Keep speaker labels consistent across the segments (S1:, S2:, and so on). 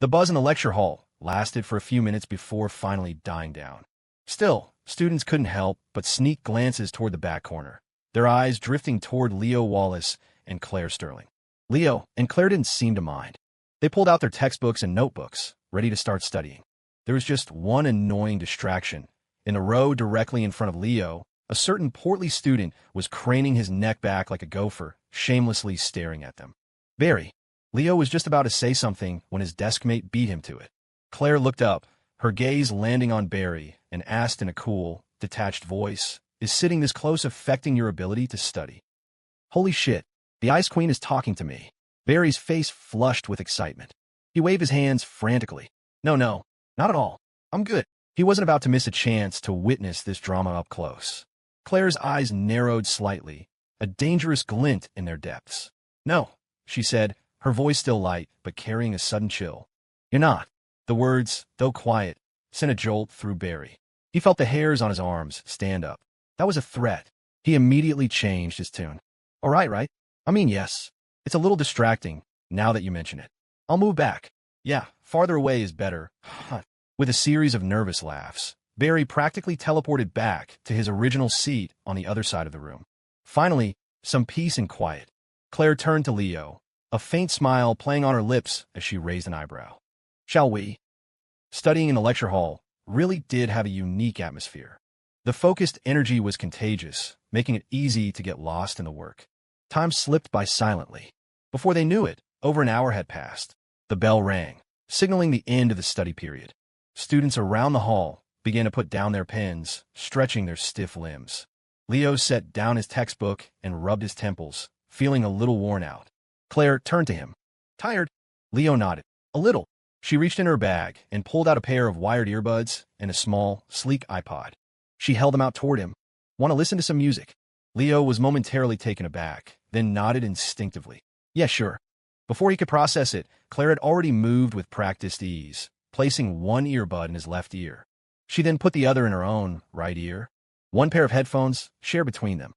S1: The buzz in the lecture hall lasted for a few minutes before finally dying down. Still, students couldn't help but sneak glances toward the back corner, their eyes drifting toward Leo Wallace and Claire Sterling. Leo and Claire didn't seem to mind. They pulled out their textbooks and notebooks, ready to start studying. There was just one annoying distraction. In the row directly in front of Leo, a certain portly student was craning his neck back like a gopher, shamelessly staring at them. Barry. Leo was just about to say something when his deskmate beat him to it. Claire looked up, her gaze landing on Barry, and asked in a cool, detached voice, "Is sitting this close affecting your ability to study?" Holy shit, the Ice Queen is talking to me. Barry's face flushed with excitement. He waved his hands frantically. No, not at all. I'm good. He wasn't about to miss a chance to witness this drama up close. Claire's eyes narrowed slightly, a dangerous glint in their depths. No, she said, her voice still light, but carrying a sudden chill. You're not. The words, though quiet, sent a jolt through Barry. He felt the hairs on his arms stand up. That was a threat. He immediately changed his tune. All right. I mean, yes. It's a little distracting, now that you mention it. I'll move back. Yeah, farther away is better. With a series of nervous laughs, Barry practically teleported back to his original seat on the other side of the room. Finally, some peace and quiet. Claire turned to Leo, a faint smile playing on her lips as she raised an eyebrow. Shall we? Studying in the lecture hall really did have a unique atmosphere. The focused energy was contagious, making it easy to get lost in the work. Time slipped by silently. Before they knew it, over an hour had passed. The bell rang, signaling the end of the study period. Students around the hall began to put down their pens, stretching their stiff limbs. Leo set down his textbook and rubbed his temples, feeling a little worn out. Claire turned to him. Tired? Leo nodded. A little. She reached in her bag and pulled out a pair of wired earbuds and a small, sleek iPod. She held them out toward him. Want to listen to some music? Leo was momentarily taken aback, then nodded instinctively. Yeah, sure. Before he could process it, Claire had already moved with practiced ease, placing one earbud in his left ear. She then put the other in her own right ear. One pair of headphones shared between them.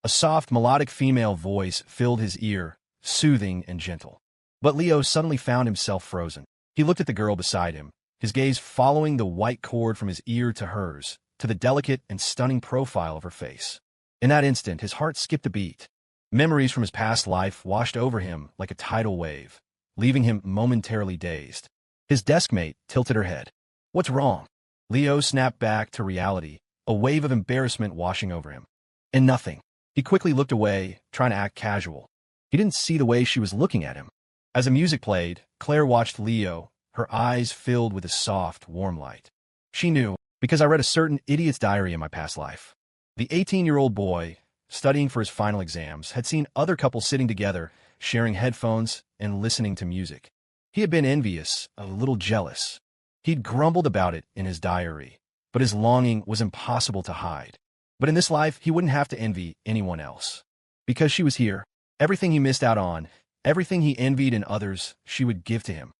S1: A soft, melodic female voice filled his ear, soothing and gentle. But Leo suddenly found himself frozen. He looked at the girl beside him, his gaze following the white cord from his ear to hers, to the delicate and stunning profile of her face. In that instant, his heart skipped a beat. Memories from his past life washed over him like a tidal wave, leaving him momentarily dazed. His deskmate tilted her head. What's wrong? Leo snapped back to reality, a wave of embarrassment washing over him. And nothing. He quickly looked away, trying to act casual. He didn't see the way she was looking at him. As the music played, Claire watched Leo, her eyes filled with a soft, warm light. She knew, because I read a certain idiot's diary in my past life. The 18-year-old boy, studying for his final exams, had seen other couples sitting together, sharing headphones and listening to music. He had been envious, a little jealous. He'd grumbled about it in his diary, but his longing was impossible to hide. But in this life, he wouldn't have to envy anyone else. Because she was here, everything he missed out on, everything he envied in others, she would give to him.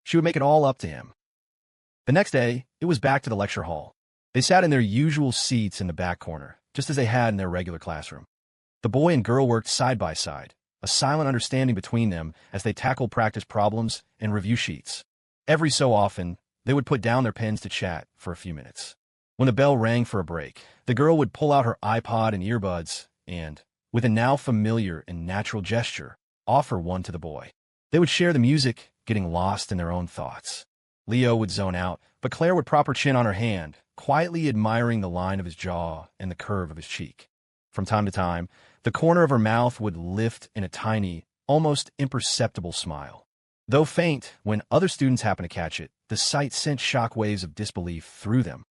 S1: She would make it all up to him. The next day, it was back to the lecture hall. They sat in their usual seats in the back corner, just as they had in their regular classroom. The boy and girl worked side by side, a silent understanding between them as they tackled practice problems and review sheets. Every so often, they would put down their pens to chat for a few minutes. When the bell rang for a break, the girl would pull out her iPod and earbuds and, with a now familiar and natural gesture, offer one to the boy. They would share the music, getting lost in their own thoughts. Leo would zone out, but Claire would prop her chin on her hand, quietly admiring the line of his jaw and the curve of his cheek. From time to time, the corner of her mouth would lift in a tiny, almost imperceptible smile. Though faint, when other students happened to catch it, the sight sent shockwaves of disbelief through them.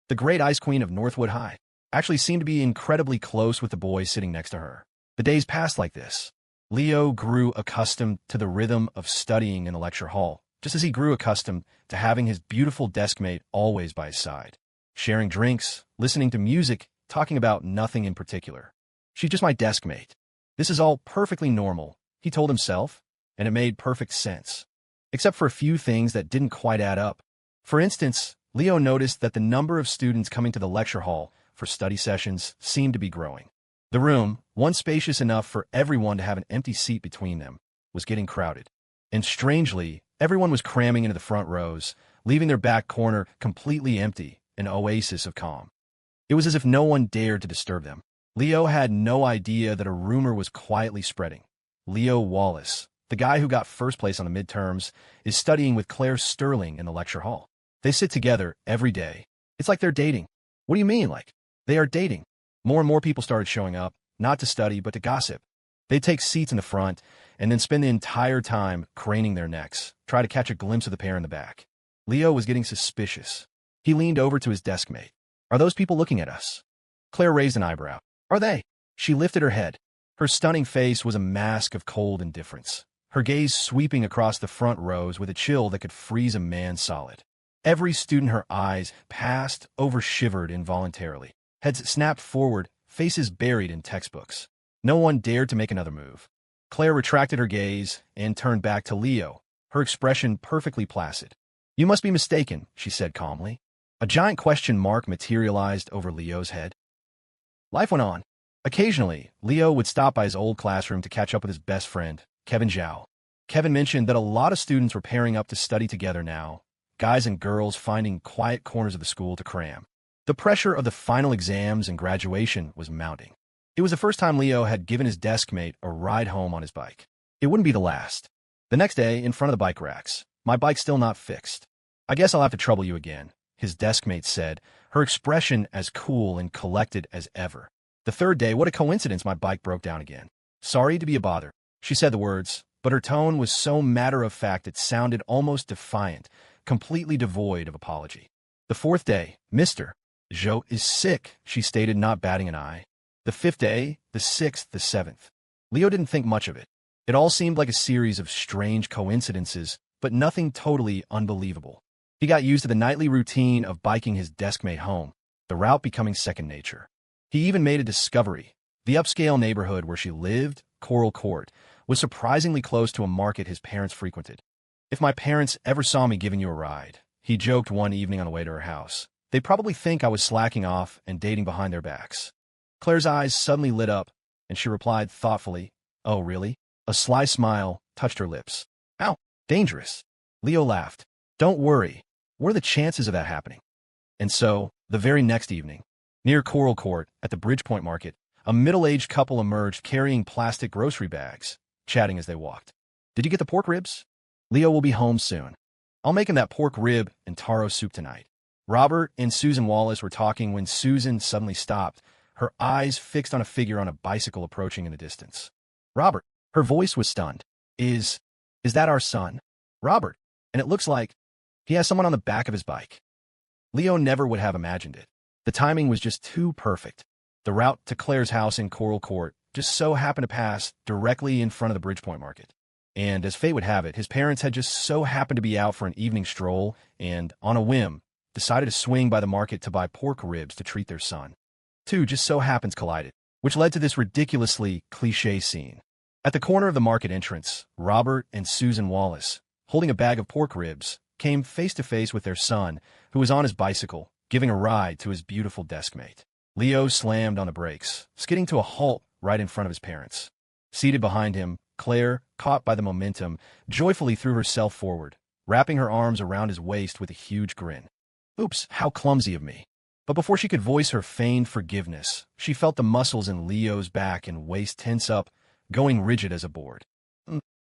S1: The great Ice Queen of Northwood High actually seemed to be incredibly close with the boy sitting next to her. The days passed like this. Leo grew accustomed to the rhythm of studying in the lecture hall, just as he grew accustomed to having his beautiful deskmate always by his side, sharing drinks, listening to music, talking about nothing in particular. She's just my deskmate. This is all perfectly normal, he told himself, and it made perfect sense. Except for a few things that didn't quite add up. For instance, Leo noticed that the number of students coming to the lecture hall for study sessions seemed to be growing. The room, once spacious enough for everyone to have an empty seat between them, was getting crowded. And strangely, Everyone was cramming into the front rows, leaving their back corner completely empty, an oasis of calm. It was as if no one dared to disturb them. Leo had no idea that a rumor was quietly spreading. Leo Wallace, the guy who got first place on the midterms, is studying with Claire Sterling in the lecture hall. They sit together every day. It's like they're dating. What do you mean, like? They are dating. More and more people started showing up, not to study, but to gossip. They'd take seats in the front and then spend the entire time craning their necks, try to catch a glimpse of the pair in the back. Leo was getting suspicious. He leaned over to his desk mate. Are those people looking at us? Claire raised an eyebrow. Are they? She lifted her head. Her stunning face was a mask of cold indifference, her gaze sweeping across the front rows with a chill that could freeze a man solid. Every student her eyes passed over-shivered involuntarily. Heads snapped forward, faces buried in textbooks. No one dared to make another move. Claire retracted her gaze and turned back to Leo, her expression perfectly placid. You must be mistaken, she said calmly. A giant question mark materialized over Leo's head. Life went on. Occasionally, Leo would stop by his old classroom to catch up with his best friend, Kevin Zhao. Kevin mentioned that a lot of students were pairing up to study together now, guys and girls finding quiet corners of the school to cram. The pressure of the final exams and graduation was mounting. It was the first time Leo had given his desk mate a ride home on his bike. It wouldn't be the last. The next day, in front of the bike racks, my bike's still not fixed. I guess I'll have to trouble you again, his desk mate said, her expression as cool and collected as ever. The third day, what a coincidence, my bike broke down again. Sorry to be a bother. She said the words, but her tone was so matter-of-fact it sounded almost defiant, completely devoid of apology. The fourth day, Mr. Zhou is sick, she stated, not batting an eye. The fifth day, the sixth, the seventh. Leo didn't think much of it. It all seemed like a series of strange coincidences, but nothing totally unbelievable. He got used to the nightly routine of biking his deskmate home, the route becoming second nature. He even made a discovery. The upscale neighborhood where she lived, Coral Court, was surprisingly close to a market his parents frequented. If my parents ever saw me giving you a ride, he joked one evening on the way to her house, they'd probably think I was slacking off and dating behind their backs. Claire's eyes suddenly lit up, and she replied thoughtfully, Oh, really? A sly smile touched her lips. How dangerous. Leo laughed. Don't worry. What are the chances of that happening? And so, the very next evening, near Coral Court, at the Bridgepoint Market, a middle-aged couple emerged carrying plastic grocery bags, chatting as they walked. Did you get the pork ribs? Leo will be home soon. I'll make him that pork rib and taro soup tonight. Robert and Susan Wallace were talking when Susan suddenly stopped, her eyes fixed on a figure on a bicycle approaching in the distance. Robert. Her voice was stunned. Is that our son? Robert. And it looks like he has someone on the back of his bike. Leo never would have imagined it. The timing was just too perfect. The route to Claire's house in Coral Court just so happened to pass directly in front of the Bridgepoint Market. And as fate would have it, his parents had just so happened to be out for an evening stroll and, on a whim, decided to swing by the market to buy pork ribs to treat their son. Two just so happens collided, which led to this ridiculously cliché scene. At the corner of the market entrance, Robert and Susan Wallace, holding a bag of pork ribs, came face-to-face with their son, who was on his bicycle, giving a ride to his beautiful deskmate. Leo slammed on the brakes, skidding to a halt right in front of his parents. Seated behind him, Claire, caught by the momentum, joyfully threw herself forward, wrapping her arms around his waist with a huge grin. Oops, how clumsy of me. But before she could voice her feigned forgiveness, she felt the muscles in Leo's back and waist tense up, going rigid as a board.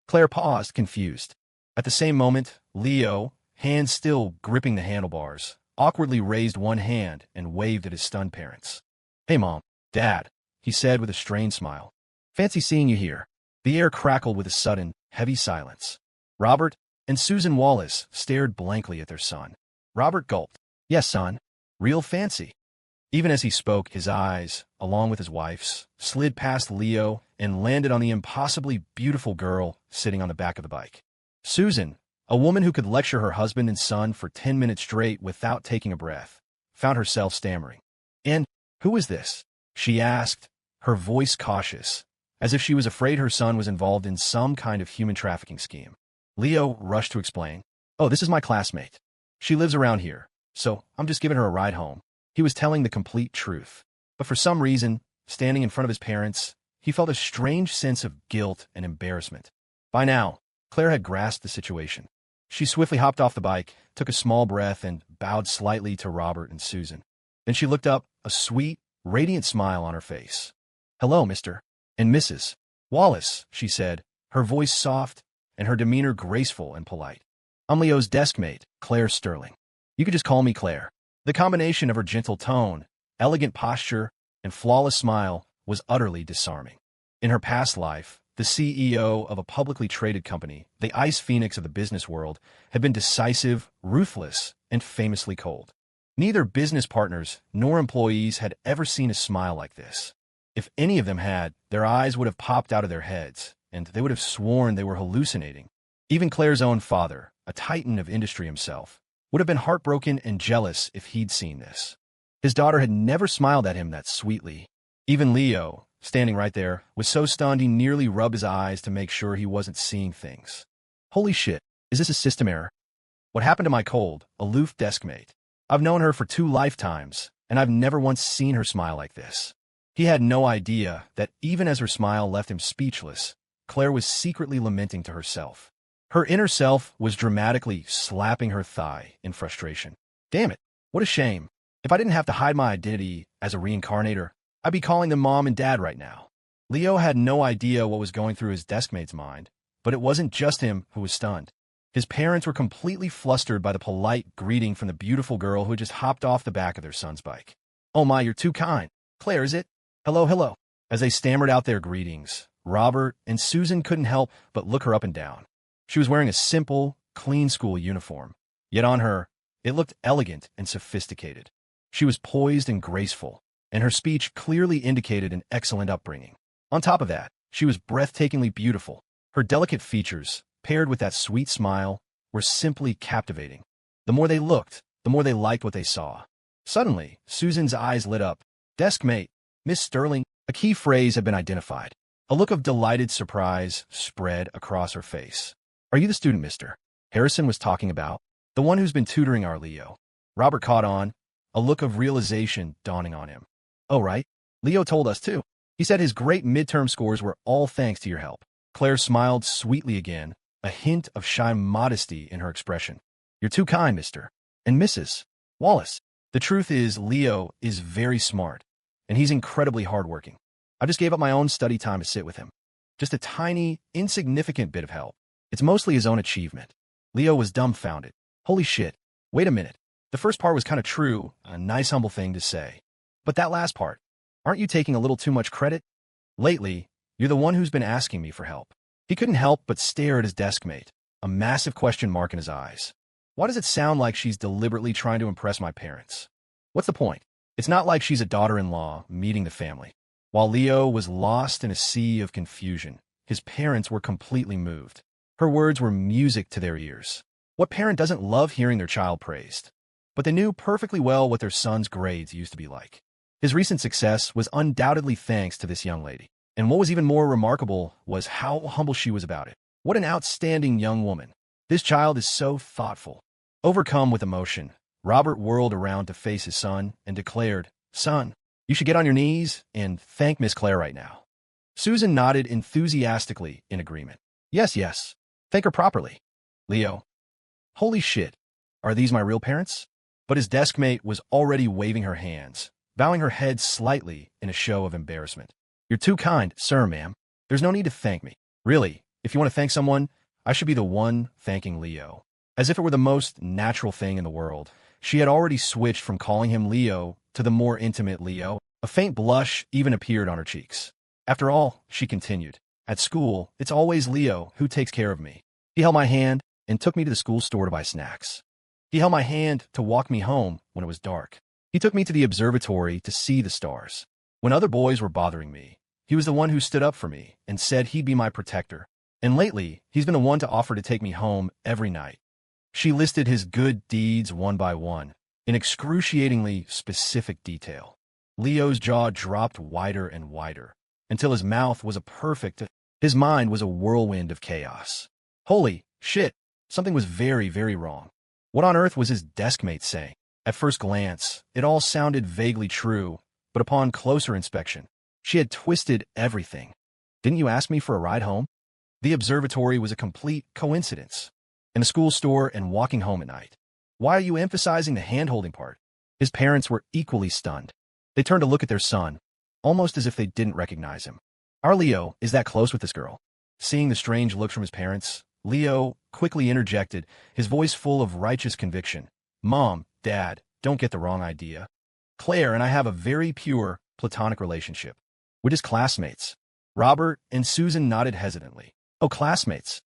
S1: Claire paused, confused. At the same moment, Leo, hands still gripping the handlebars, awkwardly raised one hand and waved at his stunned parents. Hey, Mom, Dad, he said with a strained smile. Fancy seeing you here. The air crackled with a sudden, heavy silence. Robert and Susan Wallace stared blankly at their son. Robert gulped. Yes, son. Real fancy. Even as he spoke, his eyes, along with his wife's, slid past Leo and landed on the impossibly beautiful girl sitting on the back of the bike. Susan, a woman who could lecture her husband and son for 10 minutes straight without taking a breath, found herself stammering. And who is this? She asked, her voice cautious, as if she was afraid her son was involved in some kind of human trafficking scheme. Leo rushed to explain. Oh, this is my classmate. She lives around here, so I'm just giving her a ride home. He was telling the complete truth. But for some reason, standing in front of his parents, he felt a strange sense of guilt and embarrassment. By now, Claire had grasped the situation. She swiftly hopped off the bike, took a small breath, and bowed slightly to Robert and Susan. Then she looked up, a sweet, radiant smile on her face. "Hello, Mr. and Mrs. Wallace," she said, her voice soft and her demeanor graceful and polite. "I'm Leo's desk mate, Claire Sterling. You could just call me Claire." The combination of her gentle tone, elegant posture, and flawless smile was utterly disarming. In her past life, the CEO of a publicly traded company, the ice phoenix of the business world, had been decisive, ruthless, and famously cold. Neither business partners nor employees had ever seen a smile like this. If any of them had, their eyes would have popped out of their heads, and they would have sworn they were hallucinating. Even Claire's own father, a titan of industry himself, would have been heartbroken and jealous if he'd seen this. His daughter had never smiled at him that sweetly. Even Leo, standing right there, was so stunned he nearly rubbed his eyes to make sure he wasn't seeing things. Holy shit, is this a system error? What happened to my cold, aloof deskmate? I've known her for 2 lifetimes, and I've never once seen her smile like this. He had no idea that even as her smile left him speechless, Claire was secretly lamenting to herself. Her inner self was dramatically slapping her thigh in frustration. Damn it, what a shame. If I didn't have to hide my identity as a reincarnator, I'd be calling them mom and dad right now. Leo had no idea what was going through his deskmate's mind, but it wasn't just him who was stunned. His parents were completely flustered by the polite greeting from the beautiful girl who had just hopped off the back of their son's bike. "Oh my, you're too kind. Claire, is it? Hello, hello." As they stammered out their greetings, Robert and Susan couldn't help but look her up and down. She was wearing a simple, clean school uniform, yet on her, it looked elegant and sophisticated. She was poised and graceful, and her speech clearly indicated an excellent upbringing. On top of that, she was breathtakingly beautiful. Her delicate features, paired with that sweet smile, were simply captivating. The more they looked, the more they liked what they saw. Suddenly, Susan's eyes lit up. "Deskmate, Miss Sterling," a key phrase had been identified. A look of delighted surprise spread across her face. "Are you the student Mr. Harrison was talking about? The one who's been tutoring our Leo?" Robert caught on, a look of realization dawning on him. "Oh, right. Leo told us too. He said his great midterm scores were all thanks to your help." Claire smiled sweetly again, a hint of shy modesty in her expression. "You're too kind, Mr. and Mrs. Wallace. The truth is, Leo is very smart, and he's incredibly hardworking. I just gave up my own study time to sit with him. Just a tiny, insignificant bit of help. It's mostly his own achievement." Leo was dumbfounded. "Holy shit. Wait a minute. The first part was kind of true, a nice humble thing to say. But that last part, aren't you taking a little too much credit? Lately, you're the one who's been asking me for help." He couldn't help but stare at his deskmate, a massive question mark in his eyes. Why does it sound like she's deliberately trying to impress my parents? What's the point? It's not like she's a daughter-in-law meeting the family. While Leo was lost in a sea of confusion, his parents were completely moved. Her words were music to their ears. What parent doesn't love hearing their child praised? But they knew perfectly well what their son's grades used to be like. His recent success was undoubtedly thanks to this young lady. And what was even more remarkable was how humble she was about it. What an outstanding young woman. This child is so thoughtful. Overcome with emotion, Robert whirled around to face his son and declared, "Son, you should get on your knees and thank Miss Claire right now." Susan nodded enthusiastically in agreement. Yes, yes. Thank her properly." Leo. "Holy shit. Are these my real parents?" But his deskmate was already waving her hands, bowing her head slightly in a show of embarrassment. "You're too kind, sir, ma'am. There's no need to thank me. Really, if you want to thank someone, I should be the one thanking Leo." As if it were the most natural thing in the world, she had already switched from calling him Leo to the more intimate Leo. A faint blush even appeared on her cheeks. "After all," she continued, "at school, it's always Leo who takes care of me. He held my hand and took me to the school store to buy snacks. He held my hand to walk me home when it was dark. He took me to the observatory to see the stars. When other boys were bothering me, he was the one who stood up for me and said he'd be my protector. And lately, he's been the one to offer to take me home every night." She listed his good deeds one by one, in excruciatingly specific detail. Leo's jaw dropped wider and wider, until his mouth was his mind was a whirlwind of chaos. Holy shit, something was very, very wrong. What on earth was his deskmate saying? At first glance, it all sounded vaguely true, but upon closer inspection, she had twisted everything. "Didn't you ask me for a ride home?" The observatory was a complete coincidence. in the school store, and walking home at night. Why are you emphasizing the hand-holding part? His parents were equally stunned. They turned to look at their son, almost as if they didn't recognize him. Our Leo is that close with this girl. Seeing the strange looks from his parents, Leo quickly interjected, his voice full of righteous conviction. Mom, Dad, don't get the wrong idea. Claire and I have a very pure, platonic relationship. We're just classmates. Robert and Susan nodded hesitantly. Oh, classmates.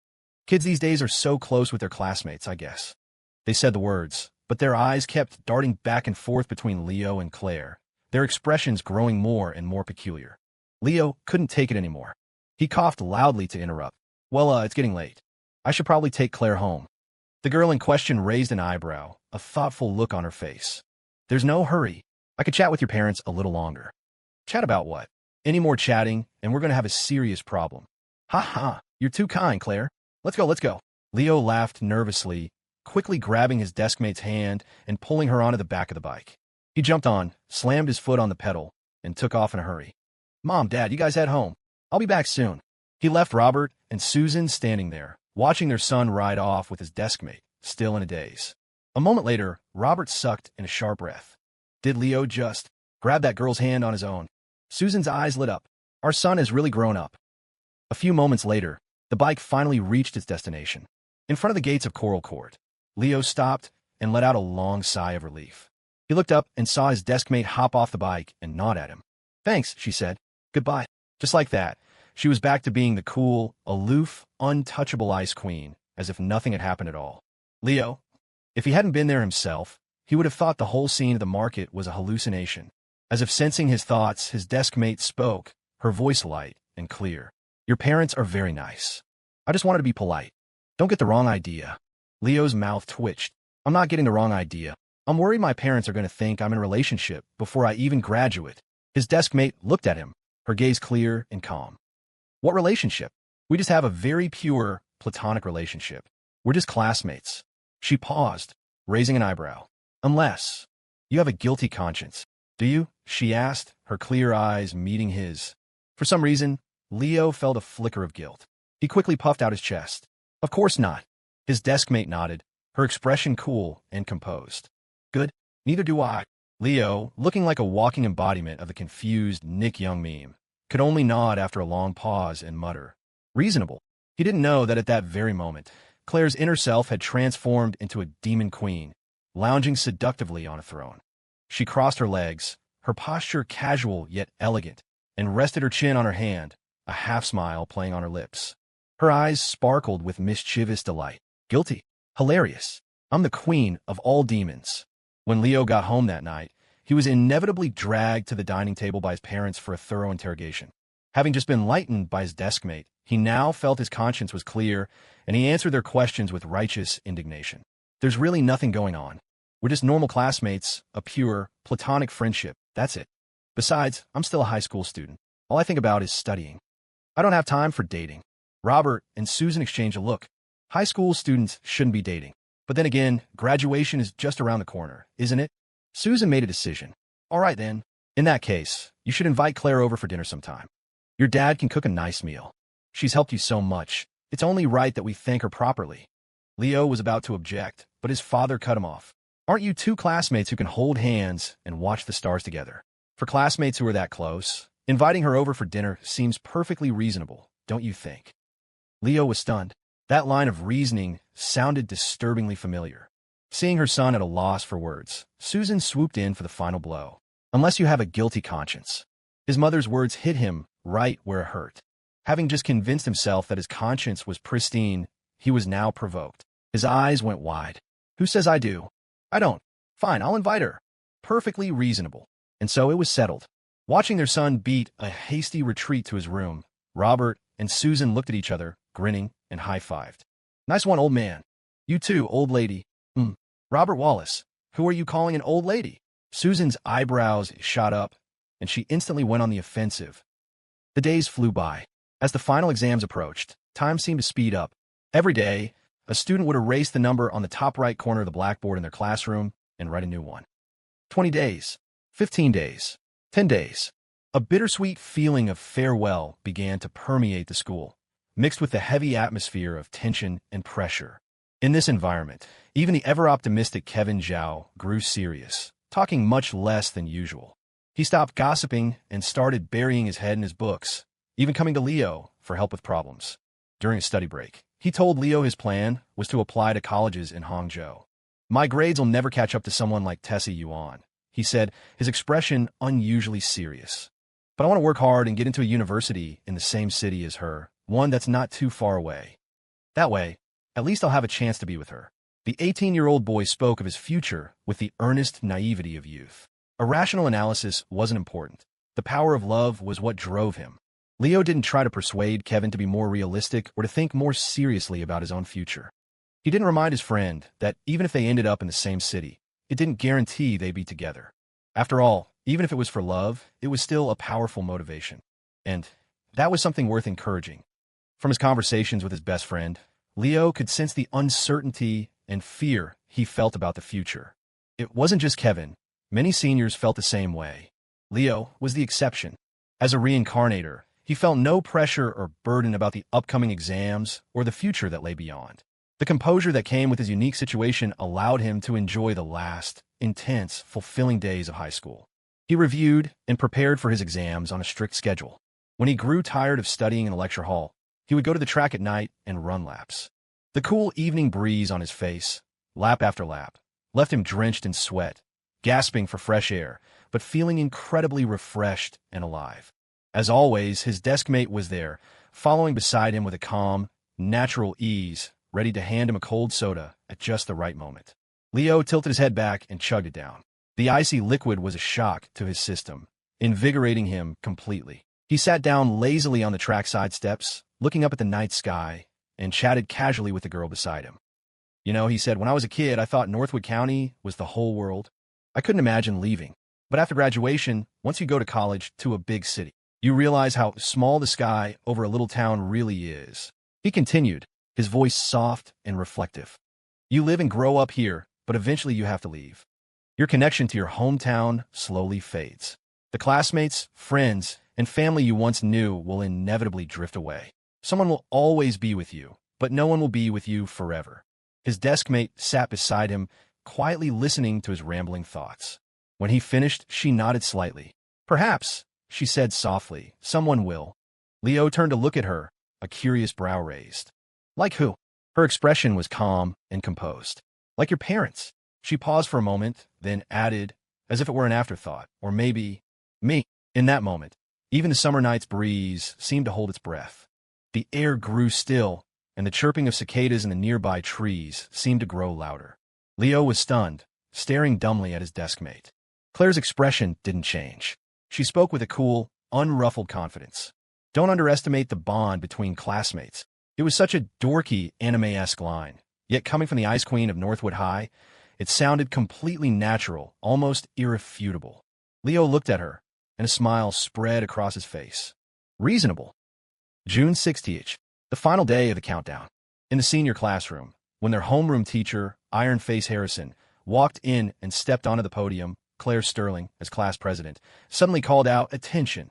S1: Kids these days are so close with their classmates, I guess. They said the words, but their eyes kept darting back and forth between Leo and Claire, their expressions growing more and more peculiar. Leo couldn't take it anymore. He coughed loudly to interrupt. Well, it's getting late. I should probably take Claire home. The girl in question raised an eyebrow, a thoughtful look on her face. There's no hurry. I could chat with your parents a little longer. Chat about what? Any more chatting, and we're going to have a serious problem. Ha ha, you're too kind, Claire. Let's go, let's go. Leo laughed nervously, quickly grabbing his deskmate's hand and pulling her onto the back of the bike. He jumped on, slammed his foot on the pedal, and took off in a hurry. Mom, Dad, you guys head home. I'll be back soon. He left Robert and Susan standing there, watching their son ride off with his deskmate, still in a daze. A moment later, Robert sucked in a sharp breath. Did Leo just grab that girl's hand on his own? Susan's eyes lit up. Our son has really grown up. A few moments later, the bike finally reached its destination. In front of the gates of Coral Court, Leo stopped and let out a long sigh of relief. He looked up and saw his deskmate hop off the bike and nod at him. Thanks, she said. Goodbye. Just like that, she was back to being the cool, aloof, untouchable ice queen, as if nothing had happened at all. Leo, if he hadn't been there himself, he would have thought the whole scene of the market was a hallucination. As if sensing his thoughts, his deskmate spoke, her voice light and clear. Your parents are very nice. I just wanted to be polite. Don't get the wrong idea. Leo's mouth twitched. I'm not getting the wrong idea. I'm worried my parents are going to think I'm in a relationship before I even graduate. His deskmate looked at him, her gaze clear and calm. What relationship? We just have a very pure, platonic relationship. We're just classmates. She paused, raising an eyebrow. Unless you have a guilty conscience. Do you? She asked, her clear eyes meeting his. For some reason, Leo felt a flicker of guilt. He quickly puffed out his chest. Of course not. His deskmate nodded, her expression cool and composed. Good. Neither do I. Leo, looking like a walking embodiment of the confused Nick Young meme, could only nod after a long pause and mutter. Reasonable. He didn't know that at that very moment, Claire's inner self had transformed into a demon queen, lounging seductively on a throne. She crossed her legs, her posture casual yet elegant, and rested her chin on her hand, a half-smile playing on her lips. Her eyes sparkled with mischievous delight. Guilty. Hilarious. I'm the queen of all demons. When Leo got home that night, he was inevitably dragged to the dining table by his parents for a thorough interrogation. Having just been lightened by his deskmate, he now felt his conscience was clear, and he answered their questions with righteous indignation. There's really nothing going on. We're just normal classmates, a pure, platonic friendship. That's it. Besides, I'm still a high school student. All I think about is studying. I don't have time for dating. Robert and Susan exchanged a look. High school students shouldn't be dating. But then again, graduation is just around the corner, isn't it? Susan made a decision. All right then. In that case, you should invite Claire over for dinner sometime. Your dad can cook a nice meal. She's helped you so much. It's only right that we thank her properly. Leo was about to object, but his father cut him off. Aren't you two classmates who can hold hands and watch the stars together? For classmates who are that close, inviting her over for dinner seems perfectly reasonable, don't you think? Leo was stunned. That line of reasoning sounded disturbingly familiar. Seeing her son at a loss for words, Susan swooped in for the final blow. Unless you have a guilty conscience. His mother's words hit him right where it hurt. Having just convinced himself that his conscience was pristine, he was now provoked. His eyes went wide. Who says I do? I don't. Fine, I'll invite her. Perfectly reasonable. And so it was settled. Watching their son beat a hasty retreat to his room, Robert and Susan looked at each other, grinning, and high-fived. Nice one, old man. You too, old lady. Robert Wallace, who are you calling an old lady? Susan's eyebrows shot up, and she instantly went on the offensive. The days flew by. As the final exams approached, time seemed to speed up. Every day, a student would erase the number on the top right corner of the blackboard in their classroom and write a new one. 20 days, 15 days, 10 days. A bittersweet feeling of farewell began to permeate the school, mixed with the heavy atmosphere of tension and pressure. In this environment, even the ever-optimistic Kevin Zhao grew serious, talking much less than usual. He stopped gossiping and started burying his head in his books, even coming to Leo for help with problems. During a study break, he told Leo his plan was to apply to colleges in Hangzhou. "My grades will never catch up to someone like Tessa Yuan," he said, his expression unusually serious. "But I want to work hard and get into a university in the same city as her, one that's not too far away. That way, at least I'll have a chance to be with her." The 18-year-old boy spoke of his future with the earnest naivety of youth. A rational analysis wasn't important. The power of love was what drove him. Leo didn't try to persuade Kevin to be more realistic or to think more seriously about his own future. He didn't remind his friend that even if they ended up in the same city, it didn't guarantee they'd be together. After all, even if it was for love, it was still a powerful motivation. And that was something worth encouraging. From his conversations with his best friend, Leo could sense the uncertainty and fear he felt about the future. It wasn't just Kevin. Many seniors felt the same way. Leo was the exception. As a reincarnator, he felt no pressure or burden about the upcoming exams or the future that lay beyond. The composure that came with his unique situation allowed him to enjoy the last, intense, fulfilling days of high school. He reviewed and prepared for his exams on a strict schedule. When he grew tired of studying in the lecture hall, he would go to the track at night and run laps. The cool evening breeze on his face, lap after lap, left him drenched in sweat, gasping for fresh air, but feeling incredibly refreshed and alive. As always, his desk mate was there, following beside him with a calm, natural ease, ready to hand him a cold soda at just the right moment. Leo tilted his head back and chugged it down. The icy liquid was a shock to his system, invigorating him completely. He sat down lazily on the trackside steps, looking up at the night sky, and chatted casually with the girl beside him. "You know," he said, "when I was a kid, I thought Northwood County was the whole world. I couldn't imagine leaving. But after graduation, once you go to college to a big city, you realize how small the sky over a little town really is." He continued, his voice soft and reflective. "You live and grow up here, but eventually you have to leave. Your connection to your hometown slowly fades. The classmates, friends, and family you once knew will inevitably drift away. Someone will always be with you, but no one will be with you forever." His desk mate sat beside him, quietly listening to his rambling thoughts. When he finished, she nodded slightly. "Perhaps," she said softly, "someone will." Leo turned to look at her, a curious brow raised. "Like who?" Her expression was calm and composed. "Like your parents." She paused for a moment, then added, as if it were an afterthought, "Or maybe me." In that moment, even the summer night's breeze seemed to hold its breath. The air grew still, and the chirping of cicadas in the nearby trees seemed to grow louder. Leo was stunned, staring dumbly at his deskmate. Claire's expression didn't change. She spoke with a cool, unruffled confidence. "Don't underestimate the bond between classmates." It was such a dorky, anime-esque line, yet coming from the Ice Queen of Northwood High, it sounded completely natural, almost irrefutable. Leo looked at her, and a smile spread across his face. Reasonable. June 16th, the final day of the countdown. In the senior classroom, when their homeroom teacher, Iron Face Harrison, walked in and stepped onto the podium, Claire Sterling, as class president, suddenly called out, "Attention!"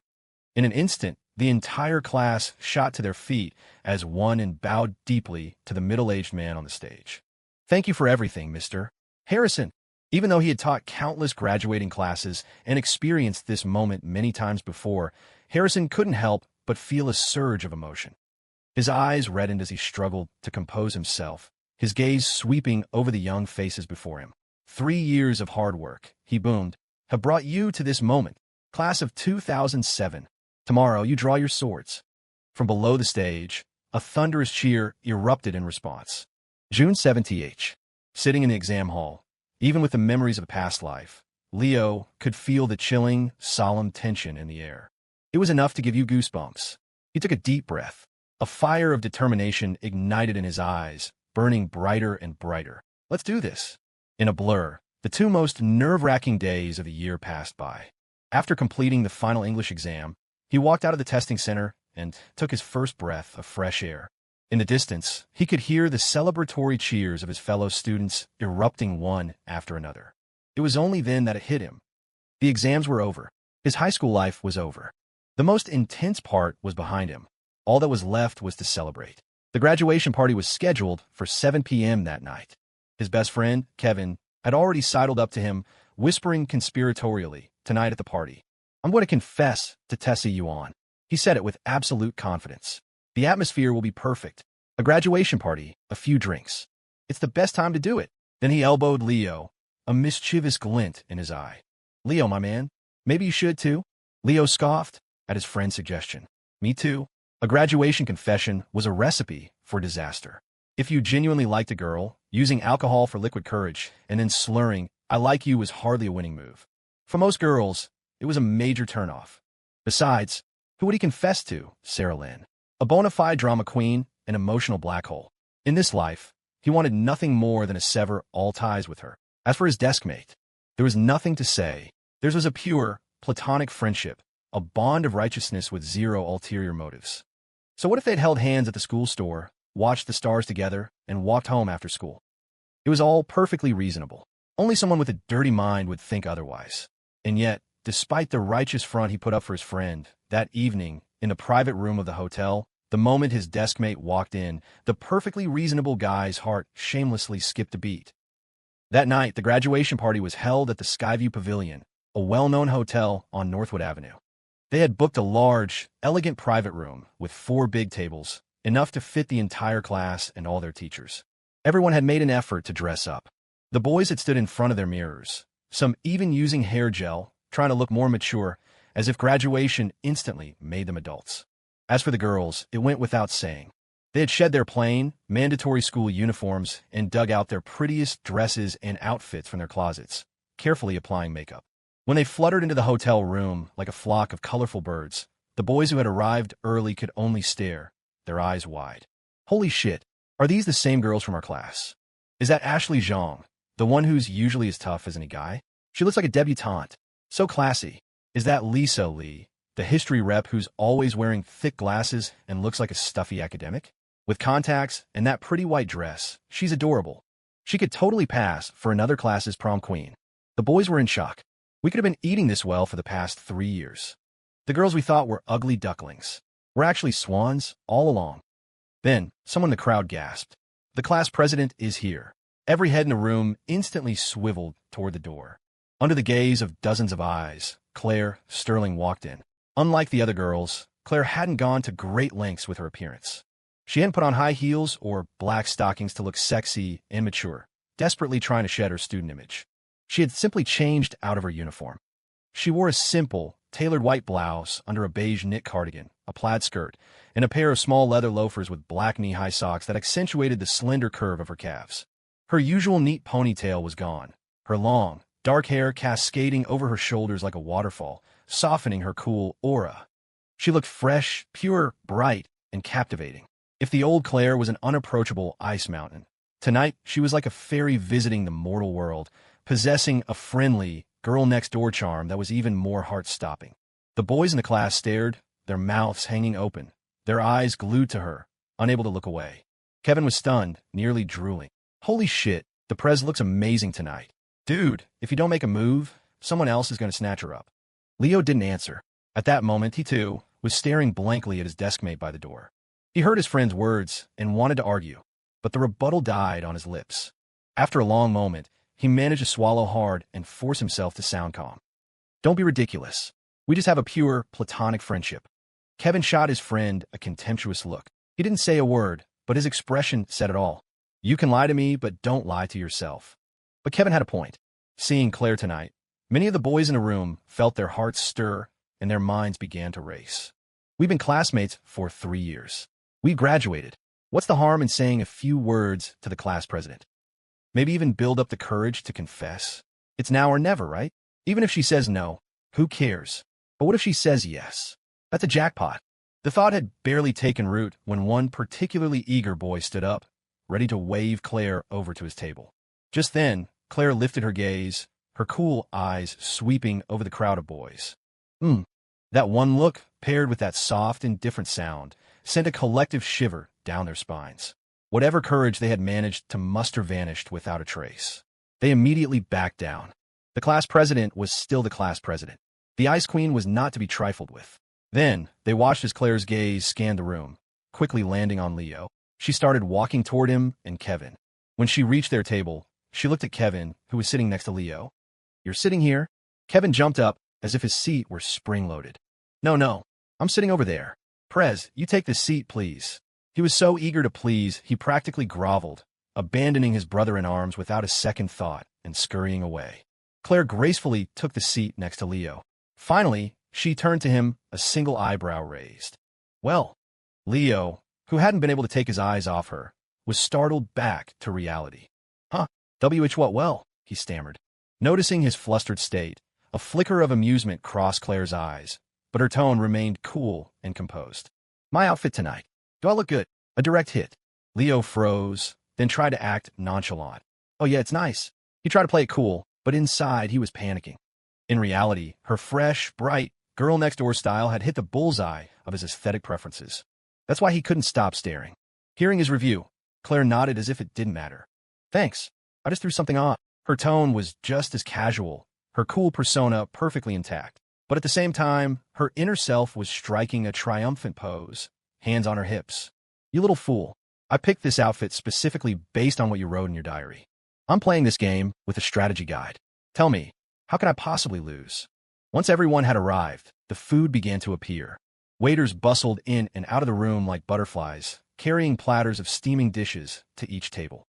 S1: In an instant, the entire class shot to their feet as one and bowed deeply to the middle-aged man on the stage. "Thank you for everything, Mr. Harrison." Even though he had taught countless graduating classes and experienced this moment many times before, Harrison couldn't help but feel a surge of emotion. His eyes reddened as he struggled to compose himself, his gaze sweeping over the young faces before him. 3 years of hard work, he boomed, have brought you to this moment. Class of 2007. Tomorrow you draw your swords. From below the stage, a thunderous cheer erupted in response. June 17th. Sitting in the exam hall, even with the memories of a past life, Leo could feel the chilling, solemn tension in the air. It was enough to give you goosebumps. He took a deep breath. A fire of determination ignited in his eyes, burning brighter and brighter. "Let's do this." In a blur, the 2 most nerve-wracking days of the year passed by. After completing the final English exam, he walked out of the testing center and took his first breath of fresh air. In the distance, he could hear the celebratory cheers of his fellow students erupting one after another. It was only then that it hit him. The exams were over. His high school life was over. The most intense part was behind him. All that was left was to celebrate. The graduation party was scheduled for 7 p.m. that night. His best friend, Kevin, had already sidled up to him, whispering conspiratorially, "Tonight at the party, I'm going to confess to Tessa Yuan." He said it with absolute confidence. "The atmosphere will be perfect. A graduation party, a few drinks. It's the best time to do it." Then he elbowed Leo, a mischievous glint in his eye. "Leo, my man, maybe you should too?" Leo scoffed at his friend's suggestion. "Me too." A graduation confession was a recipe for disaster. If you genuinely liked a girl, using alcohol for liquid courage and then slurring, "I like you," was hardly a winning move. For most girls, it was a major turnoff. Besides, who would he confess to? Sarah Lynn, a bona fide drama queen, an emotional black hole. In this life, he wanted nothing more than to sever all ties with her. As for his deskmate, there was nothing to say. Theirs was a pure, platonic friendship, a bond of righteousness with zero ulterior motives. So what if they'd held hands at the school store, watched the stars together, and walked home after school? It was all perfectly reasonable. Only someone with a dirty mind would think otherwise. And yet, despite the righteous front he put up for his friend, that evening, in the private room of the hotel, the moment his deskmate walked in, the perfectly reasonable guy's heart shamelessly skipped a beat. That night, the graduation party was held at the Skyview Pavilion, a well-known hotel on Northwood Avenue. They had booked a large, elegant private room with 4 big tables, enough to fit the entire class and all their teachers. Everyone had made an effort to dress up. The boys had stood in front of their mirrors, some even using hair gel, trying to look more mature, as if graduation instantly made them adults. As for the girls, it went without saying. They had shed their plain, mandatory school uniforms and dug out their prettiest dresses and outfits from their closets, carefully applying makeup. When they fluttered into the hotel room like a flock of colorful birds, the boys who had arrived early could only stare, their eyes wide. "Holy shit, are these the same girls from our class? Is that Ashley Zhang, the one who's usually as tough as any guy? She looks like a debutante. So classy. Is that Lisa Lee, the history rep who's always wearing thick glasses and looks like a stuffy academic? With contacts and that pretty white dress, she's adorable. She could totally pass for another class's prom queen." The boys were in shock. "We could have been eating this well for the past 3 years. The girls we thought were ugly ducklings were actually swans all along." Then, someone in the crowd gasped, "The class president is here." Every head in the room instantly swiveled toward the door. Under the gaze of dozens of eyes, Claire Sterling walked in. Unlike the other girls, Claire hadn't gone to great lengths with her appearance. She hadn't put on high heels or black stockings to look sexy and mature, desperately trying to shed her student image. She had simply changed out of her uniform. She wore a simple, tailored white blouse under a beige knit cardigan, a plaid skirt, and a pair of small leather loafers with black knee-high socks that accentuated the slender curve of her calves. Her usual neat ponytail was gone, her long, dark hair cascading over her shoulders like a waterfall, softening her cool aura. She looked fresh, pure, bright, and captivating. If the old Claire was an unapproachable ice mountain, tonight she was like a fairy visiting the mortal world, possessing a friendly, girl-next-door charm that was even more heart-stopping. The boys in the class stared, their mouths hanging open, their eyes glued to her, unable to look away. Kevin was stunned, nearly drooling. "Holy shit, the prez looks amazing tonight. Dude, if you don't make a move, someone else is going to snatch her up." Leo didn't answer. At that moment, he too was staring blankly at his deskmate by the door. He heard his friend's words and wanted to argue, but the rebuttal died on his lips. After a long moment, he managed to swallow hard and force himself to sound calm. "Don't be ridiculous. We just have a pure, platonic friendship." Kevin shot his friend a contemptuous look. He didn't say a word, but his expression said it all. "You can lie to me, but don't lie to yourself." But Kevin had a point. Seeing Claire tonight, many of the boys in the room felt their hearts stir and their minds began to race. "We've been classmates for 3 years. We graduated. What's the harm in saying a few words to the class president? Maybe even build up the courage to confess? It's now or never, right? Even if she says no, who cares? But what if she says yes? That's a jackpot." The thought had barely taken root when one particularly eager boy stood up, ready to wave Claire over to his table. Just then, Claire lifted her gaze, her cool eyes sweeping over the crowd of boys. That one look, paired with that soft, indifferent sound, sent a collective shiver down their spines. Whatever courage they had managed to muster vanished without a trace. They immediately backed down. The class president was still the class president. The Ice Queen was not to be trifled with. Then, they watched as Claire's gaze scanned the room, quickly landing on Leo. She started walking toward him and Kevin. When she reached their table, she looked at Kevin, who was sitting next to Leo. "You're sitting here?" Kevin jumped up as if his seat were spring-loaded. No, I'm sitting over there. "Prez, you take this seat, please." He was so eager to please, he practically groveled, abandoning his brother in arms without a second thought and scurrying away. Claire gracefully took the seat next to Leo. Finally, she turned to him, a single eyebrow raised. "Well," Leo, who hadn't been able to take his eyes off her, was startled back to reality. "Huh, what well?" he stammered. Noticing his flustered state, a flicker of amusement crossed Claire's eyes, but her tone remained cool and composed. "My outfit tonight. Do I look good?" A direct hit. Leo froze, then tried to act nonchalant. "Oh yeah, it's nice." He tried to play it cool, but inside he was panicking. In reality, her fresh, bright, girl-next-door style had hit the bullseye of his aesthetic preferences. That's why he couldn't stop staring. Hearing his review, Claire nodded as if it didn't matter. "Thanks. I just threw something on." Her tone was just as casual, her cool persona perfectly intact. But at the same time, her inner self was striking a triumphant pose, hands on her hips. "You little fool. I picked this outfit specifically based on what you wrote in your diary. I'm playing this game with a strategy guide. Tell me, how can I possibly lose?" Once everyone had arrived, the food began to appear. Waiters bustled in and out of the room like butterflies, carrying platters of steaming dishes to each table.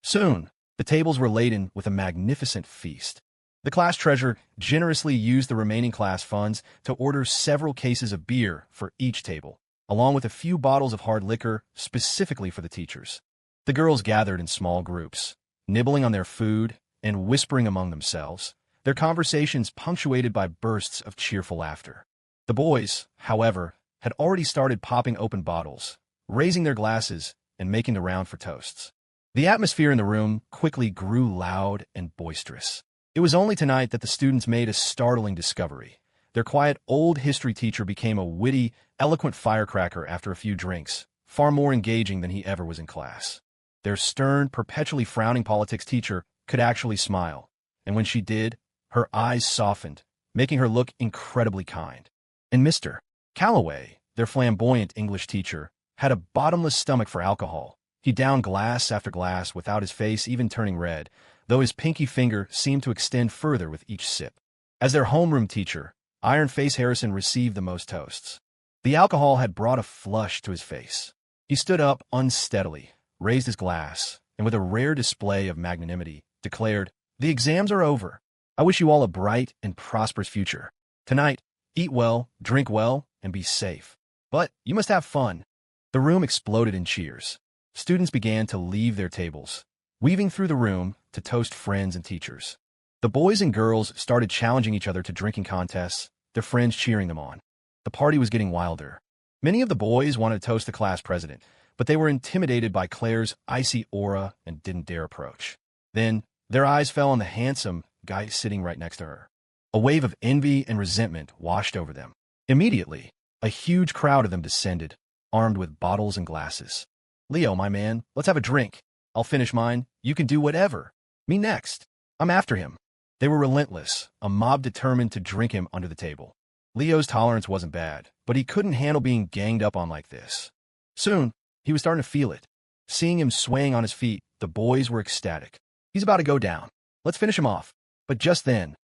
S1: Soon, the tables were laden with a magnificent feast. The class treasurer generously used the remaining class funds to order several cases of beer for each table, along with a few bottles of hard liquor specifically for the teachers. The girls gathered in small groups, nibbling on their food and whispering among themselves, their conversations punctuated by bursts of cheerful laughter. The boys, however, had already started popping open bottles, raising their glasses, and making the round for toasts. The atmosphere in the room quickly grew loud and boisterous. It was only tonight that the students made a startling discovery. Their quiet old history teacher became a witty, eloquent firecracker after a few drinks, far more engaging than he ever was in class. Their stern, perpetually frowning politics teacher could actually smile, and when she did, her eyes softened, making her look incredibly kind. And Mr. Calloway, their flamboyant English teacher, had a bottomless stomach for alcohol. He downed glass after glass without his face even turning red, though his pinky finger seemed to extend further with each sip. As their homeroom teacher, Iron Face Harrison received the most toasts. The alcohol had brought a flush to his face. He stood up unsteadily, raised his glass, and with a rare display of magnanimity, declared, "The exams are over. I wish you all a bright and prosperous future. Tonight, eat well, drink well, and be safe. But you must have fun." The room exploded in cheers. Students began to leave their tables, weaving through the room to toast friends and teachers. The boys and girls started challenging each other to drinking contests, their friends cheering them on. The party was getting wilder. Many of the boys wanted to toast the class president, but they were intimidated by Claire's icy aura and didn't dare approach. Then, their eyes fell on the handsome guy sitting right next to her. A wave of envy and resentment washed over them. Immediately, a huge crowd of them descended, armed with bottles and glasses. "Leo, my man, let's have a drink. I'll finish mine. You can do whatever. Me next. I'm after him." They were relentless, a mob determined to drink him under the table. Leo's tolerance wasn't bad, but he couldn't handle being ganged up on like this. Soon, he was starting to feel it. Seeing him swaying on his feet, the boys were ecstatic. "He's about to go down. Let's finish him off." But just then,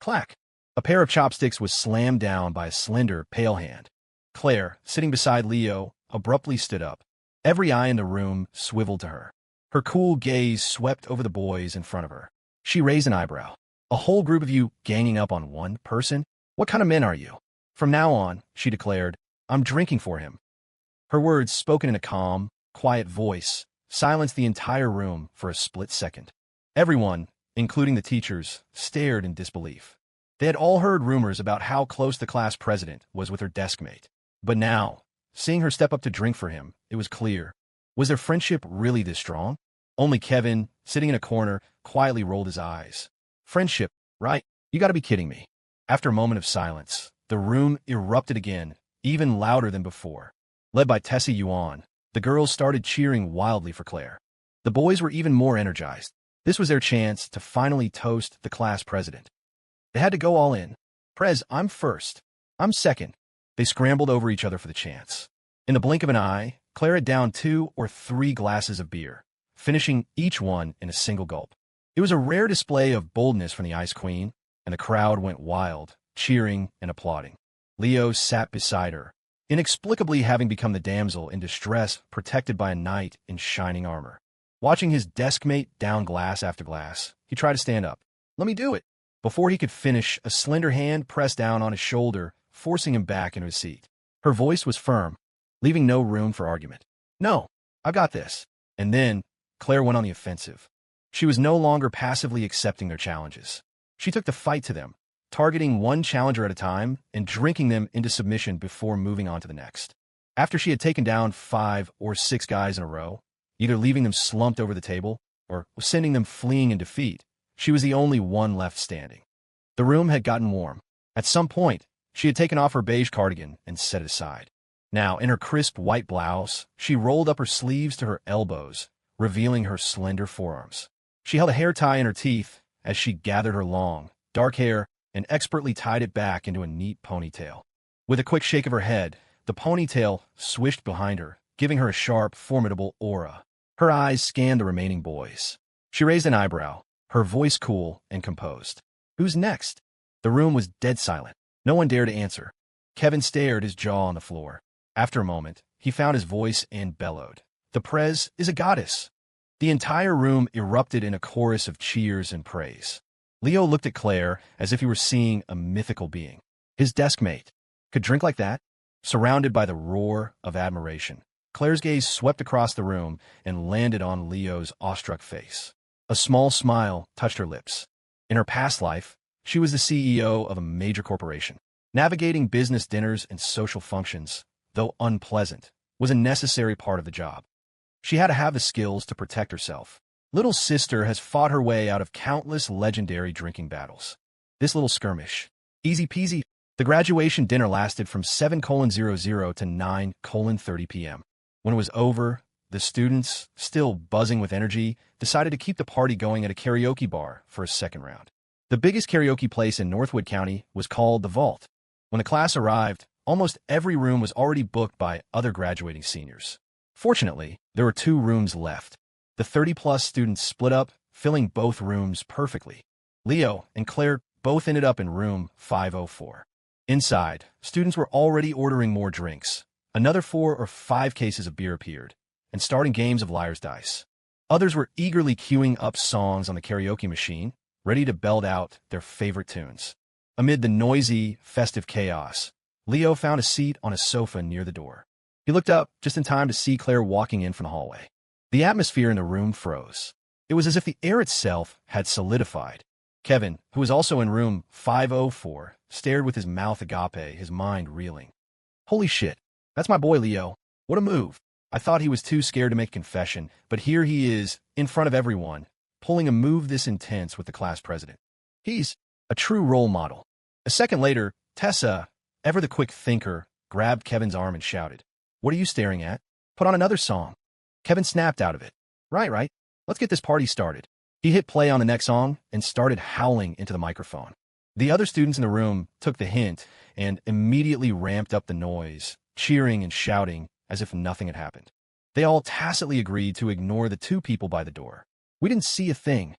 S1: clack, a pair of chopsticks was slammed down by a slender, pale hand. Claire, sitting beside Leo, abruptly stood up. Every eye in the room swiveled to her. Her cool gaze swept over the boys in front of her. She raised an eyebrow. "A whole group of you ganging up on one person? What kind of men are you?" "From now on," she declared, "I'm drinking for him." Her words, spoken in a calm, quiet voice, silenced the entire room for a split second. Everyone, including the teachers, stared in disbelief. They had all heard rumors about how close the class president was with her deskmate. But now, seeing her step up to drink for him, it was clear. Was their friendship really this strong? Only Kevin, sitting in a corner, quietly rolled his eyes. "Friendship, right? You gotta be kidding me." After a moment of silence, the room erupted again, even louder than before. Led by Tessie Yuan, the girls started cheering wildly for Claire. The boys were even more energized. This was their chance to finally toast the class president. They had to go all in. "Prez, I'm first. I'm second." They scrambled over each other for the chance. In the blink of an eye, Claire had downed 2 or 3 glasses of beer, finishing each one in a single gulp. It was a rare display of boldness from the Ice Queen, and the crowd went wild, cheering and applauding. Leo sat beside her, inexplicably having become the damsel in distress protected by a knight in shining armor. Watching his deskmate down glass after glass, he tried to stand up. "Let me do it." Before he could finish, a slender hand pressed down on his shoulder, forcing him back into his seat. Her voice was firm, leaving no room for argument. "No, I've got this." And then, Claire went on the offensive. She was no longer passively accepting their challenges. She took the fight to them, targeting one challenger at a time and drinking them into submission before moving on to the next. After she had taken down 5 or 6 guys in a row, either leaving them slumped over the table or sending them fleeing in defeat, she was the only one left standing. The room had gotten warm. At some point, she had taken off her beige cardigan and set it aside. Now, in her crisp white blouse, she rolled up her sleeves to her elbows, revealing her slender forearms. She held a hair tie in her teeth as she gathered her long, dark hair and expertly tied it back into a neat ponytail. With a quick shake of her head, the ponytail swished behind her, giving her a sharp, formidable aura. Her eyes scanned the remaining boys. She raised an eyebrow, her voice cool and composed. "Who's next?" The room was dead silent. No one dared to answer. Kevin stared, his jaw on the floor. After a moment, he found his voice and bellowed. "The Prez is a goddess." The entire room erupted in a chorus of cheers and praise. Leo looked at Claire as if he were seeing a mythical being. His deskmate could drink like that? Surrounded by the roar of admiration, Claire's gaze swept across the room and landed on Leo's awestruck face. A small smile touched her lips. In her past life, she was the CEO of a major corporation. Navigating business dinners and social functions, though unpleasant, was a necessary part of the job. She had to have the skills to protect herself. Little sister has fought her way out of countless legendary drinking battles. This little skirmish, easy peasy. The graduation dinner lasted from 7:00 to 9:30 p.m. When it was over, the students, still buzzing with energy, decided to keep the party going at a karaoke bar for a second round. The biggest karaoke place in Northwood County was called The Vault. When the class arrived, almost every room was already booked by other graduating seniors. Fortunately, there were 2 rooms left. The 30-plus students split up, filling both rooms perfectly. Leo and Claire both ended up in room 504. Inside, students were already ordering more drinks. Another 4 or 5 cases of beer appeared, and starting games of liar's dice. Others were eagerly queuing up songs on the karaoke machine, ready to belt out their favorite tunes. Amid the noisy, festive chaos, Leo found a seat on a sofa near the door. He looked up just in time to see Claire walking in from the hallway. The atmosphere in the room froze. It was as if the air itself had solidified. Kevin, who was also in room 504, stared with his mouth agape, his mind reeling. "Holy shit, that's my boy Leo. What a move. I thought he was too scared to make a confession, but here he is, in front of everyone, pulling a move this intense with the class president. He's a true role model." A second later, Tessa, ever the quick thinker, grabbed Kevin's arm and shouted, "What are you staring at? Put on another song." Kevin snapped out of it. Right. Let's get this party started." He hit play on the next song and started howling into the microphone. The other students in the room took the hint and immediately ramped up the noise, cheering and shouting as if nothing had happened. They all tacitly agreed to ignore the 2 people by the door. "We didn't see a thing."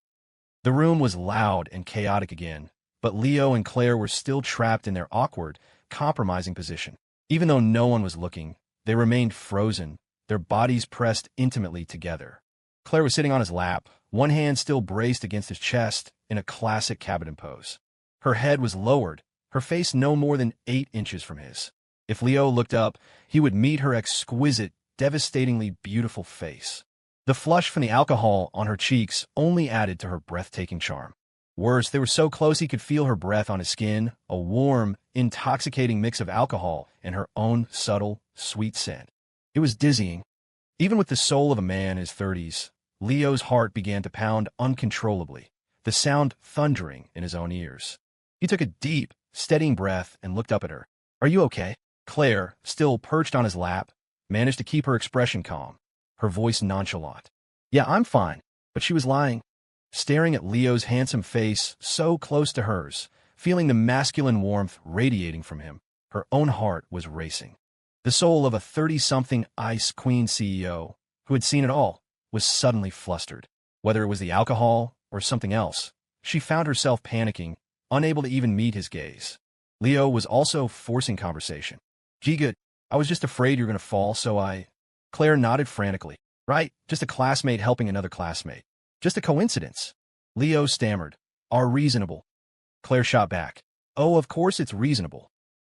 S1: The room was loud and chaotic again, but Leo and Claire were still trapped in their awkward, compromising position. Even though no one was looking, they remained frozen, their bodies pressed intimately together. Claire was sitting on his lap, one hand still braced against his chest in a classic cabinet pose. Her head was lowered, her face no more than 8 inches from his. If Leo looked up, he would meet her exquisite, devastatingly beautiful face. The flush from the alcohol on her cheeks only added to her breathtaking charm. Worse, they were so close he could feel her breath on his skin, a warm, intoxicating mix of alcohol and her own subtle, sweet scent. It was dizzying. Even with the soul of a man in his 30s, Leo's heart began to pound uncontrollably, the sound thundering in his own ears. He took a deep, steadying breath and looked up at her. "Are you okay?" Claire, still perched on his lap, managed to keep her expression calm, her voice nonchalant. "Yeah, I'm fine," but she was lying, staring at Leo's handsome face so close to hers, feeling the masculine warmth radiating from him. Her own heart was racing. The soul of a 30-something Ice Queen CEO, who had seen it all, was suddenly flustered. Whether it was the alcohol or something else, she found herself panicking, unable to even meet his gaze. Leo was also forcing conversation. Gee, good. I was just afraid you're going to fall, so I... Claire nodded frantically. Right, just a classmate helping another classmate. Just a coincidence. Leo stammered. Are reasonable. Claire shot back. Oh, of course it's reasonable.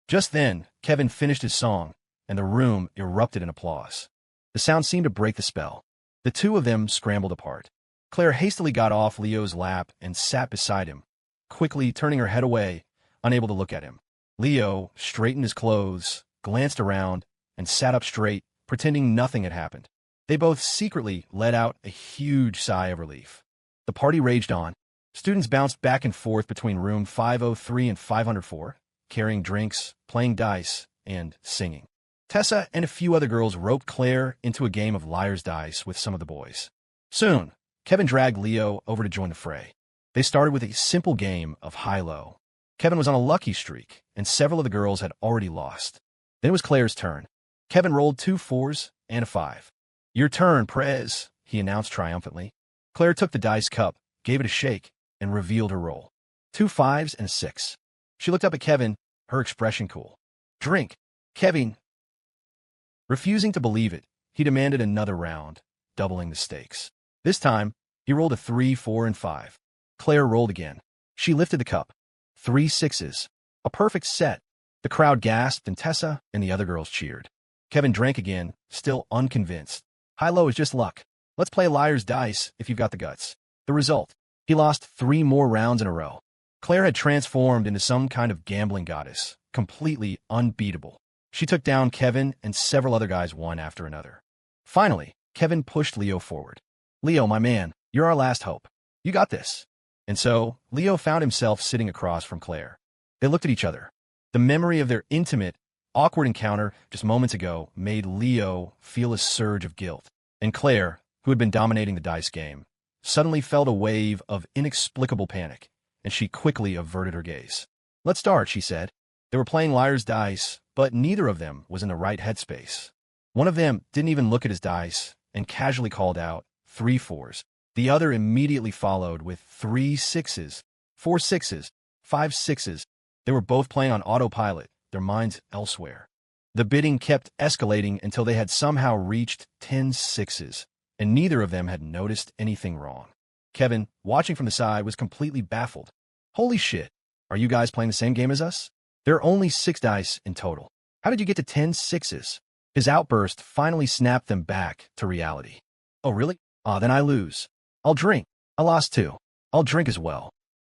S1: Just then, Kevin finished his song, and the room erupted in applause. The sound seemed to break the spell. The two of them scrambled apart. Claire hastily got off Leo's lap and sat beside him, quickly turning her head away, unable to look at him. Leo straightened his clothes, glanced around, and sat up straight, pretending nothing had happened. They both secretly let out a huge sigh of relief. The party raged on. Students bounced back and forth between room 503 and 504, carrying drinks, playing dice, and singing. Tessa and a few other girls roped Claire into a game of liar's dice with some of the boys. Soon, Kevin dragged Leo over to join the fray. They started with a simple game of high-low. Kevin was on a lucky streak, and several of the girls had already lost. Then it was Claire's turn. Kevin rolled 2 4s and a 5. Your turn, Prez, he announced triumphantly. Claire took the dice cup, gave it a shake, and revealed her roll. 2 5s and a 6. She looked up at Kevin, her expression cool. Drink. Kevin. Refusing to believe it, he demanded another round, doubling the stakes. This time, he rolled a 3, 4, and 5. Claire rolled again. She lifted the cup. 3 6s. A perfect set. The crowd gasped, and Tessa and the other girls cheered. Kevin drank again, still unconvinced. High-low is just luck. Let's play liar's dice if you've got the guts. The result: he lost 3 more rounds in a row. Claire had transformed into some kind of gambling goddess, completely unbeatable. She took down Kevin and several other guys one after another. Finally, Kevin pushed Leo forward. Leo, my man, you're our last hope. You got this. And so, Leo found himself sitting across from Claire. They looked at each other. The memory of their intimate, awkward encounter just moments ago made Leo feel a surge of guilt. And Claire, who had been dominating the dice game, suddenly felt a wave of inexplicable panic, and she quickly averted her gaze. Let's start, she said. They were playing liar's dice, but neither of them was in the right headspace. One of them didn't even look at his dice and casually called out 3 4s. The other immediately followed with 3 6s, 4 6s, 5 6s. They were both playing on autopilot, their minds elsewhere. The bidding kept escalating until they had somehow reached 10 6s, and neither of them had noticed anything wrong. Kevin, watching from the side, was completely baffled. Holy shit, are you guys playing the same game as us? There are only 6 dice in total. How did you get to 10 6s? His outburst finally snapped them back to reality. Oh, really? Then I lose. I'll drink. I lost 2. I'll drink as well.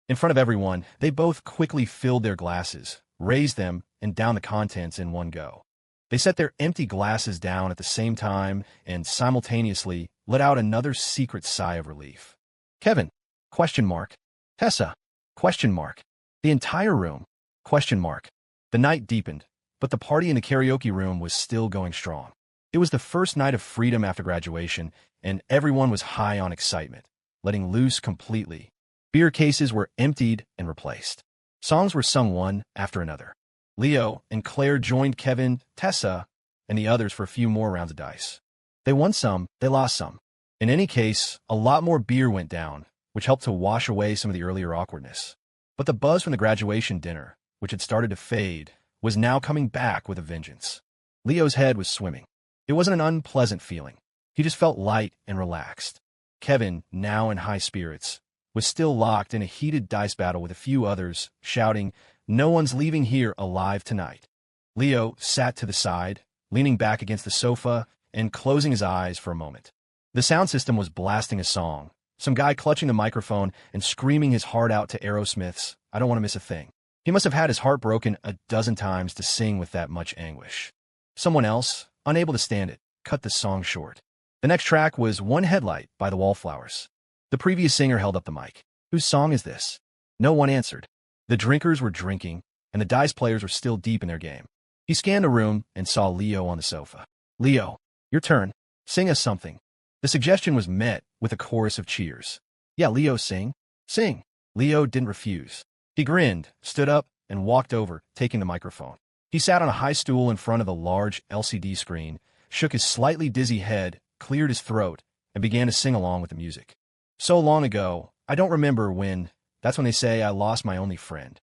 S1: In front of everyone, they both quickly filled their glasses, raised them, and downed the contents in one go. They set their empty glasses down at the same time and simultaneously let out another secret sigh of relief. Kevin? Question mark. Tessa? Question mark. The entire room? Question mark. The night deepened, but the party in the karaoke room was still going strong. It was the first night of freedom after graduation, and everyone was high on excitement, letting loose completely. Beer cases were emptied and replaced. Songs were sung one after another. Leo and Claire joined Kevin, Tessa, and the others for a few more rounds of dice. They won some, they lost some. In any case, a lot more beer went down, which helped to wash away some of the earlier awkwardness. But the buzz from the graduation dinner, which had started to fade, was now coming back with a vengeance. Leo's head was swimming. It wasn't an unpleasant feeling. He just felt light and relaxed. Kevin, now in high spirits, was still locked in a heated dice battle with a few others, shouting, "No one's leaving here alive tonight." Leo sat to the side, leaning back against the sofa and closing his eyes for a moment. The sound system was blasting a song, some guy clutching the microphone and screaming his heart out to Aerosmith's "I Don't Want to Miss a Thing." He must have had his heart broken a dozen times to sing with that much anguish. Someone else, unable to stand it, cut the song short. The next track was One Headlight by the Wallflowers. The previous singer held up the mic. Whose song is this? No one answered. The drinkers were drinking, and the dice players were still deep in their game. He scanned the room and saw Leo on the sofa. Leo, your turn. Sing us something. The suggestion was met with a chorus of cheers. Yeah, Leo, sing. Sing. Leo didn't refuse. He grinned, stood up, and walked over, taking the microphone. He sat on a high stool in front of the large LCD screen, shook his slightly dizzy head, cleared his throat, and began to sing along with the music. So long ago, I don't remember when, that's when they say I lost my only friend.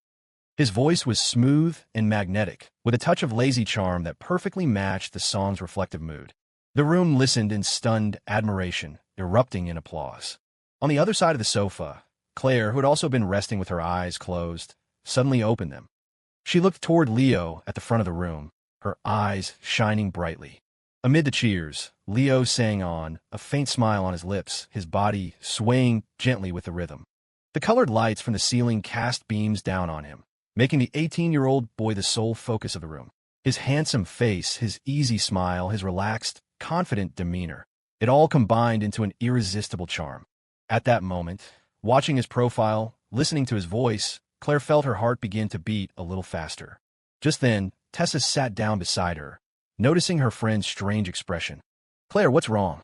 S1: His voice was smooth and magnetic, with a touch of lazy charm that perfectly matched the song's reflective mood. The room listened in stunned admiration, erupting in applause. On the other side of the sofa, Claire, who had also been resting with her eyes closed, suddenly opened them. She looked toward Leo at the front of the room, her eyes shining brightly. Amid the cheers, Leo sang on, a faint smile on his lips, his body swaying gently with the rhythm. The colored lights from the ceiling cast beams down on him, making the 18-year-old boy the sole focus of the room. His handsome face, his easy smile, his relaxed, confident demeanor, it all combined into an irresistible charm. At that moment, watching his profile, listening to his voice, Claire felt her heart begin to beat a little faster. Just then, Tessa sat down beside her, noticing her friend's strange expression. "Claire, what's wrong?"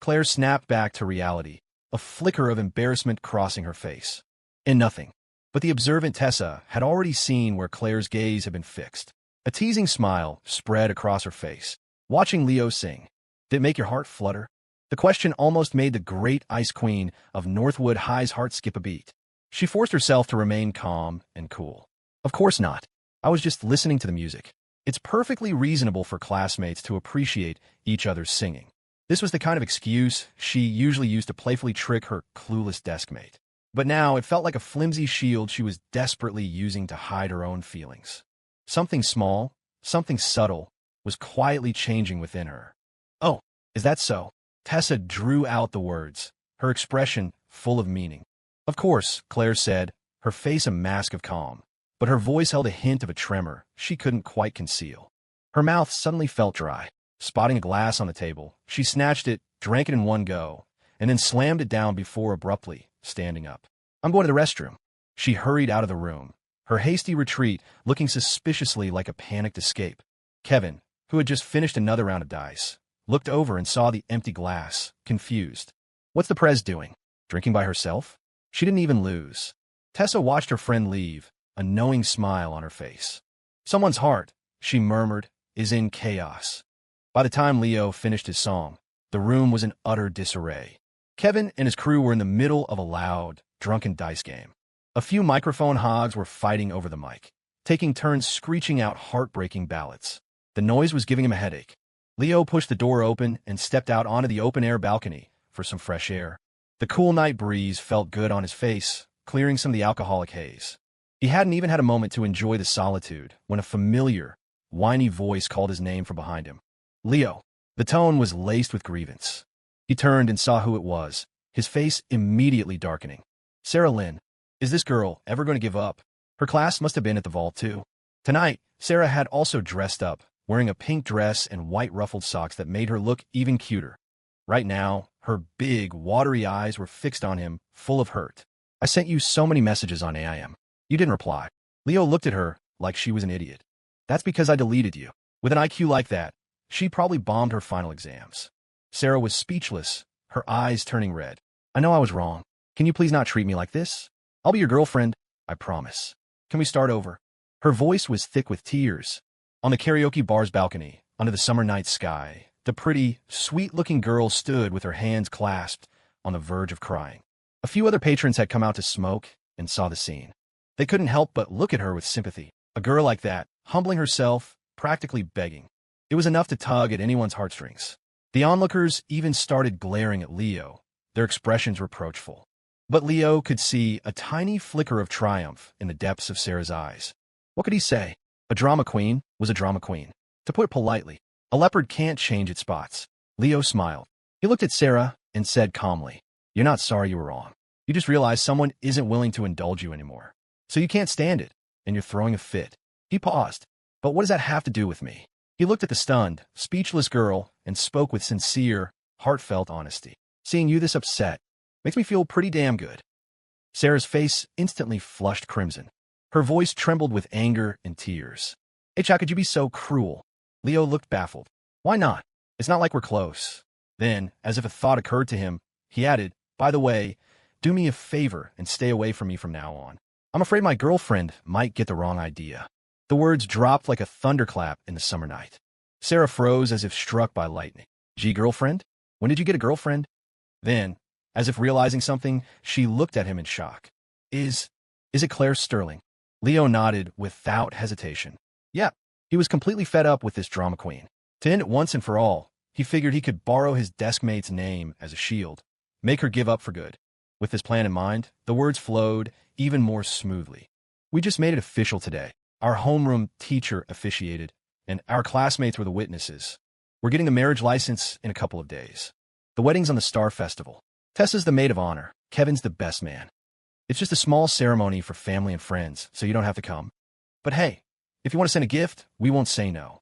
S1: Claire snapped back to reality, a flicker of embarrassment crossing her face. And nothing. But the observant Tessa had already seen where Claire's gaze had been fixed. A teasing smile spread across her face. Watching Leo sing, did it make your heart flutter? The question almost made the great ice queen of Northwood High's heart skip a beat. She forced herself to remain calm and cool. "Of course not. I was just listening to the music. It's perfectly reasonable for classmates to appreciate each other's singing." This was the kind of excuse she usually used to playfully trick her clueless deskmate. But now it felt like a flimsy shield she was desperately using to hide her own feelings. Something small, something subtle, was quietly changing within her. "Oh, is that so?" Tessa drew out the words, her expression full of meaning. "Of course," Claire said, her face a mask of calm, but her voice held a hint of a tremor she couldn't quite conceal. Her mouth suddenly felt dry. Spotting a glass on the table, she snatched it, drank it in one go, and then slammed it down before abruptly standing up. "I'm going to the restroom." She hurried out of the room, her hasty retreat looking suspiciously like a panicked escape. Kevin, who had just finished another round of dice, looked over and saw the empty glass, confused. "What's the Prez doing? Drinking by herself?" She didn't even lose. Tessa watched her friend leave, a knowing smile on her face. "Someone's heart," she murmured, "is in chaos." By the time Leo finished his song, the room was in utter disarray. Kevin and his crew were in the middle of a loud, drunken dice game. A few microphone hogs were fighting over the mic, taking turns screeching out heartbreaking ballads. The noise was giving him a headache. Leo pushed the door open and stepped out onto the open-air balcony for some fresh air. The cool night breeze felt good on his face, clearing some of the alcoholic haze. He hadn't even had a moment to enjoy the solitude when a familiar, whiny voice called his name from behind him. "Leo." The tone was laced with grievance. He turned and saw who it was, his face immediately darkening. "Sarah Lynn. Is this girl ever going to give up?" Her class must have been at the vault, too. Tonight, Sarah had also dressed up, wearing a pink dress and white ruffled socks that made her look even cuter. Right now, her big, watery eyes were fixed on him, full of hurt. "I sent you so many messages on AIM. You didn't reply." Leo looked at her like she was an idiot. "That's because I deleted you. With an IQ like that, she probably bombed her final exams." Sarah was speechless, her eyes turning red. "I know I was wrong. Can you please not treat me like this? I'll be your girlfriend, I promise. Can we start over?" Her voice was thick with tears. On the karaoke bar's balcony, under the summer night sky, the pretty, sweet-looking girl stood with her hands clasped, on the verge of crying. A few other patrons had come out to smoke and saw the scene. They couldn't help but look at her with sympathy. A girl like that, humbling herself, practically begging. It was enough to tug at anyone's heartstrings. The onlookers even started glaring at Leo, their expressions reproachful. But Leo could see a tiny flicker of triumph in the depths of Sarah's eyes. What could he say? A drama queen was a drama queen. To put it politely, a leopard can't change its spots. Leo smiled. He looked at Sarah and said calmly, "You're not sorry you were wrong. You just realize someone isn't willing to indulge you anymore. So you can't stand it, and you're throwing a fit." He paused. "But what does that have to do with me?" He looked at the stunned, speechless girl and spoke with sincere, heartfelt honesty. "Seeing you this upset makes me feel pretty damn good." Sarah's face instantly flushed crimson. Her voice trembled with anger and tears. "Hey, Chuck, could you be so cruel?" Leo looked baffled. "Why not? It's not like we're close." Then, as if a thought occurred to him, he added, "By the way, do me a favor and stay away from me from now on. I'm afraid my girlfriend might get the wrong idea." The words dropped like a thunderclap in the summer night. Sarah froze as if struck by lightning. Gee, girlfriend? When did you get a girlfriend? Then, as if realizing something, she looked at him in shock. Is it Claire Sterling? Leo nodded without hesitation. Yeah, he was completely fed up with this drama queen. To end it once and for all, he figured he could borrow his deskmate's name as a shield, make her give up for good. With this plan in mind, the words flowed even more smoothly. We just made it official today. Our homeroom teacher officiated, and our classmates were the witnesses. We're getting the marriage license in a couple of days. The wedding's on the Star Festival. Tessa's the maid of honor. Kevin's the best man. It's just a small ceremony for family and friends, so you don't have to come. But hey, if you want to send a gift, we won't say no.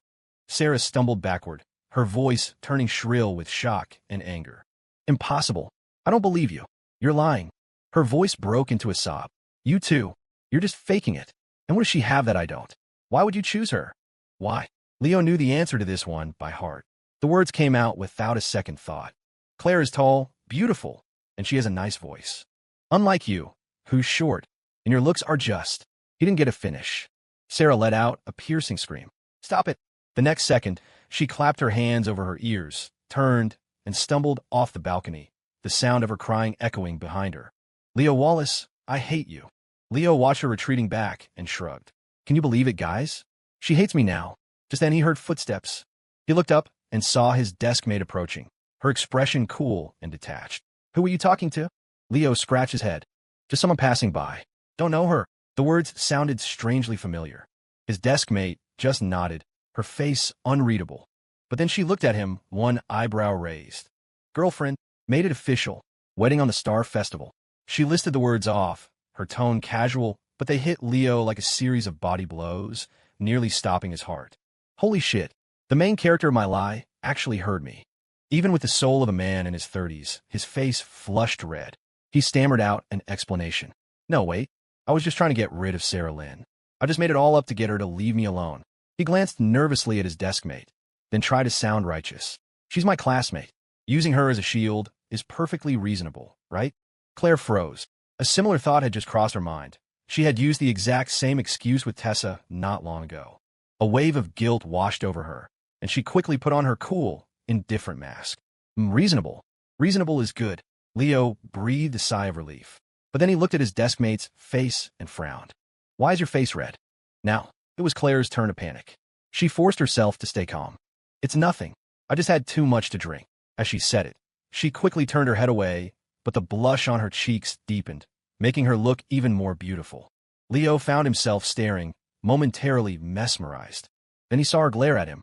S1: Sarah stumbled backward, her voice turning shrill with shock and anger. Impossible. I don't believe you. You're lying. Her voice broke into a sob. You too. You're just faking it. And what does she have that I don't? Why would you choose her? Why? Leo knew the answer to this one by heart. The words came out without a second thought. Claire is tall, beautiful, and she has a nice voice. Unlike you, who's short, and your looks are just. He didn't get a finish. Sarah let out a piercing scream. Stop it. The next second, she clapped her hands over her ears, turned, and stumbled off the balcony, the sound of her crying echoing behind her. Leo Wallace, I hate you. Leo watched her retreating back and shrugged. Can you believe it, guys? She hates me now. Just then he heard footsteps. He looked up and saw his deskmate approaching, her expression cool and detached. Who were you talking to? Leo scratched his head. Just someone passing by. Don't know her. The words sounded strangely familiar. His deskmate just nodded, her face unreadable. But then she looked at him, one eyebrow raised. Girlfriend, made it official. Wedding on the Star Festival. She listed the words off, her tone casual, but they hit Leo like a series of body blows, nearly stopping his heart. Holy shit, the main character of my lie actually heard me. Even with the soul of a man in his 30s, his face flushed red. He stammered out an explanation. No, wait. I was just trying to get rid of Sarah Lynn. I just made it all up to get her to leave me alone. He glanced nervously at his deskmate, then tried to sound righteous. She's my classmate. Using her as a shield is perfectly reasonable, right? Claire froze. A similar thought had just crossed her mind. She had used the exact same excuse with Tessa not long ago. A wave of guilt washed over her, and she quickly put on her cool, indifferent mask. Reasonable. Reasonable is good. Leo breathed a sigh of relief. But then he looked at his deskmate's face and frowned. Why is your face red? Now, it was Claire's turn to panic. She forced herself to stay calm. It's nothing. I just had too much to drink. As she said it, she quickly turned her head away, but the blush on her cheeks deepened, making her look even more beautiful. Leo found himself staring, momentarily mesmerized. Then he saw her glare at him.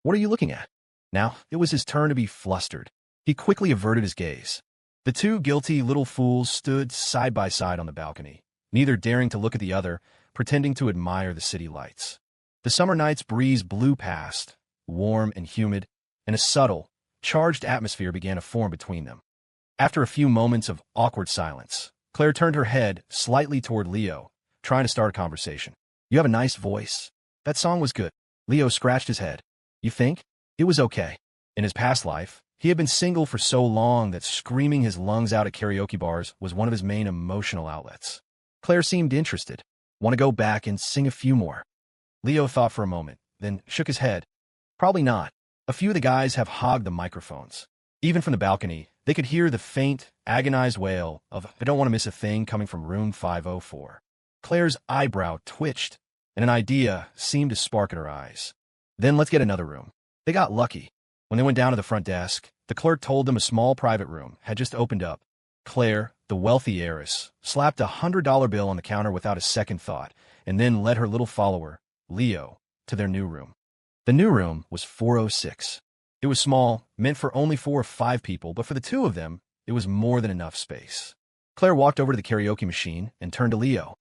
S1: What are you looking at? Now, it was his turn to be flustered. He quickly averted his gaze. The two guilty little fools stood side by side on the balcony, neither daring to look at the other, pretending to admire the city lights. The summer night's breeze blew past, warm and humid, and a subtle, charged atmosphere began to form between them. After a few moments of awkward silence, Claire turned her head slightly toward Leo, trying to start a conversation. You have a nice voice. That song was good. Leo scratched his head. You think? It was okay. In his past life, he had been single for so long that screaming his lungs out at karaoke bars was one of his main emotional outlets. Claire seemed interested. Want to go back and sing a few more? Leo thought for a moment, then shook his head. Probably not. A few of the guys have hogged the microphones. Even from the balcony, they could hear the faint, agonized wail of I don't want to miss a thing coming from room 504. Claire's eyebrow twitched, and an idea seemed to spark in her eyes. Then let's get another room. They got lucky. When they went down to the front desk, the clerk told them a small private room had just opened up. Claire, the wealthy heiress, slapped a $100 bill on the counter without a second thought, and then led her little follower, Leo, to their new room. The new room was 406. It was small, meant for only 4 or 5 people, but for the two of them, it was more than enough space. Claire walked over to the karaoke machine and turned to Leo.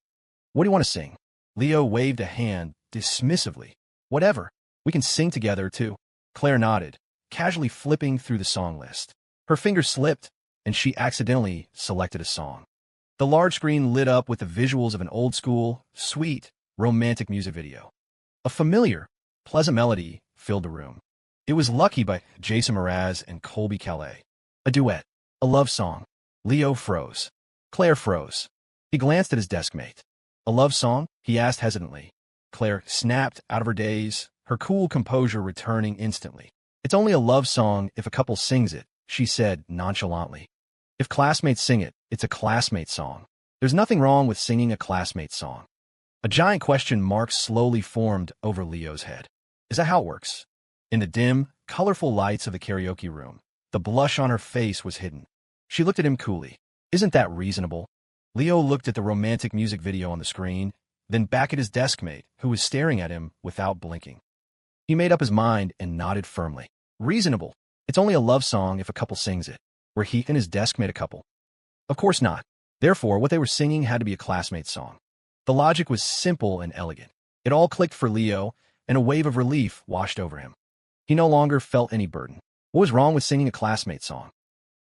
S1: What do you want to sing? Leo waved a hand dismissively. Whatever. We can sing together, too. Claire nodded, casually flipping through the song list. Her fingers slipped, and she accidentally selected a song. The large screen lit up with the visuals of an old-school, sweet, romantic music video. A familiar, pleasant melody filled the room. It was Lucky by Jason Mraz and Colby Calais. A duet. A love song. Leo froze. Claire froze. He glanced at his deskmate. A love song? He asked hesitantly. Claire snapped out of her daze, her cool composure returning instantly. "It's only a love song if a couple sings it," she said nonchalantly. "If classmates sing it, it's a classmate song. There's nothing wrong with singing a classmate song." A giant question mark slowly formed over Leo's head. Is that how it works? In the dim, colorful lights of the karaoke room, the blush on her face was hidden. She looked at him coolly. "Isn't that reasonable?" Leo looked at the romantic music video on the screen, then back at his deskmate, who was staring at him without blinking. He made up his mind and nodded firmly. Reasonable. It's only a love song if a couple sings it. Were he and his deskmate a couple? Of course not. Therefore, what they were singing had to be a classmate song. The logic was simple and elegant. It all clicked for Leo, and a wave of relief washed over him. He no longer felt any burden. What was wrong with singing a classmate song?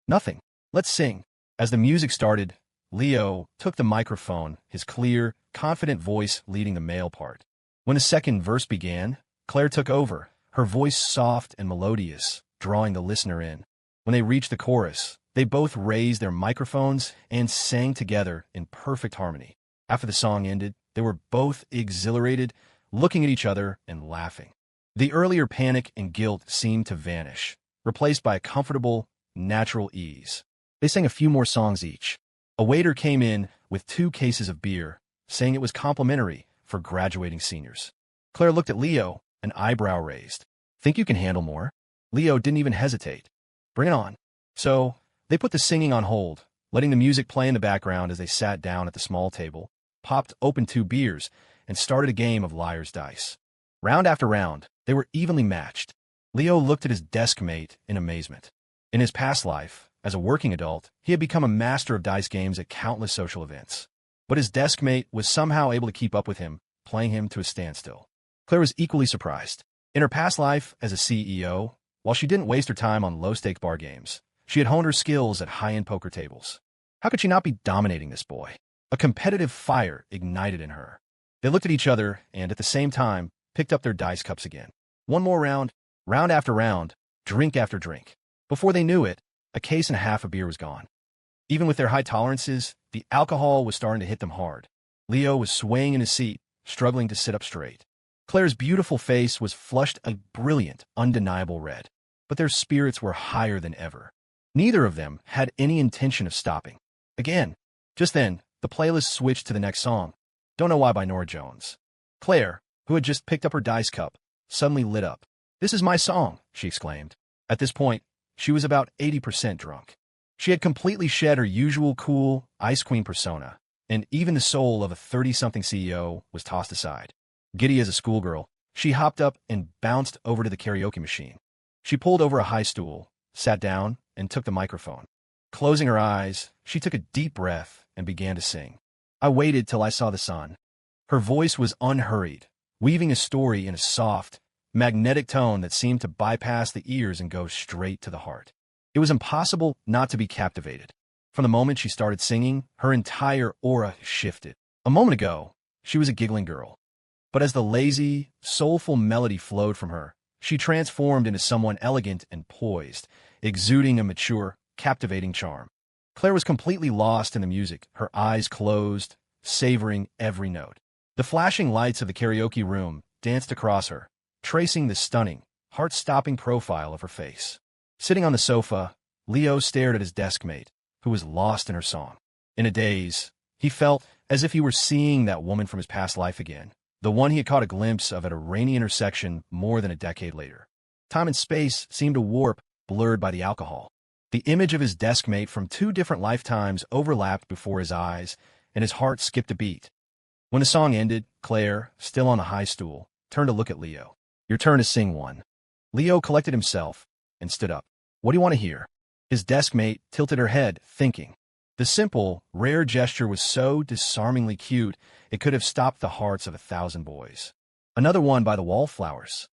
S1: Nothing. Let's sing. As the music started, Leo took the microphone, his clear, confident voice leading the male part. When the second verse began, Claire took over, her voice soft and melodious, drawing the listener in. When they reached the chorus, they both raised their microphones and sang together in perfect harmony. After the song ended, they were both exhilarated, looking at each other and laughing. The earlier panic and guilt seemed to vanish, replaced by a comfortable, natural ease. They sang a few more songs each. A waiter came in with 2 cases of beer, saying it was complimentary for graduating seniors. Claire looked at Leo, an eyebrow raised. "Think you can handle more?" Leo didn't even hesitate. "Bring it on." So, they put the singing on hold, letting the music play in the background as they sat down at the small table, popped open 2 beers, and started a game of liar's dice. Round after round, they were evenly matched. Leo looked at his desk mate in amazement. In his past life, as a working adult, he had become a master of dice games at countless social events. But his desk mate was somehow able to keep up with him, playing him to a standstill. Claire was equally surprised. In her past life as a CEO, while she didn't waste her time on low-stake bar games, she had honed her skills at high-end poker tables. How could she not be dominating this boy? A competitive fire ignited in her. They looked at each other and, at the same time, picked up their dice cups again. One more round, round after round, drink after drink. Before they knew it, a case and a half of beer was gone. Even with their high tolerances, the alcohol was starting to hit them hard. Leo was swaying in his seat, struggling to sit up straight. Claire's beautiful face was flushed a brilliant, undeniable red, but their spirits were higher than ever. Neither of them had any intention of stopping. Again, just then, the playlist switched to the next song, "Don't Know Why" by Norah Jones. Claire, who had just picked up her dice cup, suddenly lit up. "This is my song," she exclaimed. At this point, she was about 80% drunk. She had completely shed her usual cool, ice queen persona, and even the soul of a 30-something CEO was tossed aside. Giddy as a schoolgirl, she hopped up and bounced over to the karaoke machine. She pulled over a high stool, sat down, and took the microphone. Closing her eyes, she took a deep breath and began to sing. "I waited till I saw the sun." Her voice was unhurried, weaving a story in a soft, magnetic tone that seemed to bypass the ears and go straight to the heart. It was impossible not to be captivated. From the moment she started singing, her entire aura shifted. A moment ago, she was a giggling girl. But as the lazy, soulful melody flowed from her, she transformed into someone elegant and poised, exuding a mature, captivating charm. Claire was completely lost in the music, her eyes closed, savoring every note. The flashing lights of the karaoke room danced across her, tracing the stunning, heart-stopping profile of her face. Sitting on the sofa, Leo stared at his deskmate, who was lost in her song. In a daze, he felt as if he were seeing that woman from his past life again, the one he had caught a glimpse of at a rainy intersection more than a decade later. Time and space seemed to warp, blurred by the alcohol. The image of his deskmate from 2 different lifetimes overlapped before his eyes, and his heart skipped a beat. When the song ended, Claire, still on a high stool, turned to look at Leo. "Your turn to sing one." Leo collected himself and stood up. "What do you want to hear?" His deskmate tilted her head, thinking. The simple, rare gesture was so disarmingly cute, it could have stopped the hearts of 1,000 boys. "Another one by the Wallflowers."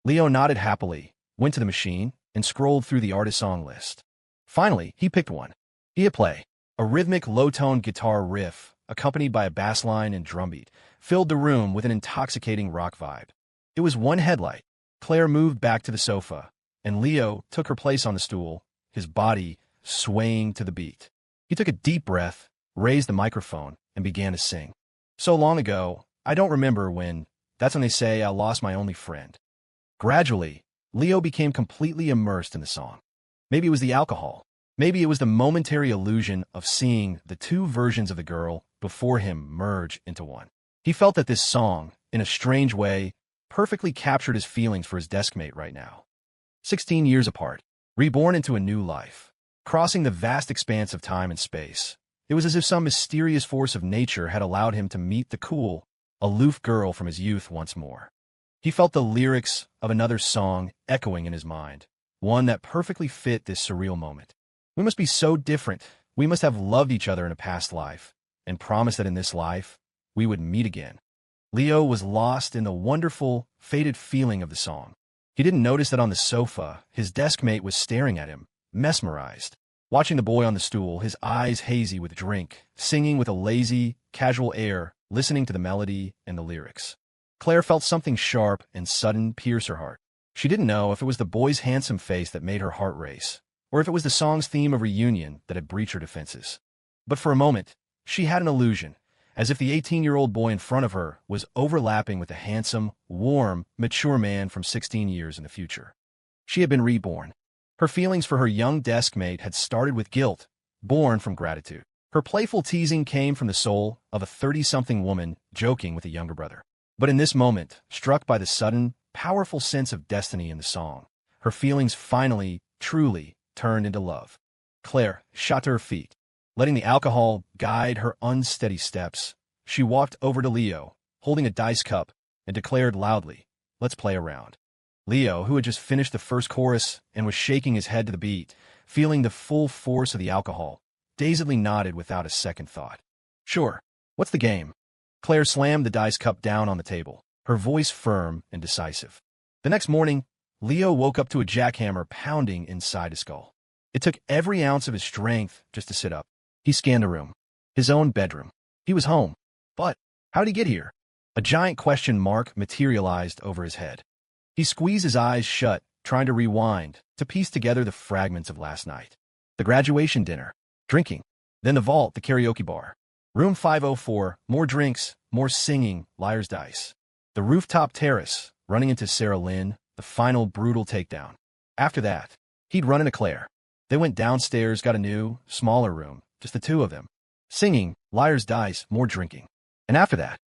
S1: Leo nodded happily, went to the machine, and scrolled through the artist song list. Finally, he picked one. He hit play. A rhythmic, low-toned guitar riff, accompanied by a bass line and drumbeat, filled the room with an intoxicating rock vibe. It was one headlight. Claire moved back to the sofa, and Leo took her place on the stool, his body swaying to the beat. He took a deep breath, raised the microphone, and began to sing. "So long ago, I don't remember when That's when they say I lost my only friend. Gradually, Leo became completely immersed in the song. Maybe it was the alcohol. Maybe it was the momentary illusion of seeing the two versions of the girl before him merge into one. He felt that this song, in a strange way, perfectly captured his feelings for his deskmate right now. 16 years apart, reborn into a new life, crossing the vast expanse of time and space. It was as if some mysterious force of nature had allowed him to meet the cool, aloof girl from his youth once more. He felt the lyrics of another song echoing in his mind, one that perfectly fit this surreal moment. We must be so different. We must have loved each other in a past life, and promised that in this life, we would meet again. Leo was lost in the wonderful, faded feeling of the song. He didn't notice that on the sofa, his deskmate was staring at him, mesmerized, watching the boy on the stool, his eyes hazy with drink, singing with a lazy, casual air, listening to the melody and the lyrics. Claire felt something sharp and sudden pierce her heart. She didn't know if it was the boy's handsome face that made her heart race, or if it was the song's theme of reunion that had breached her defenses. But for a moment, she had an illusion, as if the 18-year-old boy in front of her was overlapping with the handsome, warm, mature man from 16 years in the future. She had been reborn. Her feelings for her young deskmate had started with guilt, born from gratitude. Her playful teasing came from the soul of a 30-something woman joking with a younger brother. But in this moment, struck by the sudden, powerful sense of destiny in the song, her feelings finally, truly, turned into love. Claire shot to her feet. Letting the alcohol guide her unsteady steps, she walked over to Leo, holding a dice cup, and declared loudly, "Let's play around." Leo, who had just finished the first chorus and was shaking his head to the beat, feeling the full force of the alcohol, dazedly nodded without a second thought. "Sure. What's the game?" Claire slammed the dice cup down on the table, her voice firm and decisive. The next morning, Leo woke up to a jackhammer pounding inside his skull. It took every ounce of his strength just to sit up. He scanned the room. His own bedroom. He was home. But how did he get here? A giant question mark materialized over his head. He squeezed his eyes shut, trying to rewind, to piece together the fragments of last night. The graduation dinner. Drinking. Then the vault, the karaoke bar. Room 504, more drinks, more singing, liar's dice. The rooftop terrace, running into Sarah Lynn, the final brutal takedown. After that, he'd run into Claire. They went downstairs, got a new, smaller room, just the two of them. Singing, liar's dice, more drinking. And after that,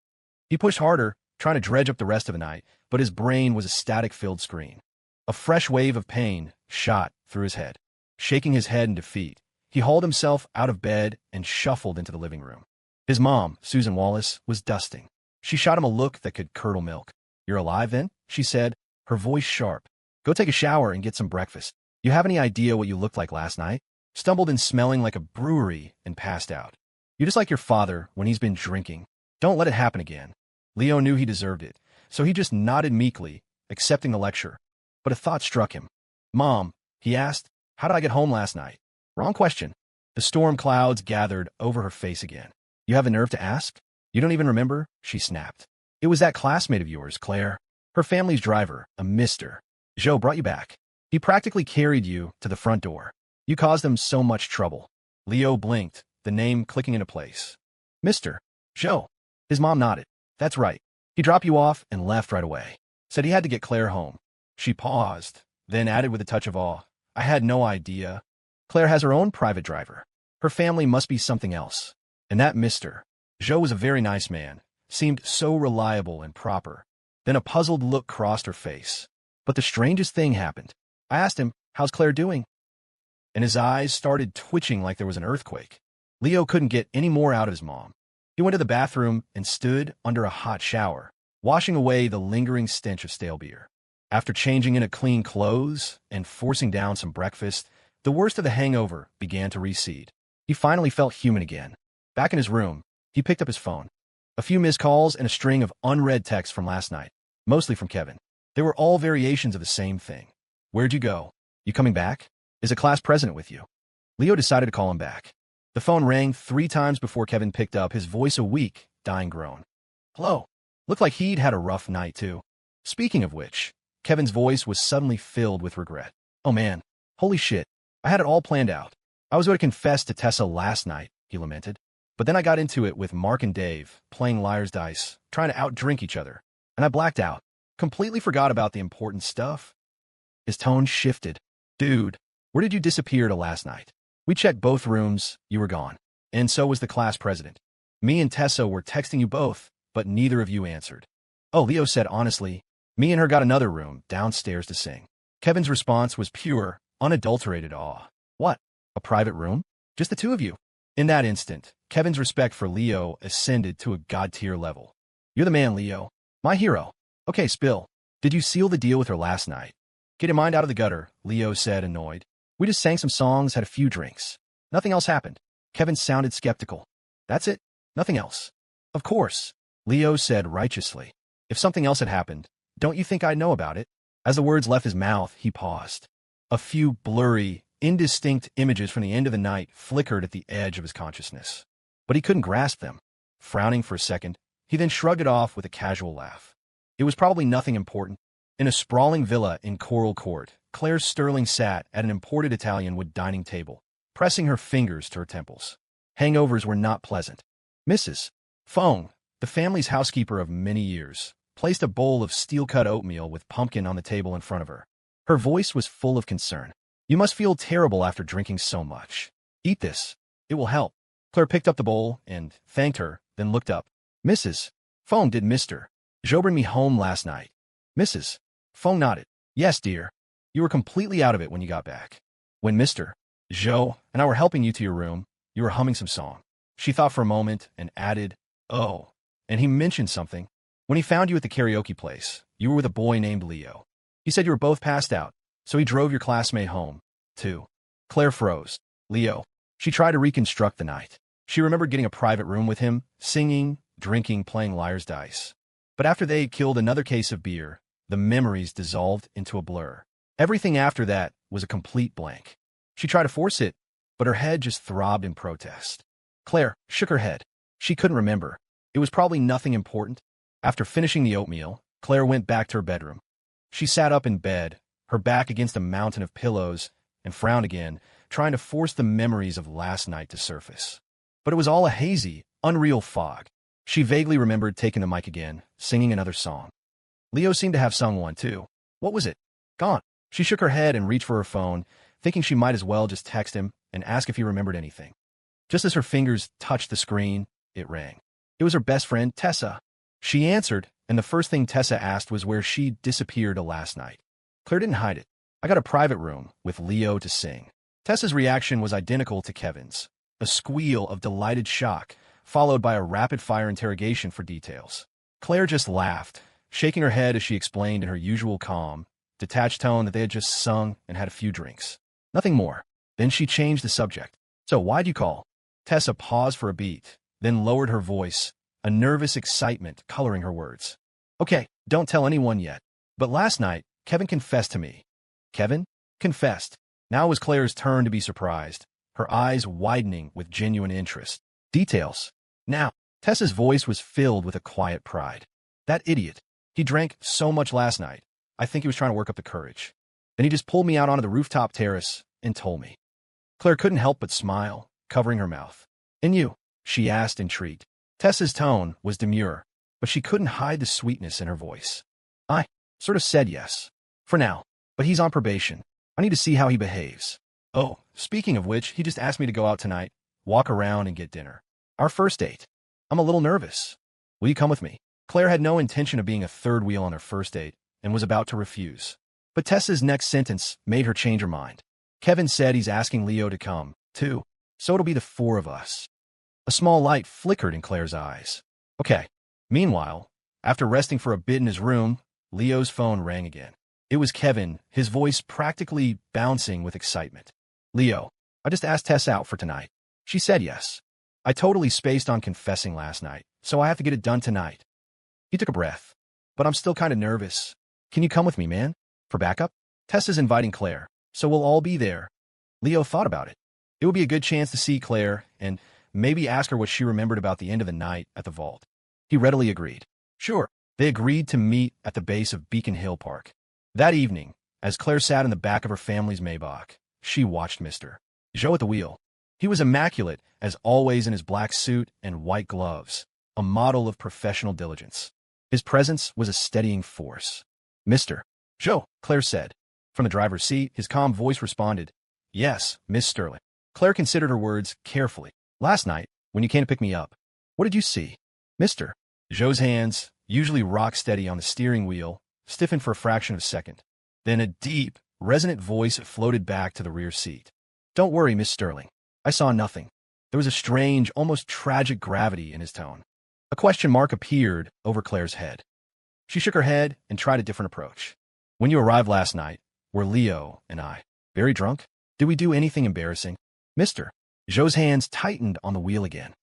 S1: he pushed harder, trying to dredge up the rest of the night, but his brain was a static-filled screen. A fresh wave of pain shot through his head. Shaking his head in defeat, he hauled himself out of bed and shuffled into the living room. His mom, Susan Wallace, was dusting. She shot him a look that could curdle milk. "You're alive, then?" she said, her voice sharp. "Go take a shower and get some breakfast. You have any idea what you looked like last night? Stumbled in smelling like a brewery and passed out. You're just like your father when he's been drinking. Don't let it happen again." Leo knew he deserved it, so he just nodded meekly, accepting the lecture. But a thought struck him. "Mom," he asked, "how did I get home last night?" Wrong question. The storm clouds gathered over her face again. "You have the nerve to ask? You don't even remember?" she snapped. "It was that classmate of yours, Claire. Her family's driver, a Mr. Joe, brought you back. He practically carried you to the front door. You caused them so much trouble." Leo blinked, the name clicking into place. "Mr. Joe." His mom nodded. "That's right. He dropped you off and left right away. Said he had to get Claire home." She paused, then added with a touch of awe, "I had no idea. Claire has her own private driver. Her family must be something else. And that Mr. Joe was a very nice man, seemed so reliable and proper." Then a puzzled look crossed her face. "But the strangest thing happened. I asked him, 'How's Claire doing?' And his eyes started twitching like there was an earthquake." Leo couldn't get any more out of his mom. He went to the bathroom and stood under a hot shower, washing away the lingering stench of stale beer. After changing into clean clothes and forcing down some breakfast, the worst of the hangover began to recede. He finally felt human again. Back in his room, he picked up his phone. A few missed calls and a string of unread texts from last night, mostly from Kevin. They were all variations of the same thing. "Where'd you go? You coming back? Is a class president with you?" Leo decided to call him back. The phone rang 3 times before Kevin picked up, his voice a weak, dying groan. "Hello." Looked like he'd had a rough night, too. Speaking of which, Kevin's voice was suddenly filled with regret. "Oh man, holy shit, I had it all planned out. I was going to confess to Tessa last night," he lamented. "But then I got into it with Mark and Dave, playing liar's dice, trying to outdrink each other. and I blacked out. Completely forgot about the important stuff. His tone shifted. Dude, where did you disappear to last night? We checked both rooms, you were gone. And so was the class president. Me and Tessa were texting you both, but neither of you answered. Oh, Leo said honestly, me and her got another room downstairs to sing. Kevin's response was pure, unadulterated awe. What? A private room? Just the two of you? In that instant, Kevin's respect for Leo ascended to a god-tier level. You're the man, Leo. My hero. Okay, spill. Did you seal the deal with her last night? Get your mind out of the gutter, Leo said, annoyed. We just sang some songs, had a few drinks. Nothing else happened. Kevin sounded skeptical. That's it? Nothing else? Of course, Leo said righteously. If something else had happened, don't you think I'd know about it? As the words left his mouth, he paused. A few blurry, indistinct images from the end of the night flickered at the edge of his consciousness. But he couldn't grasp them. Frowning for a second, he then shrugged it off with a casual laugh. It was probably nothing important. In a sprawling villa in Coral Court, Claire Sterling sat at an imported Italian wood dining table, pressing her fingers to her temples. Hangovers were not pleasant. Mrs. Fong, the family's housekeeper of many years, placed a bowl of steel-cut oatmeal with pumpkin on the table in front of her. Her voice was full of concern. You must feel terrible after drinking so much. Eat this. It will help. Claire picked up the bowl and thanked her, then looked up. Mrs. Fong, did Mr. Zhou bring me home last night? Mrs. Fong nodded. Yes, dear. You were completely out of it when you got back. When Mr. Zhou and I were helping you to your room, you were humming some song. She thought for a moment and added, oh, and he mentioned something. When he found you at the karaoke place, you were with a boy named Leo. He said you were both passed out, so he drove your classmate home, too. Claire froze. Leo. She tried to reconstruct the night. She remembered getting a private room with him, singing, drinking, playing liar's dice. But after they killed another case of beer, the memories dissolved into a blur. Everything after that was a complete blank. She tried to force it, but her head just throbbed in protest. Claire shook her head. She couldn't remember. It was probably nothing important. After finishing the oatmeal, Claire went back to her bedroom. She sat up in bed, her back against a mountain of pillows, and frowned again, trying to force the memories of last night to surface. But it was all a hazy, unreal fog. She vaguely remembered taking the mic again, singing another song. Leo seemed to have sung one, too. What was it? Gone. She shook her head and reached for her phone, thinking she might as well just text him and ask if he remembered anything. Just as her fingers touched the screen, it rang. It was her best friend, Tessa. She answered, and the first thing Tessa asked was where she disappeared last night. Claire didn't hide it. I got a private room with Leo to sing. Tessa's reaction was identical to Kevin's. A squeal of delighted shock, followed by a rapid-fire interrogation for details. Claire just laughed, shaking her head as she explained in her usual calm, detached tone that they had just sung and had a few drinks. Nothing more. Then she changed the subject. So why'd you call? Tessa paused for a beat, then lowered her voice, a nervous excitement coloring her words. Okay, don't tell anyone yet. But last night, Kevin confessed to me. Kevin? Confessed. Now it was Claire's turn to be surprised, her eyes widening with genuine interest. Details. Now, Tessa's voice was filled with a quiet pride. That idiot. He drank so much last night. I think he was trying to work up the courage. Then he just pulled me out onto the rooftop terrace and told me. Claire couldn't help but smile, covering her mouth. And you? She asked, intrigued. Tessa's tone was demure, but she couldn't hide the sweetness in her voice. I sort of said yes. For now. But he's on probation. I need to see how he behaves. Oh, speaking of which, he just asked me to go out tonight, walk around and get dinner. Our first date. I'm a little nervous. Will you come with me? Claire had no intention of being a third wheel on her first date and was about to refuse. But Tessa's next sentence made her change her mind. Kevin said he's asking Leo to come, too, so it'll be the four of us. A small light flickered in Claire's eyes. Okay. Meanwhile, after resting for a bit in his room, Leo's phone rang again. It was Kevin, his voice practically bouncing with excitement. Leo, I just asked Tess out for tonight. She said yes. I totally spaced on confessing last night, so I have to get it done tonight. He took a breath. But I'm still kind of nervous. Can you come with me, man? For backup? Tess is inviting Claire, so we'll all be there. Leo thought about it. It would be a good chance to see Claire and maybe ask her what she remembered about the end of the night at the vault. He readily agreed. Sure. They agreed to meet at the base of Beacon Hill Park. That evening, as Claire sat in the back of her family's Maybach, she watched Mr. Zhou at the wheel. He was immaculate, as always in his black suit and white gloves, a model of professional diligence. His presence was a steadying force. "Mr. Joe," Claire said. From the driver's seat, his calm voice responded, "Yes, Miss Sterling." Claire considered her words carefully. "Last night, when you came to pick me up, what did you see?" Mr. Joe's hands, usually rock steady on the steering wheel, stiffened for a fraction of a second. Then a deep, resonant voice floated back to the rear seat. "Don't worry, Miss Sterling. I saw nothing." There was a strange, almost tragic gravity in his tone. A question mark appeared over Claire's head. She shook her head and tried a different approach. "When you arrived last night, were Leo and I very drunk? Did we do anything embarrassing?" Mr. Joe's hands tightened on the wheel again.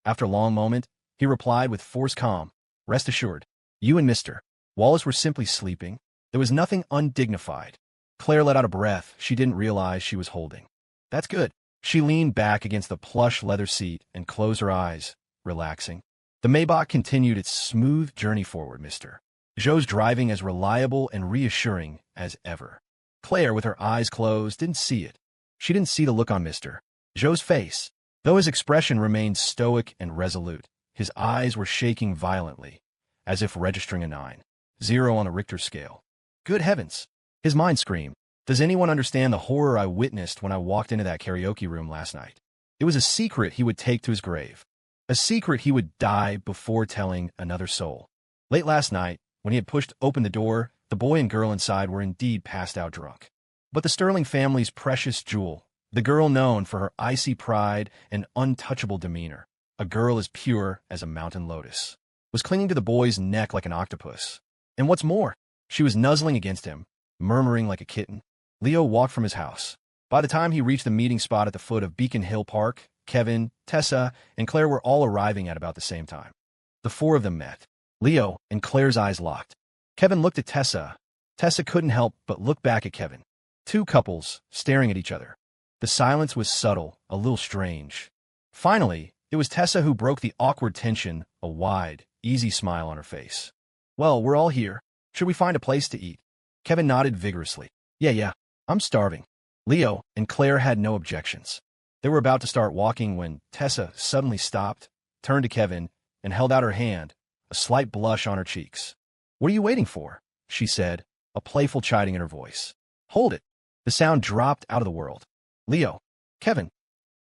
S1: After a long moment, he replied with forced calm, "Rest assured, you and Mr. Wallace were simply sleeping. There was nothing undignified." Claire let out a breath she didn't realize she was holding. "That's good." She leaned back against the plush leather seat and closed her eyes, relaxing. The Maybach continued its smooth journey forward, Mr. Joe's driving as reliable and reassuring as ever. Claire, with her eyes closed, didn't see it. She didn't see the look on Mr. Joe's face. Though his expression remained stoic and resolute, his eyes were shaking violently, as if registering a 9-0 on the Richter scale. Good heavens! His mind screamed. Does anyone understand the horror I witnessed when I walked into that karaoke room last night? It was a secret he would take to his grave. A secret he would die before telling another soul. Late last night, when he had pushed open the door, the boy and girl inside were indeed passed out drunk. But the Sterling family's precious jewel, the girl known for her icy pride and untouchable demeanor, a girl as pure as a mountain lotus, was clinging to the boy's neck like an octopus. And what's more, she was nuzzling against him, murmuring like a kitten. Leo walked from his house. By the time he reached the meeting spot at the foot of Beacon Hill Park, Kevin, Tessa, and Claire were all arriving at about the same time. The four of them met. Leo and Claire's eyes locked. Kevin looked at Tessa. Tessa couldn't help but look back at Kevin. Two couples, staring at each other. The silence was subtle, a little strange. Finally, it was Tessa who broke the awkward tension, a wide, easy smile on her face. "Well, we're all here. Should we find a place to eat?" Kevin nodded vigorously. Yeah, I'm starving." Leo and Claire had no objections. They were about to start walking when Tessa suddenly stopped, turned to Kevin, and held out her hand, a slight blush on her cheeks. "What are you waiting for?" she said, a playful chiding in her voice. "Hold it." The sound dropped out of the world. Leo, Kevin.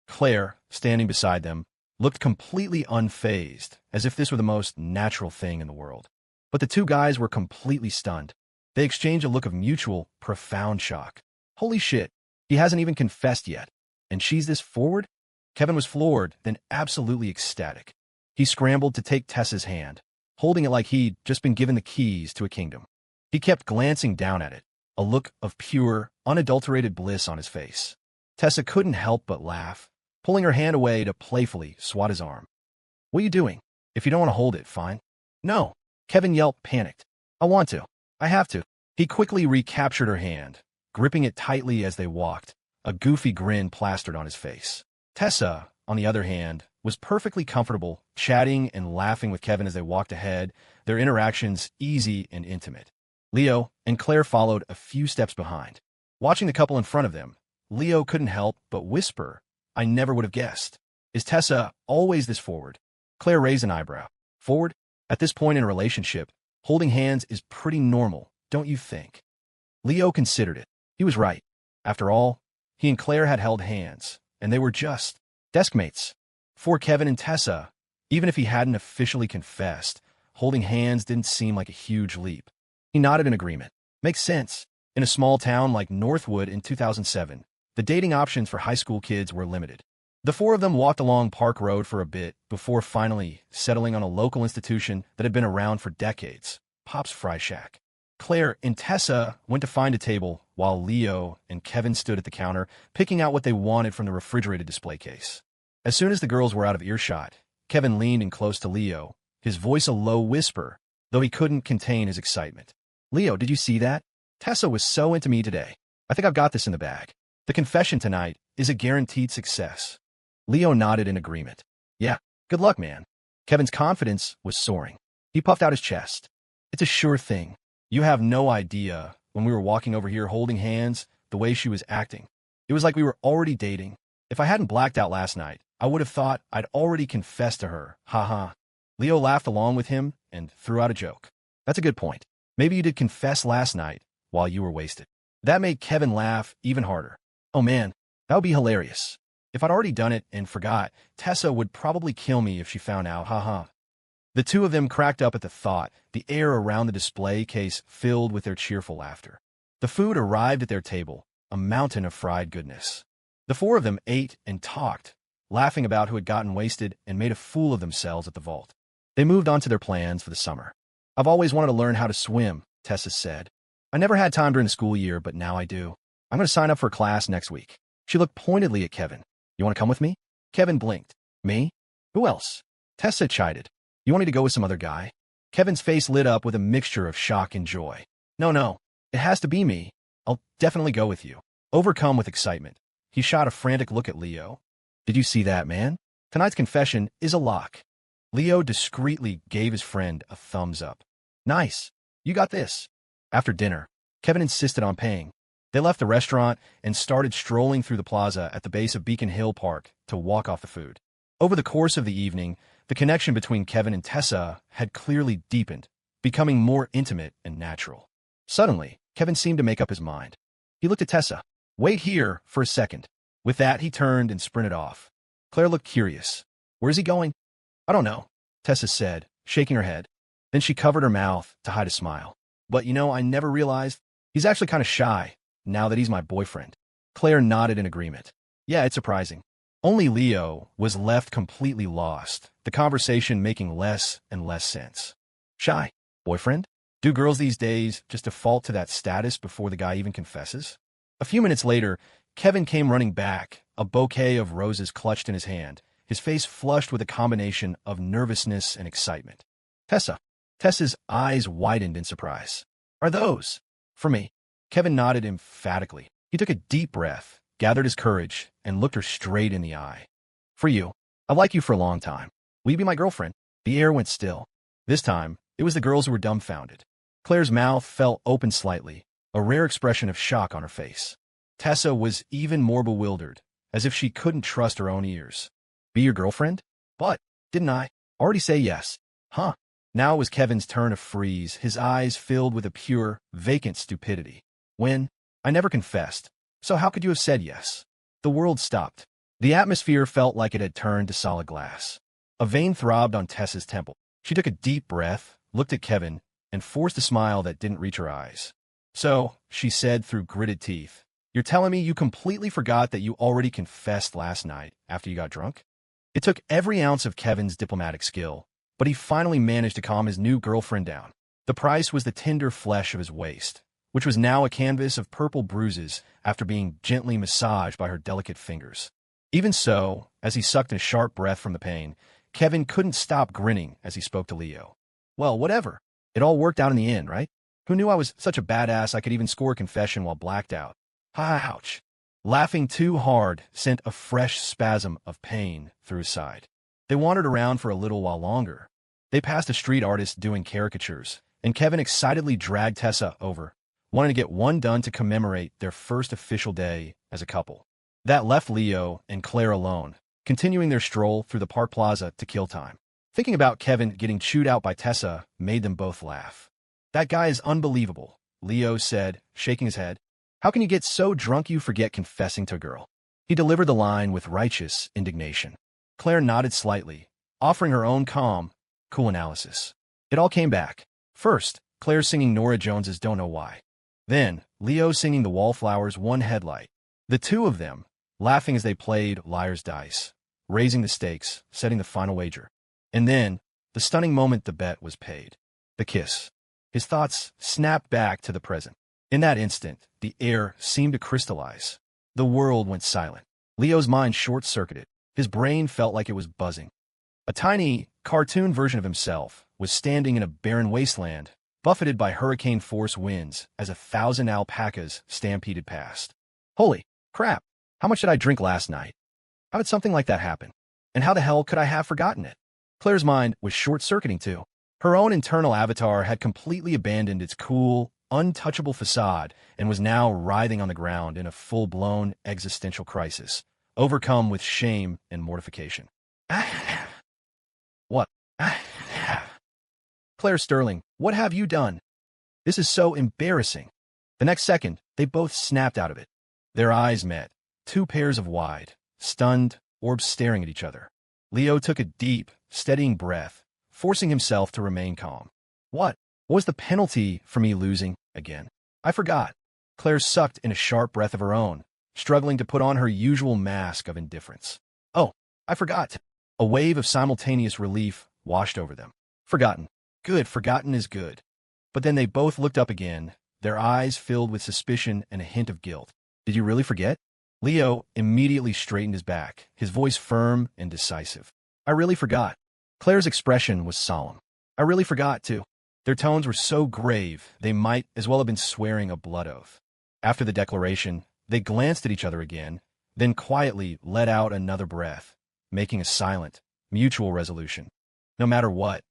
S1: Claire, standing beside them, looked completely unfazed, as if this were the most natural thing in the world. But the two guys were completely stunned. They exchanged a look of mutual, profound shock. Holy shit, he hasn't even confessed yet. And she's this forward? Kevin was floored, then absolutely ecstatic. He scrambled to take Tessa's hand, holding it like he'd just been given the keys to a kingdom. He kept glancing down at it, a look of pure, unadulterated bliss on his face. Tessa couldn't help but laugh, pulling her hand away to playfully swat his arm. "What are you doing? If you don't want to hold it, fine." "No," Kevin yelped, panicked. "I want to. I have to." He quickly recaptured her hand, gripping it tightly as they walked, a goofy grin plastered on his face. Tessa, on the other hand, was perfectly comfortable, chatting and laughing with Kevin as they walked ahead, their interactions easy and intimate. Leo and Claire followed a few steps behind. Watching the couple in front of them, Leo couldn't help but whisper, "I never would have guessed. Is Tessa always this forward?" Claire raised an eyebrow. "Forward? At this point in a relationship, holding hands is pretty normal, don't you think?" Leo considered it. He was right. After all, he and Claire had held hands, and they were just desk mates. For Kevin and Tessa, even if he hadn't officially confessed, holding hands didn't seem like a huge leap. He nodded in agreement. Makes sense. In a small town like Northwood in 2007, the dating options for high school kids were limited. The four of them walked along Park Road for a bit before finally settling on a local institution that had been around for decades, Pop's Fry Shack. Claire and Tessa went to find a table while Leo and Kevin stood at the counter, picking out what they wanted from the refrigerated display case. As soon as the girls were out of earshot, Kevin leaned in close to Leo, his voice a low whisper, though he couldn't contain his excitement. "Leo, did you see that? Tessa was so into me today. I think I've got this in the bag. The confession tonight is a guaranteed success." Leo nodded in agreement. "Yeah, good luck, man." Kevin's confidence was soaring. He puffed out his chest. "It's a sure thing. You have no idea, when we were walking over here holding hands, the way she was acting. It was like we were already dating. If I hadn't blacked out last night, I would have thought I'd already confessed to her. Ha ha." Leo laughed along with him, and threw out a joke. That's a good point. Maybe you did confess last night while you were wasted. That made Kevin laugh even harder. Oh man, that would be hilarious. If I'd already done it and forgot, Tessa would probably kill me if she found out, haha. The two of them cracked up at the thought, the air around the display case filled with their cheerful laughter. The food arrived at their table, a mountain of fried goodness. The four of them ate and talked, laughing about who had gotten wasted and made a fool of themselves at the vault. They moved on to their plans for the summer. I've always wanted to learn how to swim, Tessa said. I never had time during the school year, but now I do. I'm going to sign up for a class next week. She looked pointedly at Kevin. You want to come with me? Kevin blinked. Me? Who else? Tessa chided. You want me to go with some other guy? Kevin's face lit up with a mixture of shock and joy. No. It has to be me. I'll definitely go with you. Overcome with excitement, he shot a frantic look at Leo. Did you see that, man? Tonight's confession is a lock. Leo discreetly gave his friend a thumbs up. Nice. You got this. After dinner, Kevin insisted on paying. They left the restaurant and started strolling through the plaza at the base of Beacon Hill Park to walk off the food. Over the course of the evening, the connection between Kevin and Tessa had clearly deepened, becoming more intimate and natural. Suddenly, Kevin seemed to make up his mind. He looked at Tessa. Wait here for a second. With that, he turned and sprinted off. Claire looked curious. Where's he going? I don't know, Tessa said, shaking her head. Then she covered her mouth to hide a smile. But I never realized he's actually kind of shy now that he's my boyfriend. Claire nodded in agreement. Yeah, it's surprising. Only Leo was left completely lost, the conversation making less and less sense. Shy? Boyfriend? Do girls these days just default to that status before the guy even confesses? A few minutes later, Kevin came running back, a bouquet of roses clutched in his hand, his face flushed with a combination of nervousness and excitement. Tessa. Tessa's eyes widened in surprise. Are those? For me. Kevin nodded emphatically. He took a deep breath, gathered his courage, and looked her straight in the eye. For you. I've liked you for a long time. Will you be my girlfriend? The air went still. This time, it was the girls who were dumbfounded. Claire's mouth fell open slightly, a rare expression of shock on her face. Tessa was even more bewildered, as if she couldn't trust her own ears. Be your girlfriend? But, didn't I already say yes? Huh? Now it was Kevin's turn to freeze, his eyes filled with a pure, vacant stupidity. When? I never confessed. So how could you have said yes? The world stopped. The atmosphere felt like it had turned to solid glass. A vein throbbed on Tessa's temple. She took a deep breath, looked at Kevin, and forced a smile that didn't reach her eyes. So, she said through gritted teeth, you're telling me you completely forgot that you already confessed last night after you got drunk? It took every ounce of Kevin's diplomatic skill, but he finally managed to calm his new girlfriend down. The price was the tender flesh of his waist, which was now a canvas of purple bruises after being gently massaged by her delicate fingers. Even so, as he sucked a sharp breath from the pain, Kevin couldn't stop grinning as he spoke to Leo. Well, whatever. It all worked out in the end, right? Who knew I was such a badass I could even score a confession while blacked out? Ouch. Laughing too hard sent a fresh spasm of pain through his side. They wandered around for a little while longer. They passed a street artist doing caricatures, and Kevin excitedly dragged Tessa over, wanting to get one done to commemorate their first official day as a couple. That left Leo and Claire alone, continuing their stroll through the park plaza to kill time. Thinking about Kevin getting chewed out by Tessa made them both laugh. That guy is unbelievable, Leo said, shaking his head. How can you get so drunk you forget confessing to a girl? He delivered the line with righteous indignation. Claire nodded slightly, offering her own calm, cool analysis. It all came back. First, Claire singing Norah Jones's Don't Know Why. Then, Leo singing the Wallflowers' One Headlight. The two of them, laughing as they played Liar's Dice, raising the stakes, setting the final wager. And then, the stunning moment the bet was paid. The kiss. His thoughts snapped back to the present. In that instant, the air seemed to crystallize. The world went silent. Leo's mind short-circuited. His brain felt like it was buzzing. A tiny, cartoon version of himself was standing in a barren wasteland, buffeted by hurricane-force winds as 1,000 alpacas stampeded past. Holy crap! How much did I drink last night? How did something like that happen? And how the hell could I have forgotten it? Claire's mind was short-circuiting too. Her own internal avatar had completely abandoned its cool, untouchable facade and was now writhing on the ground in a full-blown existential crisis, overcome with shame and mortification. What? Claire Sterling, what have you done? This is so embarrassing. The next second, they both snapped out of it. Their eyes met, two pairs of wide, stunned orbs staring at each other. Leo took a deep, steadying breath, forcing himself to remain calm. What was the penalty for me losing again? I forgot. Claire sucked in a sharp breath of her own, struggling to put on her usual mask of indifference. Oh, I forgot. A wave of simultaneous relief washed over them. Forgotten. Good, forgotten is good. But then they both looked up again, their eyes filled with suspicion and a hint of guilt. Did you really forget? Leo immediately straightened his back, his voice firm and decisive. I really forgot. Claire's expression was solemn. I really forgot, too. Their tones were so grave, they might as well have been swearing a blood oath. After the declaration, they glanced at each other again, then quietly let out another breath, making a silent, mutual resolution. No matter what,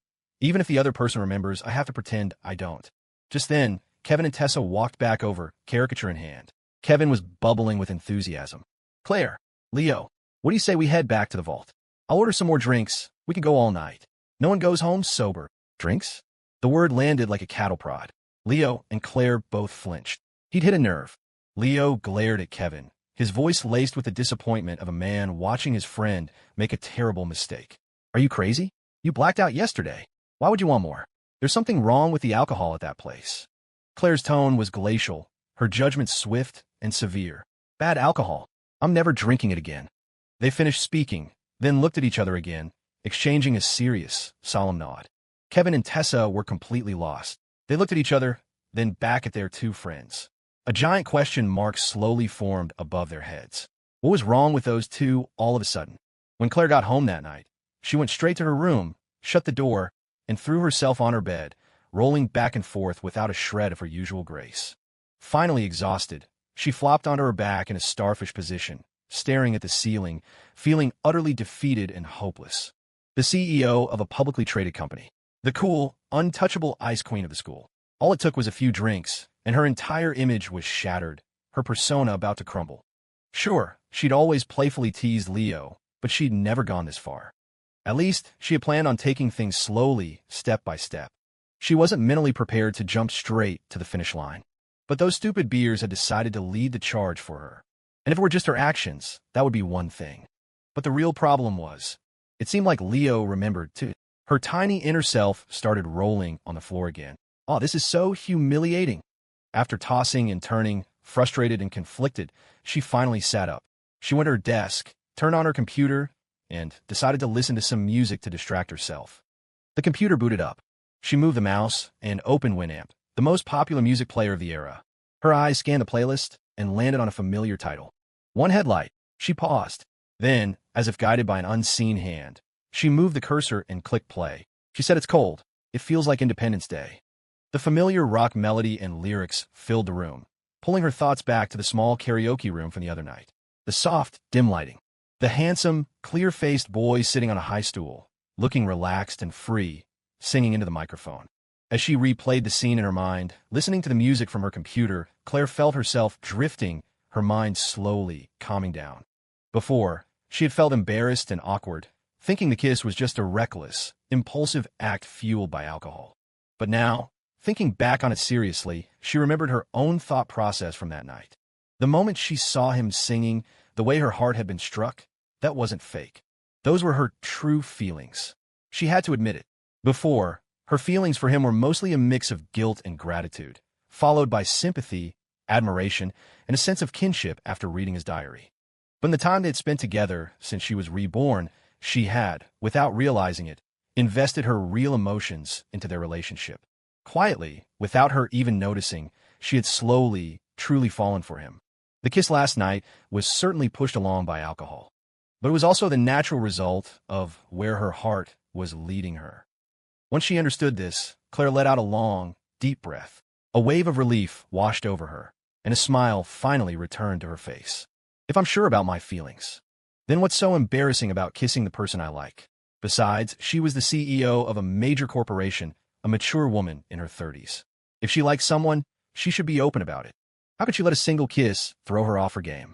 S1: even if the other person remembers, I have to pretend I don't. Just then, Kevin and Tessa walked back over, caricature in hand. Kevin was bubbling with enthusiasm. Claire, Leo, what do you say we head back to the vault? I'll order some more drinks. We can go all night. No one goes home sober. Drinks? The word landed like a cattle prod. Leo and Claire both flinched. He'd hit a nerve. Leo glared at Kevin, his voice laced with the disappointment of a man watching his friend make a terrible mistake. Are you crazy? You blacked out yesterday. Why would you want more? There's something wrong with the alcohol at that place. Claire's tone was glacial, her judgment swift and severe. Bad alcohol. I'm never drinking it again. They finished speaking, then looked at each other again, exchanging a serious, solemn nod. Kevin and Tessa were completely lost. They looked at each other, then back at their two friends. A giant question mark slowly formed above their heads. What was wrong with those two all of a sudden? When Claire got home that night, she went straight to her room, shut the door, and threw herself on her bed, rolling back and forth without a shred of her usual grace. Finally exhausted, she flopped onto her back in a starfish position, staring at the ceiling, feeling utterly defeated and hopeless. The CEO of a publicly traded company. The cool, untouchable ice queen of the school. All it took was a few drinks, and her entire image was shattered, her persona about to crumble. Sure, she'd always playfully teased Leo, but she'd never gone this far. At least, she had planned on taking things slowly, step by step. She wasn't mentally prepared to jump straight to the finish line. But those stupid beers had decided to lead the charge for her. And if it were just her actions, that would be one thing. But the real problem was, it seemed like Leo remembered too. Her tiny inner self started rolling on the floor again. Oh, this is so humiliating. After tossing and turning, frustrated and conflicted, she finally sat up. She went to her desk, turned on her computer, and decided to listen to some music to distract herself. The computer booted up. She moved the mouse and opened Winamp, the most popular music player of the era. Her eyes scanned the playlist and landed on a familiar title. One headlight. She paused. Then, as if guided by an unseen hand, she moved the cursor and clicked play. She said, "It's cold. It feels like Independence Day." The familiar rock melody and lyrics filled the room, pulling her thoughts back to the small karaoke room from the other night. The soft, dim lighting. The handsome, clear-faced boy sitting on a high stool, looking relaxed and free, singing into the microphone. As she replayed the scene in her mind, listening to the music from her computer, Claire felt herself drifting, her mind slowly calming down. Before, she had felt embarrassed and awkward, thinking the kiss was just a reckless, impulsive act fueled by alcohol. But now, thinking back on it seriously, she remembered her own thought process from that night. The moment she saw him singing, the way her heart had been struck, that wasn't fake. Those were her true feelings. She had to admit it. Before, her feelings for him were mostly a mix of guilt and gratitude, followed by sympathy, admiration, and a sense of kinship after reading his diary. But in the time they had spent together since she was reborn, she had, without realizing it, invested her real emotions into their relationship. Quietly, without her even noticing, she had slowly, truly fallen for him. The kiss last night was certainly pushed along by alcohol, but it was also the natural result of where her heart was leading her. Once she understood this, Claire let out a long, deep breath. A wave of relief washed over her, and a smile finally returned to her face. If I'm sure about my feelings, then what's so embarrassing about kissing the person I like? Besides, she was the CEO of a major corporation, a mature woman in her 30s. If she likes someone, she should be open about it. How could she let a single kiss throw her off her game?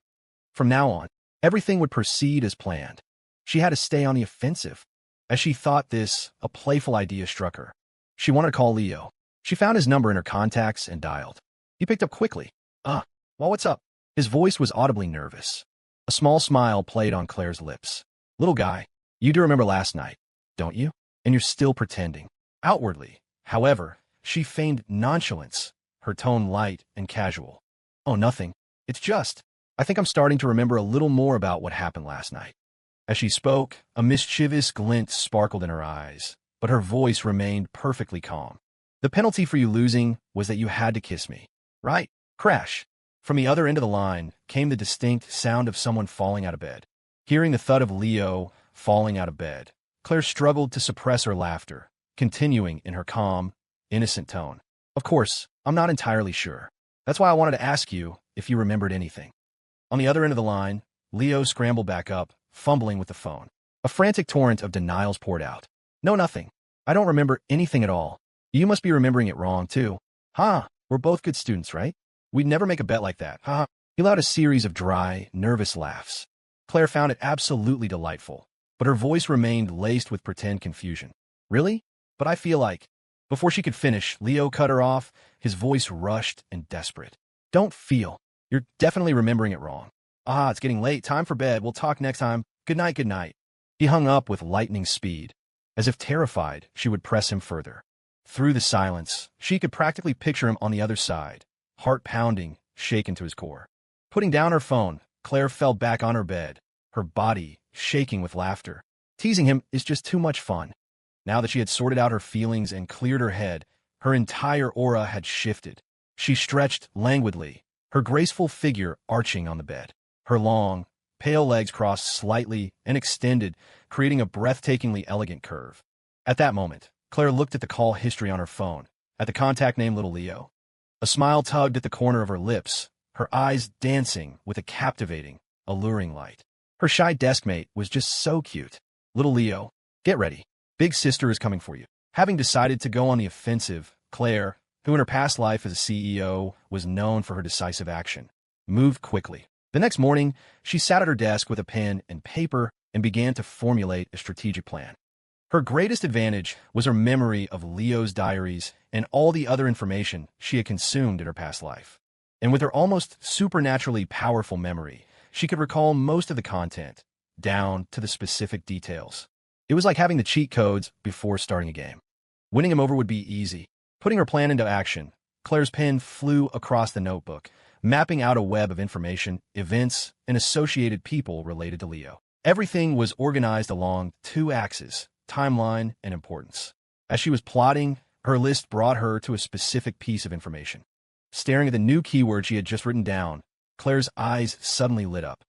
S1: From now on, everything would proceed as planned. She had to stay on the offensive. As she thought this, a playful idea struck her. She wanted to call Leo. She found his number in her contacts and dialed. He picked up quickly. Well, what's up? His voice was audibly nervous. A small smile played on Claire's lips. Little guy, you do remember last night, don't you? And you're still pretending. Outwardly, however, she feigned nonchalance, her tone light and casual. Oh, nothing. It's just, I think I'm starting to remember a little more about what happened last night. As she spoke, a mischievous glint sparkled in her eyes, but her voice remained perfectly calm. The penalty for you losing was that you had to kiss me, right? Crash. From the other end of the line came the distinct sound of someone falling out of bed. Hearing the thud of Leo falling out of bed, Claire struggled to suppress her laughter, continuing in her calm, innocent tone. Of course, I'm not entirely sure. That's why I wanted to ask you if you remembered anything. On the other end of the line, Leo scrambled back up, fumbling with the phone. A frantic torrent of denials poured out. No, nothing. I don't remember anything at all. You must be remembering it wrong, too. We're both good students, right? We'd never make a bet like that. He allowed a series of dry, nervous laughs. Claire found it absolutely delightful, but her voice remained laced with pretend confusion. Really? But I feel like... Before she could finish, Leo cut her off, his voice rushed and desperate. Don't feel. You're definitely remembering it wrong. It's getting late. Time for bed. We'll talk next time. Good night, good night. He hung up with lightning speed. As if terrified, she would press him further. Through the silence, she could practically picture him on the other side, heart pounding, shaken to his core. Putting down her phone, Claire fell back on her bed, her body shaking with laughter. Teasing him is just too much fun. Now that she had sorted out her feelings and cleared her head, her entire aura had shifted. She stretched languidly, her graceful figure arching on the bed. Her long, pale legs crossed slightly and extended, creating a breathtakingly elegant curve. At that moment, Claire looked at the call history on her phone, at the contact name Little Leo. A smile tugged at the corner of her lips, her eyes dancing with a captivating, alluring light. Her shy deskmate was just so cute. Little Leo, get ready. Big sister is coming for you. Having decided to go on the offensive, Claire, who in her past life as a CEO was known for her decisive action, moved quickly. The next morning, she sat at her desk with a pen and paper and began to formulate a strategic plan. Her greatest advantage was her memory of Leo's diaries and all the other information she had consumed in her past life. And with her almost supernaturally powerful memory, she could recall most of the content, down to the specific details. It was like having the cheat codes before starting a game. Winning him over would be easy. Putting her plan into action, Claire's pen flew across the notebook, mapping out a web of information, events, and associated people related to Leo. Everything was organized along two axes, timeline and importance. As she was plotting, her list brought her to a specific piece of information. Staring at the new keyword she had just written down, Claire's eyes suddenly lit up.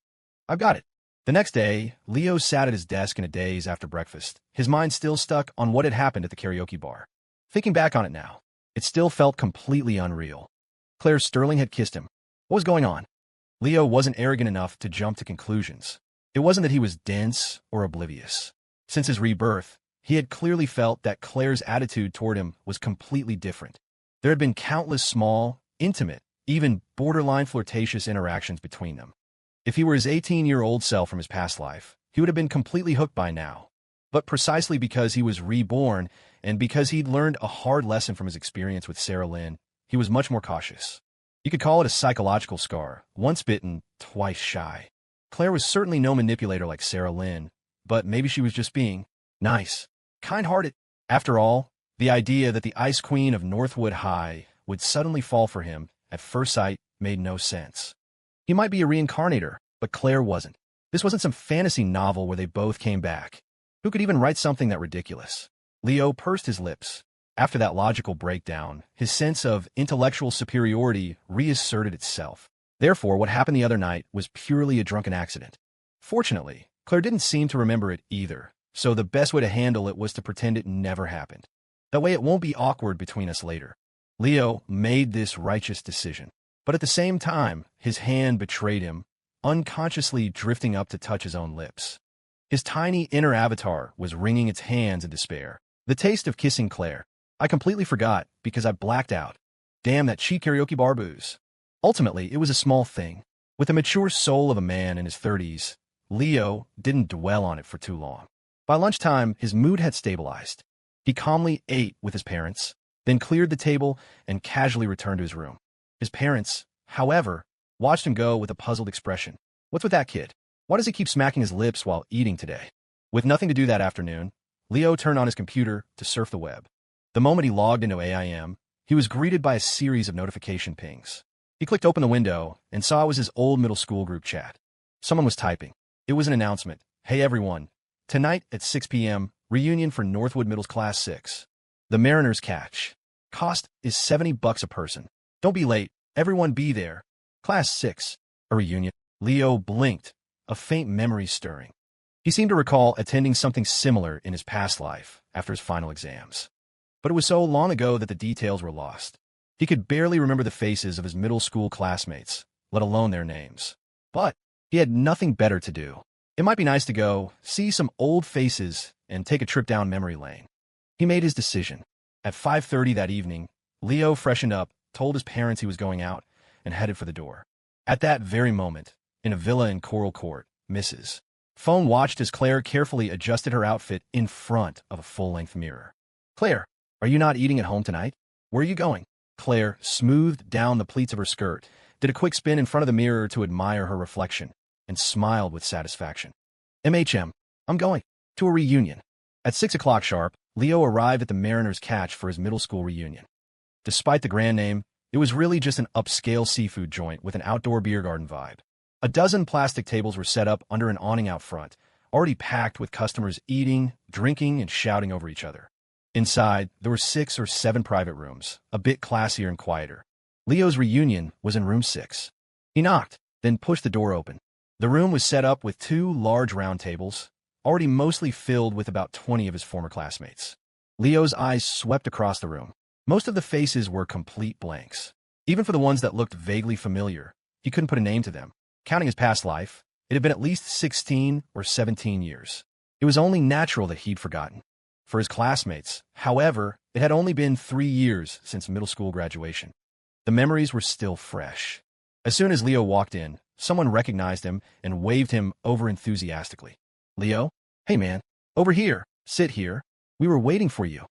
S1: I've got it. The next day, Leo sat at his desk in a daze after breakfast, his mind still stuck on what had happened at the karaoke bar. Thinking back on it now, it still felt completely unreal. Claire Sterling had kissed him. What was going on? Leo wasn't arrogant enough to jump to conclusions. It wasn't that he was dense or oblivious. Since his rebirth, he had clearly felt that Claire's attitude toward him was completely different. There had been countless small, intimate, even borderline flirtatious interactions between them. If he were his 18-year-old self from his past life, he would have been completely hooked by now. But precisely because he was reborn and because he'd learned a hard lesson from his experience with Sarah Lynn, he was much more cautious. You could call it a psychological scar, once bitten, twice shy. Claire was certainly no manipulator like Sarah Lynn, but maybe she was just being nice, kind-hearted. After all, the idea that the Ice Queen of Northwood High would suddenly fall for him at first sight made no sense. He might be a reincarnator, but Claire wasn't. This wasn't some fantasy novel where they both came back. Who could even write something that ridiculous? Leo pursed his lips. After that logical breakdown, his sense of intellectual superiority reasserted itself. Therefore, what happened the other night was purely a drunken accident. Fortunately, Claire didn't seem to remember it either, so the best way to handle it was to pretend it never happened. That way it won't be awkward between us later. Leo made this righteous decision. But at the same time, his hand betrayed him, unconsciously drifting up to touch his own lips. His tiny inner avatar was wringing its hands in despair. The taste of kissing Claire. I completely forgot because I blacked out. Damn that cheap karaoke bar booze. Ultimately, it was a small thing. With the mature soul of a man in his 30s, Leo didn't dwell on it for too long. By lunchtime, his mood had stabilized. He calmly ate with his parents, then cleared the table and casually returned to his room. His parents, however, watched him go with a puzzled expression. What's with that kid? Why does he keep smacking his lips while eating today? With nothing to do that afternoon, Leo turned on his computer to surf the web. The moment he logged into AIM, he was greeted by a series of notification pings. He clicked open the window and saw it was his old middle school group chat. Someone was typing. It was an announcement. Hey everyone, tonight at 6 p.m., reunion for Northwood Middle's Class 6. The Mariners catch. Cost is $70 a person. Don't be late. Everyone be there. Class 6. A reunion. Leo blinked, a faint memory stirring. He seemed to recall attending something similar in his past life after his final exams. But it was so long ago that the details were lost. He could barely remember the faces of his middle school classmates, let alone their names. But he had nothing better to do. It might be nice to go see some old faces and take a trip down memory lane. He made his decision. At 5:30 that evening, Leo freshened up, told his parents he was going out, and headed for the door. At that very moment, in a villa in Coral Court, Mrs. Phone watched as Claire carefully adjusted her outfit in front of a full-length mirror. Claire, are you not eating at home tonight? Where are you going? Claire smoothed down the pleats of her skirt, did a quick spin in front of the mirror to admire her reflection, and smiled with satisfaction. I'm going to a reunion. At 6 o'clock sharp, Leo arrived at the Mariners catch for his middle school reunion. Despite the grand name, it was really just an upscale seafood joint with an outdoor beer garden vibe. A dozen plastic tables were set up under an awning out front, already packed with customers eating, drinking, and shouting over each other. Inside, there were 6 or 7 private rooms, a bit classier and quieter. Leo's reunion was in room 6. He knocked, then pushed the door open. The room was set up with 2 large round tables, already mostly filled with about 20 of his former classmates. Leo's eyes swept across the room. Most of the faces were complete blanks. Even for the ones that looked vaguely familiar, he couldn't put a name to them. Counting his past life, it had been at least 16 or 17 years. It was only natural that he'd forgotten. For his classmates, however, it had only been 3 years since middle school graduation. The memories were still fresh. As soon as Leo walked in, someone recognized him and waved him over enthusiastically. Leo? Hey man, over here, sit here. We were waiting for you.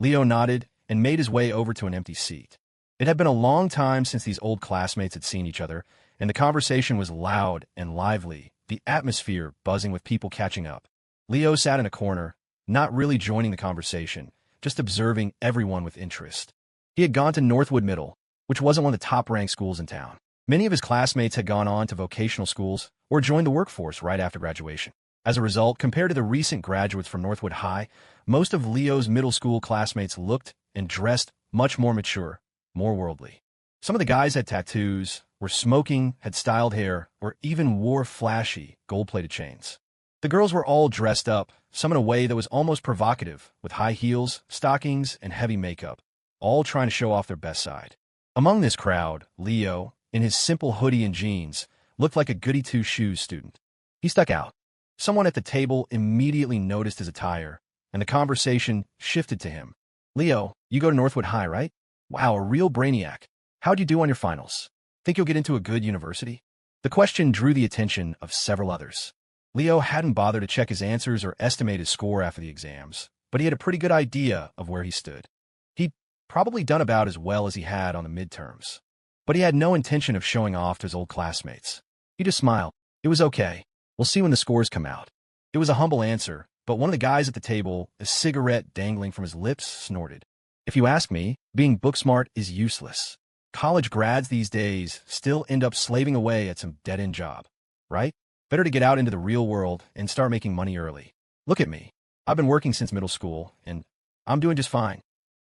S1: Leo nodded and made his way over to an empty seat. It had been a long time since these old classmates had seen each other, and the conversation was loud and lively, the atmosphere buzzing with people catching up. Leo sat in a corner, not really joining the conversation, just observing everyone with interest. He had gone to Northwood Middle, which wasn't one of the top-ranked schools in town. Many of his classmates had gone on to vocational schools or joined the workforce right after graduation. As a result, compared to the recent graduates from Northwood High, most of Leo's middle school classmates looked and dressed much more mature, more worldly. Some of the guys had tattoos, were smoking, had styled hair, or even wore flashy, gold-plated chains. The girls were all dressed up, some in a way that was almost provocative, with high heels, stockings, and heavy makeup, all trying to show off their best side. Among this crowd, Leo, in his simple hoodie and jeans, looked like a goody-two-shoes student. He stuck out. Someone at the table immediately noticed his attire, and the conversation shifted to him. Leo, you go to Northwood High, right? Wow, a real brainiac. How'd you do on your finals? Think you'll get into a good university? The question drew the attention of several others. Leo hadn't bothered to check his answers or estimate his score after the exams, but he had a pretty good idea of where he stood. He'd probably done about as well as he had on the midterms. But he had no intention of showing off to his old classmates. He just smiled. It was okay. We'll see when the scores come out. It was a humble answer, but one of the guys at the table, a cigarette dangling from his lips, snorted. If you ask me, being book smart is useless. College grads these days still end up slaving away at some dead-end job, right? Better to get out into the real world and start making money early. Look at me. I've been working since middle school, and I'm doing just fine.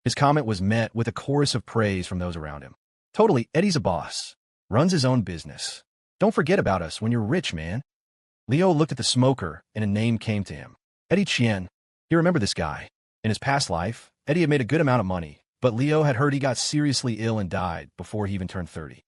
S1: His comment was met with a chorus of praise from those around him. Totally, Eddie's a boss. Runs his own business. Don't forget about us when you're rich, man. Leo looked at the smoker, and a name came to him. Eddie Chien. He remembered this guy. In his past life, Eddie had made a good amount of money, but Leo had heard he got seriously ill and died before he even turned 30.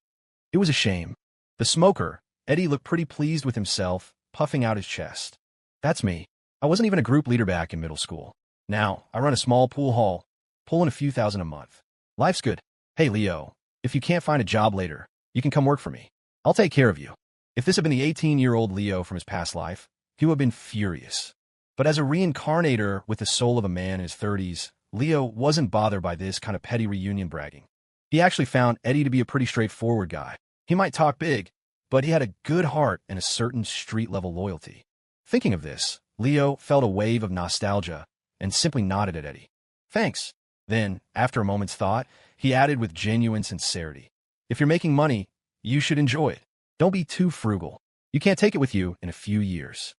S1: It was a shame. The smoker, Eddie, looked pretty pleased with himself, puffing out his chest. That's me. I wasn't even a group leader back in middle school. Now, I run a small pool hall, pulling a few thousand a month. Life's good. Hey, Leo, if you can't find a job later, you can come work for me. I'll take care of you. If this had been the 18-year-old Leo from his past life, he would have been furious. But as a reincarnator with the soul of a man in his 30s, Leo wasn't bothered by this kind of petty reunion bragging. He actually found Eddie to be a pretty straightforward guy. He might talk big, but he had a good heart and a certain street-level loyalty. Thinking of this, Leo felt a wave of nostalgia and simply nodded at Eddie. Thanks. Then, after a moment's thought, he added with genuine sincerity, if you're making money, you should enjoy it. Don't be too frugal. You can't take it with you in a few years.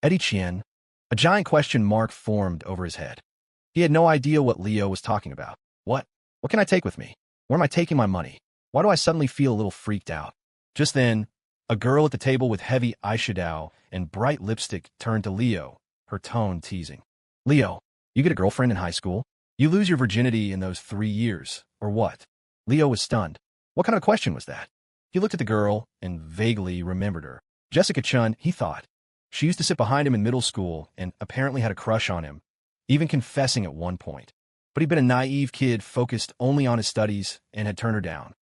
S1: Eddie Chien? A giant question mark formed over his head. He had no idea what Leo was talking about. What? What can I take with me? Where am I taking my money? Why do I suddenly feel a little freaked out? Just then, a girl at the table with heavy eyeshadow and bright lipstick turned to Leo, her tone teasing. Leo, you get a girlfriend in high school? You lose your virginity in those 3 years, or what? Leo was stunned. What kind of question was that? He looked at the girl and vaguely remembered her. Jessica Chun, he thought. She used to sit behind him in middle school and apparently had a crush on him, even confessing at one point. But he'd been a naive kid focused only on his studies and had turned her down.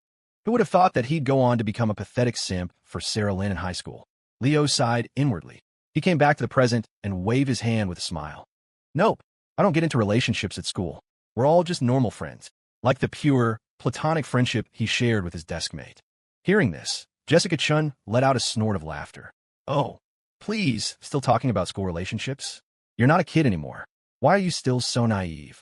S1: Who would have thought that he'd go on to become a pathetic simp for Sarah Lynn in high school? Leo sighed inwardly. He came back to the present and waved his hand with a smile. Nope, I don't get into relationships at school. We're all just normal friends, like the pure, platonic friendship he shared with his desk mate. Hearing this, Jessica Chun let out a snort of laughter. Oh, please, still talking about school relationships? You're not a kid anymore. Why are you still so naive?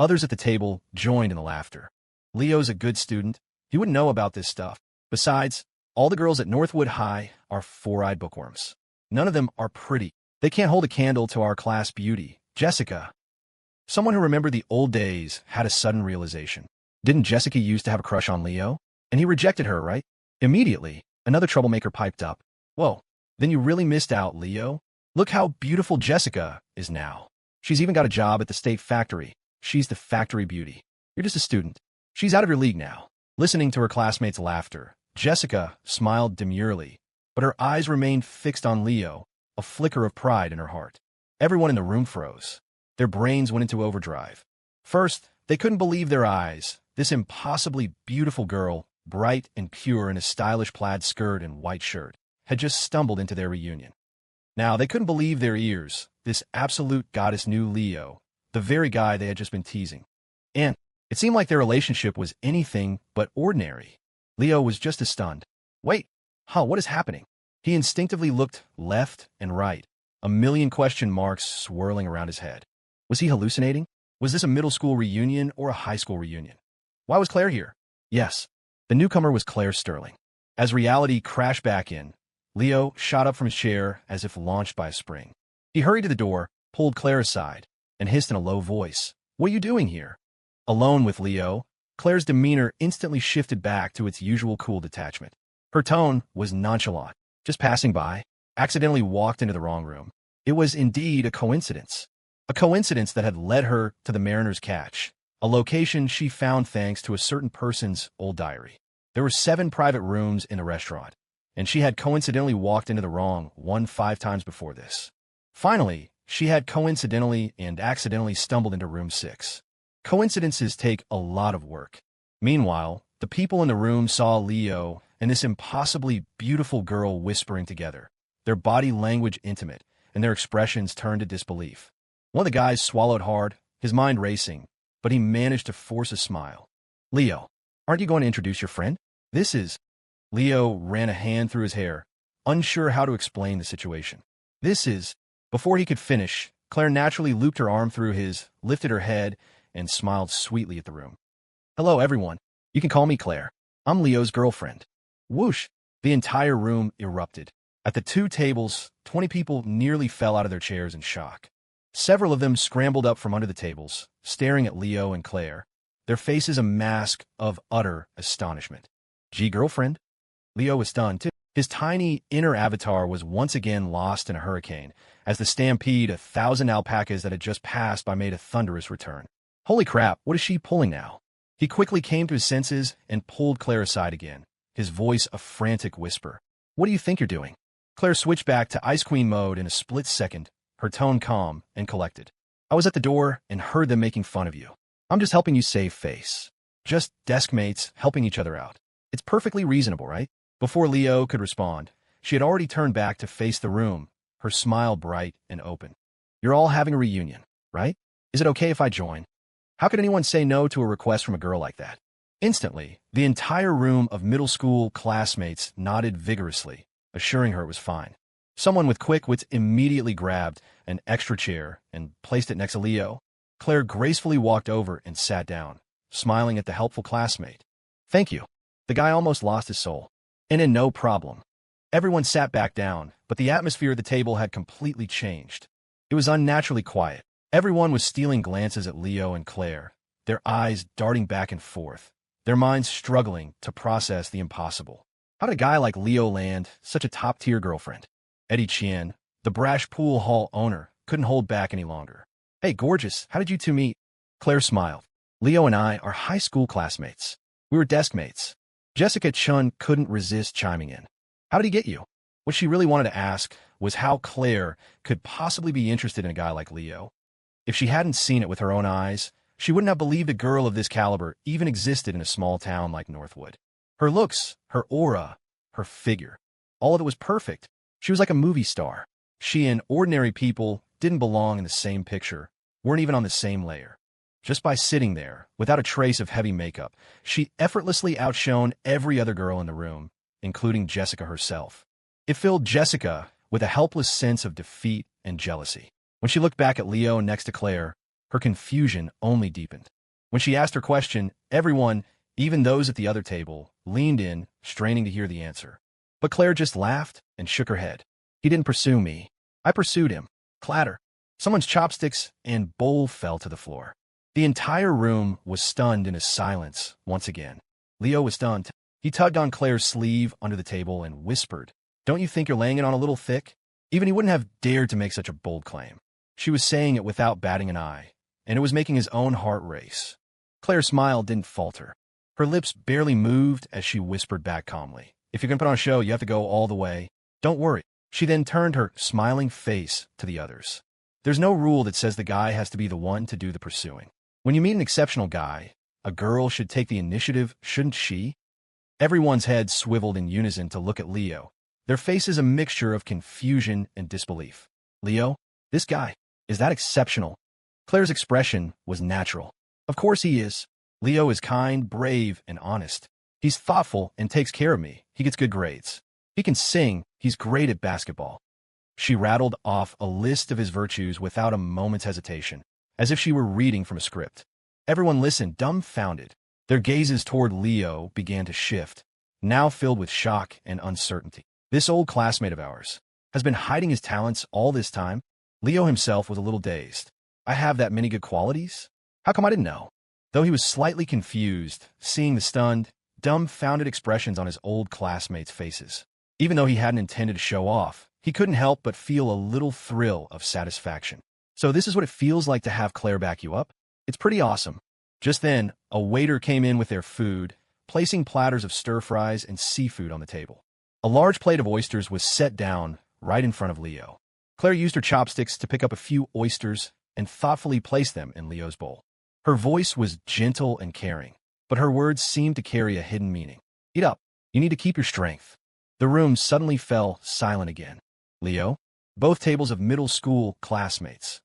S1: Others at the table joined in the laughter. Leo's a good student. He wouldn't know about this stuff. Besides, all the girls at Northwood High are four-eyed bookworms. None of them are pretty. They can't hold a candle to our class beauty. Jessica. Someone who remembered the old days had a sudden realization. Didn't Jessica used to have a crush on Leo? And he rejected her, right? Immediately, another troublemaker piped up. Whoa, then you really missed out, Leo. Look how beautiful Jessica is now. She's even got a job at the state factory. She's the factory beauty. You're just a student. She's out of your league now. Listening to her classmates' laughter, Jessica smiled demurely, but her eyes remained fixed on Leo, a flicker of pride in her heart. Everyone in the room froze. Their brains went into overdrive. First, they couldn't believe their eyes. This impossibly beautiful girl, bright and pure in a stylish plaid skirt and white shirt, had just stumbled into their reunion. Now, they couldn't believe their ears. This absolute goddess knew Leo, the very guy they had just been teasing. And it seemed like their relationship was anything but ordinary. Leo was just as stunned. Wait, what is happening? He instinctively looked left and right, a million question marks swirling around his head. Was he hallucinating? Was this a middle school reunion or a high school reunion? Why was Claire here? Yes, the newcomer was Claire Sterling. As reality crashed back in, Leo shot up from his chair as if launched by a spring. He hurried to the door, pulled Claire aside, and hissed in a low voice, "What are you doing here?" Alone with Leo, Claire's demeanor instantly shifted back to its usual cool detachment. Her tone was nonchalant. Just passing by, accidentally walked into the wrong room. It was indeed a coincidence. A coincidence that had led her to the Mariner's Catch, a location she found thanks to a certain person's old diary. There were 7 private rooms in the restaurant, and she had coincidentally walked into the wrong one 5 times before this. Finally, she had coincidentally and accidentally stumbled into room 6. Coincidences take a lot of work. Meanwhile, the people in the room saw Leo and this impossibly beautiful girl whispering together, their body language intimate, and their expressions turned to disbelief. One of the guys swallowed hard, his mind racing, but he managed to force a smile. Leo, aren't you going to introduce your friend? This is... Leo ran a hand through his hair, unsure how to explain the situation. This is... Before he could finish, Claire naturally looped her arm through his, lifted her head, and smiled sweetly at the room. Hello, everyone. You can call me Claire. I'm Leo's girlfriend. Whoosh! The entire room erupted. At the 2 tables, 20 people nearly fell out of their chairs in shock. Several of them scrambled up from under the tables, staring at Leo and Claire, their faces a mask of utter astonishment. Gee, girlfriend? Leo was stunned, too. His tiny inner avatar was once again lost in a hurricane, as the stampede of 1,000 alpacas that had just passed by made a thunderous return. Holy crap, what is she pulling now? He quickly came to his senses and pulled Claire aside again, his voice a frantic whisper. What do you think you're doing? Claire switched back to Ice Queen mode in a split second, her tone calm and collected. I was at the door and heard them making fun of you. I'm just helping you save face. Just desk mates helping each other out. It's perfectly reasonable, right? Before Leo could respond, she had already turned back to face the room, her smile bright and open. You're all having a reunion, right? Is it okay if I join? How could anyone say no to a request from a girl like that? Instantly, the entire room of middle school classmates nodded vigorously, assuring her it was fine. Someone with quick wits immediately grabbed an extra chair and placed it next to Leo. Claire gracefully walked over and sat down, smiling at the helpful classmate. Thank you. The guy almost lost his soul. And no problem. Everyone sat back down, but the atmosphere at the table had completely changed. It was unnaturally quiet. Everyone was stealing glances at Leo and Claire, their eyes darting back and forth, their minds struggling to process the impossible. How did a guy like Leo land such a top-tier girlfriend? Eddie Chien, the brash pool hall owner, couldn't hold back any longer. Hey, gorgeous, how did you two meet? Claire smiled. Leo and I are high school classmates. We were desk mates. Jessica Chun couldn't resist chiming in. How did he get you? What she really wanted to ask was how Claire could possibly be interested in a guy like Leo. If she hadn't seen it with her own eyes, she wouldn't have believed a girl of this caliber even existed in a small town like Northwood. Her looks, her aura, her figure, all of it was perfect. She was like a movie star. She and ordinary people didn't belong in the same picture, weren't even on the same layer. Just by sitting there, without a trace of heavy makeup, she effortlessly outshone every other girl in the room, including Jessica herself. It filled Jessica with a helpless sense of defeat and jealousy. When she looked back at Leo next to Claire, her confusion only deepened. When she asked her question, everyone, even those at the other table, leaned in, straining to hear the answer. But Claire just laughed and shook her head. He didn't pursue me. I pursued him. Clatter. Someone's chopsticks and bowl fell to the floor. The entire room was stunned into silence once again. Leo was stunned. He tugged on Claire's sleeve under the table and whispered, "Don't you think you're laying it on a little thick?" Even he wouldn't have dared to make such a bold claim. She was saying it without batting an eye, and it was making his own heart race. Claire's smile didn't falter. Her lips barely moved as she whispered back calmly, "If you're going to put on a show, you have to go all the way. Don't worry." She then turned her smiling face to the others. There's no rule that says the guy has to be the one to do the pursuing. When you meet an exceptional guy, a girl should take the initiative, shouldn't she? Everyone's head swiveled in unison to look at Leo, their faces a mixture of confusion and disbelief. Leo? This guy? Is that exceptional? Claire's expression was natural. Of course he is. Leo is kind, brave, and honest. He's thoughtful and takes care of me. He gets good grades. He can sing. He's great at basketball. She rattled off a list of his virtues without a moment's hesitation, as if she were reading from a script. Everyone listened, dumbfounded. Their gazes toward Leo began to shift, now filled with shock and uncertainty. This old classmate of ours has been hiding his talents all this time. Leo himself was a little dazed. I have that many good qualities? How come I didn't know? Though he was slightly confused, seeing the stunned, dumbfounded expressions on his old classmates' faces. Even though he hadn't intended to show off, he couldn't help but feel a little thrill of satisfaction. So this is what it feels like to have Claire back you up? It's pretty awesome. Just then, a waiter came in with their food, placing platters of stir-fries and seafood on the table. A large plate of oysters was set down right in front of Leo. Claire used her chopsticks to pick up a few oysters and thoughtfully place them in Leo's bowl. Her voice was gentle and caring, but her words seemed to carry a hidden meaning. Eat up. You need to keep your strength. The room suddenly fell silent again. Leo? Both tables of middle school classmates.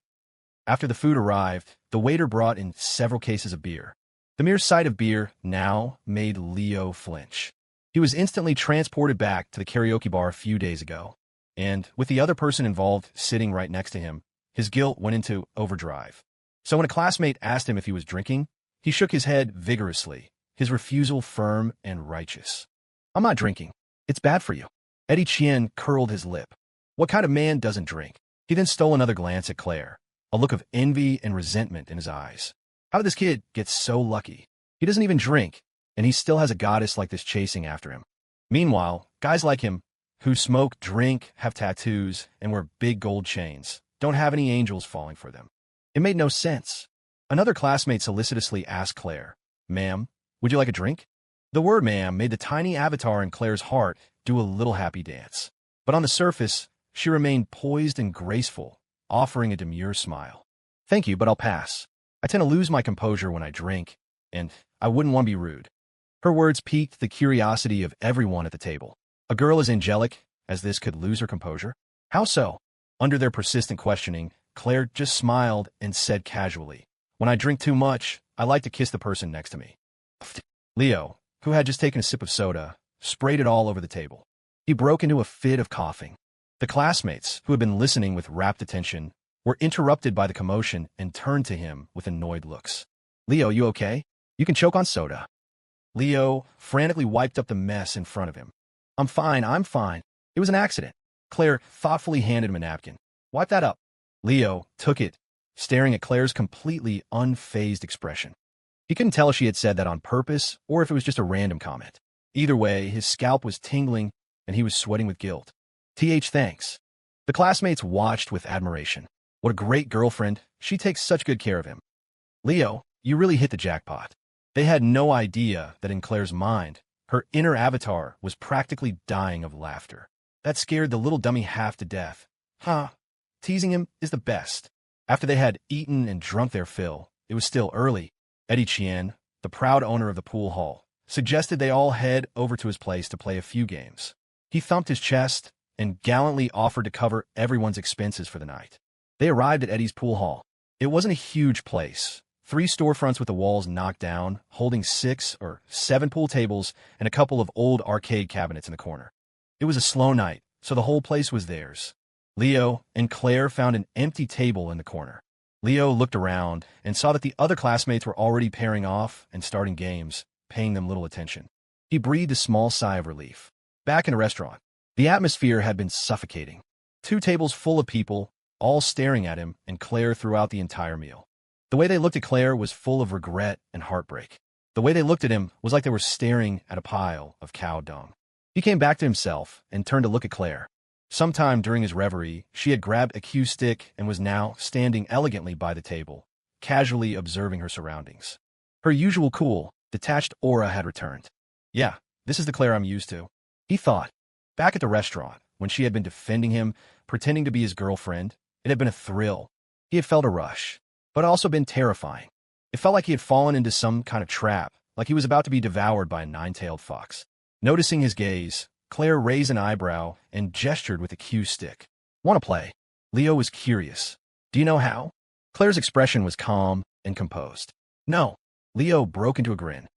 S1: After the food arrived, the waiter brought in several cases of beer. The mere sight of beer now made Leo flinch. He was instantly transported back to the karaoke bar a few days ago, and with the other person involved sitting right next to him, his guilt went into overdrive. So when a classmate asked him if he was drinking, he shook his head vigorously, his refusal firm and righteous. I'm not drinking. It's bad for you. Eddie Chien curled his lip. What kind of man doesn't drink? He then stole another glance at Claire, a look of envy and resentment in his eyes. How did this kid get so lucky? He doesn't even drink, and he still has a goddess like this chasing after him. Meanwhile, guys like him, who smoke, drink, have tattoos, and wear big gold chains, don't have any angels falling for them. It made no sense. Another classmate solicitously asked Claire, "Ma'am, would you like a drink?" The word ma'am made the tiny avatar in Claire's heart do a little happy dance. But on the surface, she remained poised and graceful, offering a demure smile. "Thank you, but I'll pass. I tend to lose my composure when I drink, and I wouldn't want to be rude." Her words piqued the curiosity of everyone at the table. A girl as angelic as this could lose her composure? How so? Under their persistent questioning, Claire just smiled and said casually, When I drink too much, I like to kiss the person next to me. Leo, who had just taken a sip of soda, sprayed it all over the table. He broke into a fit of coughing. The classmates, who had been listening with rapt attention, were interrupted by the commotion and turned to him with annoyed looks. Leo, you okay? You can choke on soda. Leo frantically wiped up the mess in front of him. I'm fine. It was an accident. Claire thoughtfully handed him a napkin. Wipe that up. Leo took it, staring at Claire's completely unfazed expression. He couldn't tell if she had said that on purpose or if it was just a random comment. Either way, his scalp was tingling and he was sweating with guilt. Thanks. The classmates watched with admiration. What a great girlfriend. She takes such good care of him. Leo, you really hit the jackpot. They had no idea that in Claire's mind, her inner avatar was practically dying of laughter. That scared the little dummy half to death. Teasing him is the best. After they had eaten and drunk their fill, it was still early. Eddie Chien, the proud owner of the pool hall, suggested they all head over to his place to play a few games. He thumped his chest and gallantly offered to cover everyone's expenses for the night. They arrived at Eddie's pool hall. It wasn't a huge place. 3 storefronts with the walls knocked down, holding 6 or 7 pool tables and a couple of old arcade cabinets in the corner. It was a slow night, so the whole place was theirs. Leo and Claire found an empty table in the corner. Leo looked around and saw that the other classmates were already pairing off and starting games, paying them little attention. He breathed a small sigh of relief. Back in the restaurant, the atmosphere had been suffocating. 2 tables full of people, all staring at him and Claire throughout the entire meal. The way they looked at Claire was full of regret and heartbreak. The way they looked at him was like they were staring at a pile of cow dung. He came back to himself and turned to look at Claire. Sometime during his reverie, she had grabbed a cue stick and was now standing elegantly by the table, casually observing her surroundings. Her usual cool, detached aura had returned. Yeah, this is the Claire I'm used to, he thought. Back at the restaurant, when she had been defending him, pretending to be his girlfriend, it had been a thrill. He had felt a rush, but also been terrifying. It felt like he had fallen into some kind of trap, like he was about to be devoured by a 9-tailed fox. Noticing his gaze, Claire raised an eyebrow and gestured with a cue stick. Want to play? Leo was curious. Do you know how? Claire's expression was calm and composed. No. Leo broke into a grin.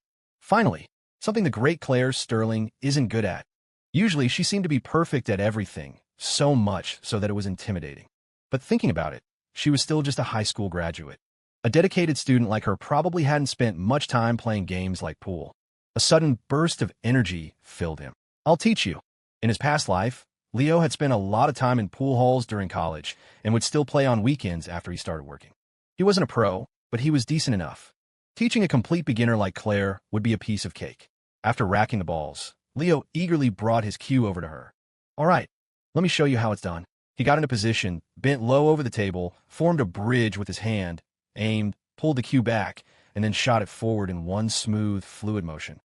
S1: Finally, something the great Claire Sterling isn't good at. Usually she seemed to be perfect at everything, so much so that it was intimidating. But thinking about it, she was still just a high school graduate. A dedicated student like her probably hadn't spent much time playing games like pool. A sudden burst of energy filled him. I'll teach you. In his past life, Leo had spent a lot of time in pool halls during college and would still play on weekends after he started working. He wasn't a pro, but he was decent enough. Teaching a complete beginner like Claire would be a piece of cake. After racking the balls, Leo eagerly brought his cue over to her. All right, let me show you how it's done. He got into position, bent low over the table, formed a bridge with his hand, aimed, pulled the cue back, and then shot it forward in one smooth, fluid motion.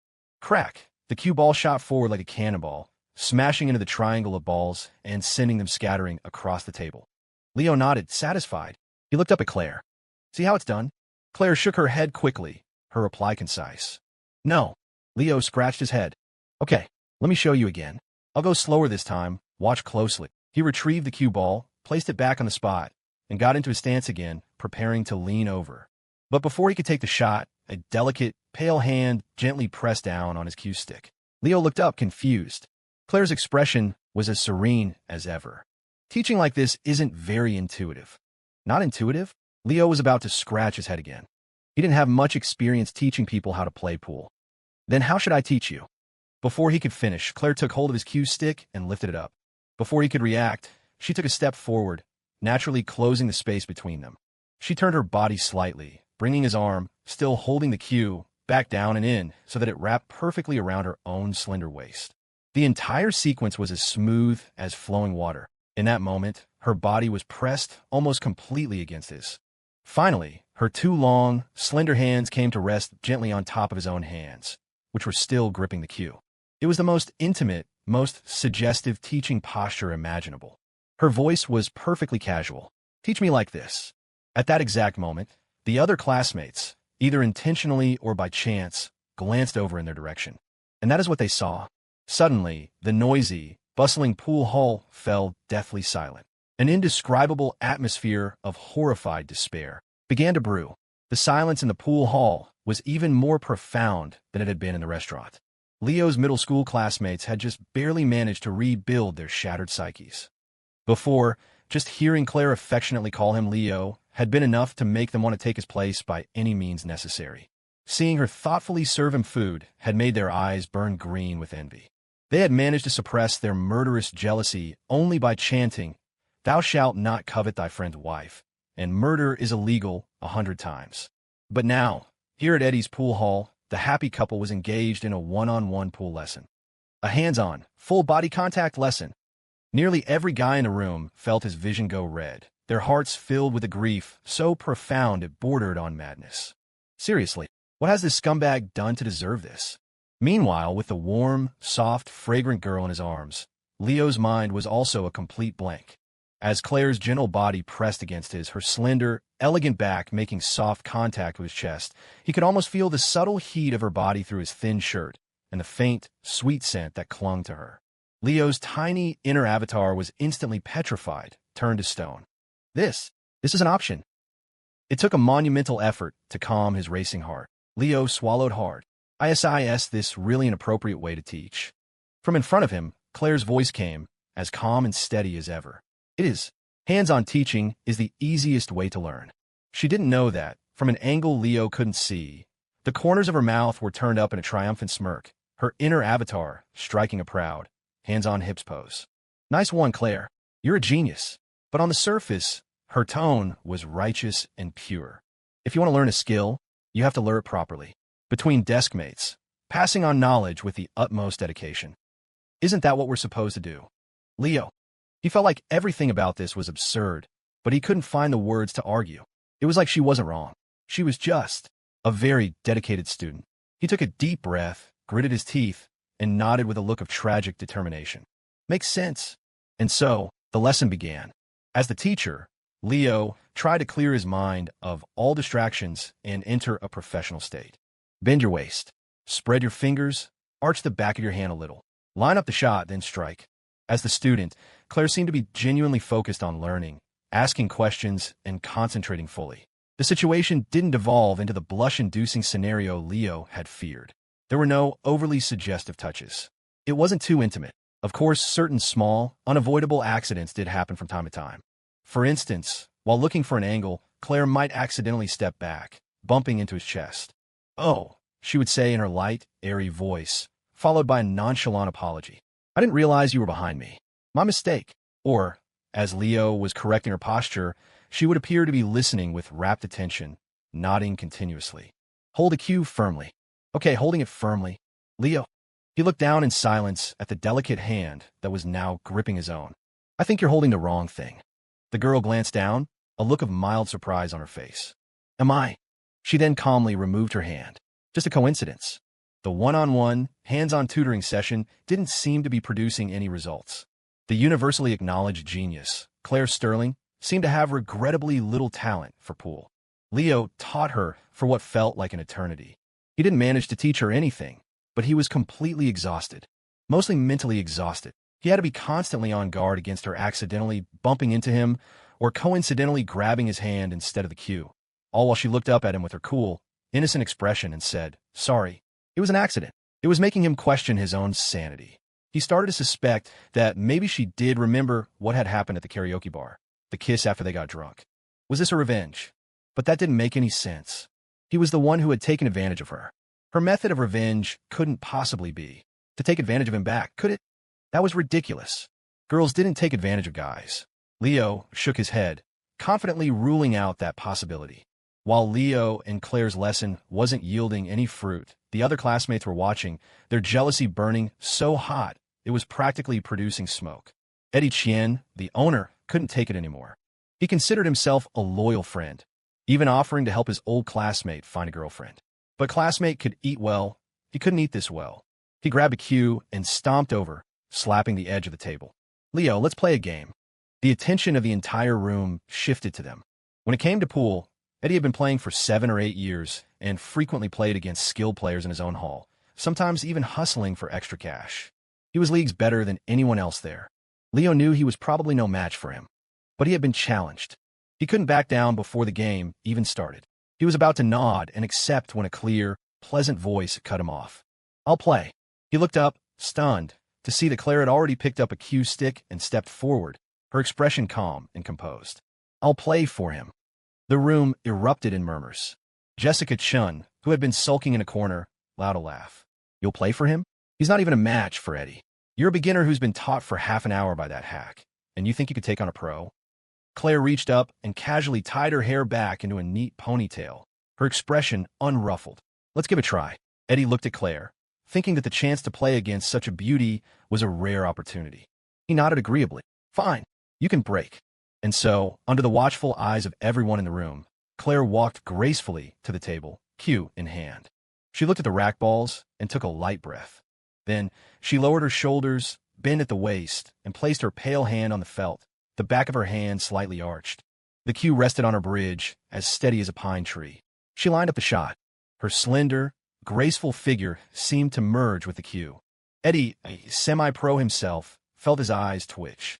S1: Crack! The cue ball shot forward like a cannonball, smashing into the triangle of balls and sending them scattering across the table. Leo nodded, satisfied. He looked up at Claire. See how it's done? Claire shook her head quickly, her reply concise. No. Leo scratched his head. Okay, let me show you again. I'll go slower this time. Watch closely. He retrieved the cue ball, placed it back on the spot, and got into his stance again, preparing to lean over. But before he could take the shot, a delicate, pale hand gently pressed down on his cue stick. Leo looked up, confused. Claire's expression was as serene as ever. Teaching like this isn't very intuitive. Not intuitive? Leo was about to scratch his head again. He didn't have much experience teaching people how to play pool. Then how should I teach you? Before he could finish, Claire took hold of his cue stick and lifted it up. Before he could react, she took a step forward, naturally closing the space between them. She turned her body slightly, bringing his arm, still holding the cue, back down and in so that it wrapped perfectly around her own slender waist. The entire sequence was as smooth as flowing water. In that moment, her body was pressed almost completely against his. Finally, her 2 long, slender hands came to rest gently on top of his own hands, which were still gripping the cue. It was the most intimate, most suggestive teaching posture imaginable. Her voice was perfectly casual. Teach me like this. At that exact moment, the other classmates, either intentionally or by chance, glanced over in their direction. And that is what they saw. Suddenly, the noisy, bustling pool hall fell deathly silent. An indescribable atmosphere of horrified despair began to brew. The silence in the pool hall was even more profound than it had been in the restaurant. Leo's middle school classmates had just barely managed to rebuild their shattered psyches. Before, just hearing Claire affectionately call him Leo had been enough to make them want to take his place by any means necessary. Seeing her thoughtfully serve him food had made their eyes burn green with envy. They had managed to suppress their murderous jealousy only by chanting, "Thou shalt not covet thy friend's wife," and "Murder is illegal 100 times. But now, here at Eddie's pool hall, the happy couple was engaged in a one-on-one pool lesson. A hands-on, full-body contact lesson. Nearly every guy in the room felt his vision go red, their hearts filled with a grief so profound it bordered on madness. Seriously, what has this scumbag done to deserve this? Meanwhile, with the warm, soft, fragrant girl in his arms, Leo's mind was also a complete blank. As Claire's gentle body pressed against his, her slender, elegant back making soft contact with his chest, he could almost feel the subtle heat of her body through his thin shirt and the faint, sweet scent that clung to her. Leo's tiny inner avatar was instantly petrified, turned to stone. This is an option. It took a monumental effort to calm his racing heart. Leo swallowed hard. Is this really an appropriate way to teach? From in front of him, Claire's voice came, as calm and steady as ever. It is. Hands-on teaching is the easiest way to learn. She didn't know that, from an angle Leo couldn't see. The corners of her mouth were turned up in a triumphant smirk, her inner avatar striking a proud, hands-on hips pose. Nice one, Claire. You're a genius. But on the surface, her tone was righteous and pure. If you want to learn a skill, you have to learn it properly. Between desk mates, passing on knowledge with the utmost dedication. Isn't that what we're supposed to do? Leo. He felt like everything about this was absurd, but he couldn't find the words to argue. It was like she wasn't wrong. She was just a very dedicated student. He took a deep breath, gritted his teeth, and nodded with a look of tragic determination. Makes sense. And so, the lesson began. As the teacher, Leo tried to clear his mind of all distractions and enter a professional state. Bend your waist. Spread your fingers. Arch the back of your hand a little. Line up the shot, then strike. As the student, Claire seemed to be genuinely focused on learning, asking questions, and concentrating fully. The situation didn't devolve into the blush-inducing scenario Leo had feared. There were no overly suggestive touches. It wasn't too intimate. Of course, certain small, unavoidable accidents did happen from time to time. For instance, while looking for an angle, Claire might accidentally step back, bumping into his chest. "Oh," she would say in her light, airy voice, followed by a nonchalant apology. "I didn't realize you were behind me. My mistake." Or, as Leo was correcting her posture, she would appear to be listening with rapt attention, nodding continuously. "Hold the cue firmly." "Okay, holding it firmly." "Leo." He looked down in silence at the delicate hand that was now gripping his own. "I think you're holding the wrong thing." The girl glanced down, a look of mild surprise on her face. "Am I?" She then calmly removed her hand. Just a coincidence. The one-on-one, hands-on tutoring session didn't seem to be producing any results. The universally acknowledged genius, Claire Sterling, seemed to have regrettably little talent for pool. Leo taught her for what felt like an eternity. He didn't manage to teach her anything, but he was completely exhausted, mostly mentally exhausted. He had to be constantly on guard against her accidentally bumping into him or coincidentally grabbing his hand instead of the cue, all while she looked up at him with her cool, innocent expression and said, "Sorry, it was an accident." It was making him question his own sanity. He started to suspect that maybe she did remember what had happened at the karaoke bar, the kiss after they got drunk. Was this a revenge? But that didn't make any sense. He was the one who had taken advantage of her. Her method of revenge couldn't possibly be to take advantage of him back, could it? That was ridiculous. Girls didn't take advantage of guys. Leo shook his head, confidently ruling out that possibility. While Leo and Claire's lesson wasn't yielding any fruit, the other classmates were watching, their jealousy burning so hot it was practically producing smoke. Eddie Chien, the owner, couldn't take it anymore. He considered himself a loyal friend, even offering to help his old classmate find a girlfriend. But classmate could eat well, he couldn't eat this well. He grabbed a cue and stomped over, slapping the edge of the table. "Leo, let's play a game." The attention of the entire room shifted to them. When it came to pool, Eddie had been playing for 7 or 8 years and frequently played against skilled players in his own hall, sometimes even hustling for extra cash. He was leagues better than anyone else there. Leo knew he was probably no match for him, but he had been challenged. He couldn't back down before the game even started. He was about to nod and accept when a clear, pleasant voice cut him off. "I'll play." He looked up, stunned, to see that Claire had already picked up a cue stick and stepped forward, her expression calm and composed. "I'll play for him." The room erupted in murmurs. Jessica Chun, who had been sulking in a corner, allowed a laugh. "You'll play for him? He's not even a match for Eddie. You're a beginner who's been taught for half an hour by that hack, and you think you could take on a pro?" Claire reached up and casually tied her hair back into a neat ponytail, her expression unruffled. "Let's give it a try." Eddie looked at Claire, thinking that the chance to play against such a beauty was a rare opportunity. He nodded agreeably. "Fine, you can break." And so, under the watchful eyes of everyone in the room, Claire walked gracefully to the table, cue in hand. She looked at the racquetballs and took a light breath. Then, she lowered her shoulders, bent at the waist, and placed her pale hand on the felt, the back of her hand slightly arched. The cue rested on her bridge, as steady as a pine tree. She lined up the shot. Her slender, graceful figure seemed to merge with the cue. Eddie, a semi-pro himself, felt his eyes twitch.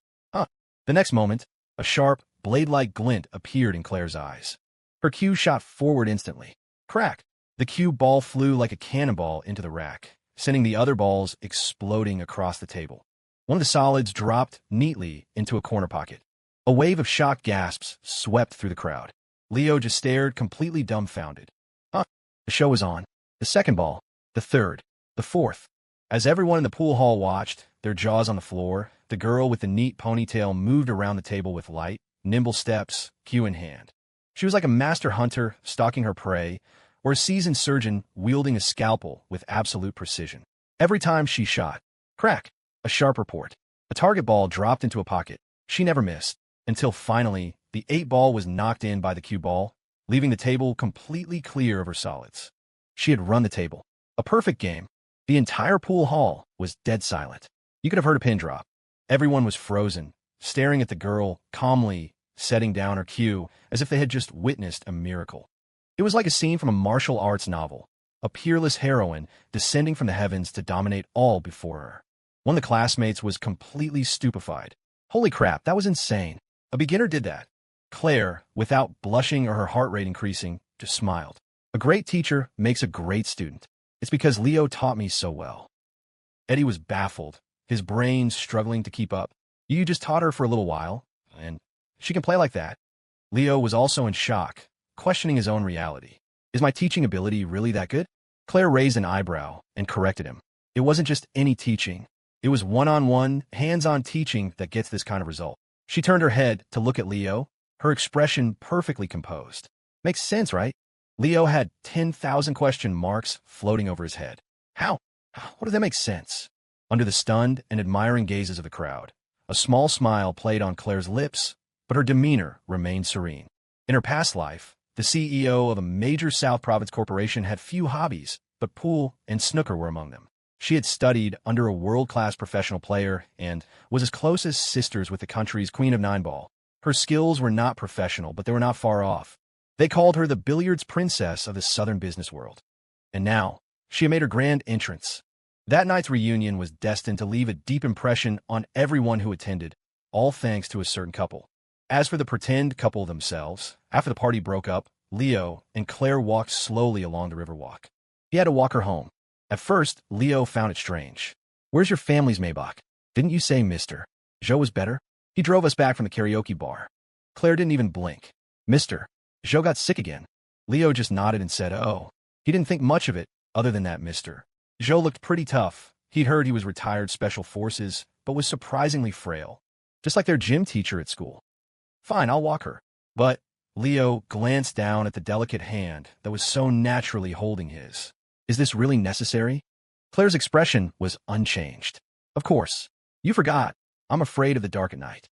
S1: The next moment, a sharp, blade-like glint appeared in Claire's eyes. Her cue shot forward instantly. Crack! The cue ball flew like a cannonball into the rack, sending the other balls exploding across the table. One of the solids dropped neatly into a corner pocket. A wave of shocked gasps swept through the crowd. Leo just stared, completely dumbfounded. The show was on. The second ball, the third, the fourth. As everyone in the pool hall watched, their jaws on the floor, the girl with the neat ponytail moved around the table with light, nimble steps, cue in hand. She was like a master hunter stalking her prey, or a seasoned surgeon wielding a scalpel with absolute precision. Every time she shot, crack, a sharp report. A target ball dropped into a pocket. She never missed, until finally, the 8 ball was knocked in by the cue ball, leaving the table completely clear of her solids. She had run the table. A perfect game. The entire pool hall was dead silent. You could have heard a pin drop. Everyone was frozen, staring at the girl, calmly setting down her cue as if they had just witnessed a miracle. It was like a scene from a martial arts novel, a peerless heroine descending from the heavens to dominate all before her. One of the classmates was completely stupefied. "Holy crap, that was insane. A beginner did that." Claire, without blushing or her heart rate increasing, just smiled. "A great teacher makes a great student. It's because Leo taught me so well." Eddie was baffled, his brain struggling to keep up. "You just taught her for a little while, and she can play like that." Leo was also in shock, questioning his own reality. "Is my teaching ability really that good?" Claire raised an eyebrow and corrected him. "It wasn't just any teaching. It was one-on-one, hands-on teaching that gets this kind of result." She turned her head to look at Leo, her expression perfectly composed. "Makes sense, right?" Leo had 10,000 question marks floating over his head. How? What did that make sense? Under the stunned and admiring gazes of the crowd, a small smile played on Claire's lips, but her demeanor remained serene. In her past life, the CEO of a major South Province corporation had few hobbies, but pool and snooker were among them. She had studied under a world-class professional player and was as close as sisters with the country's Queen of Nine Ball. Her skills were not professional, but they were not far off. They called her the billiards princess of the southern business world. And now, she had made her grand entrance. That night's reunion was destined to leave a deep impression on everyone who attended, all thanks to a certain couple. As for the pretend couple themselves, after the party broke up, Leo and Claire walked slowly along the riverwalk. He had to walk her home. At first, Leo found it strange. "Where's your family's Maybach? Didn't you say Mr. Joe was better? He drove us back from the karaoke bar." Claire didn't even blink. "Mr. Joe got sick again." Leo just nodded and said, "Oh." He didn't think much of it, other than that Mr. Joe looked pretty tough. He'd heard he was retired special forces, but was surprisingly frail. Just like their gym teacher at school. "Fine, I'll walk her." But Leo glanced down at the delicate hand that was so naturally holding his. "Is this really necessary?" Claire's expression was unchanged. "Of course. You forgot. I'm afraid of the dark at night."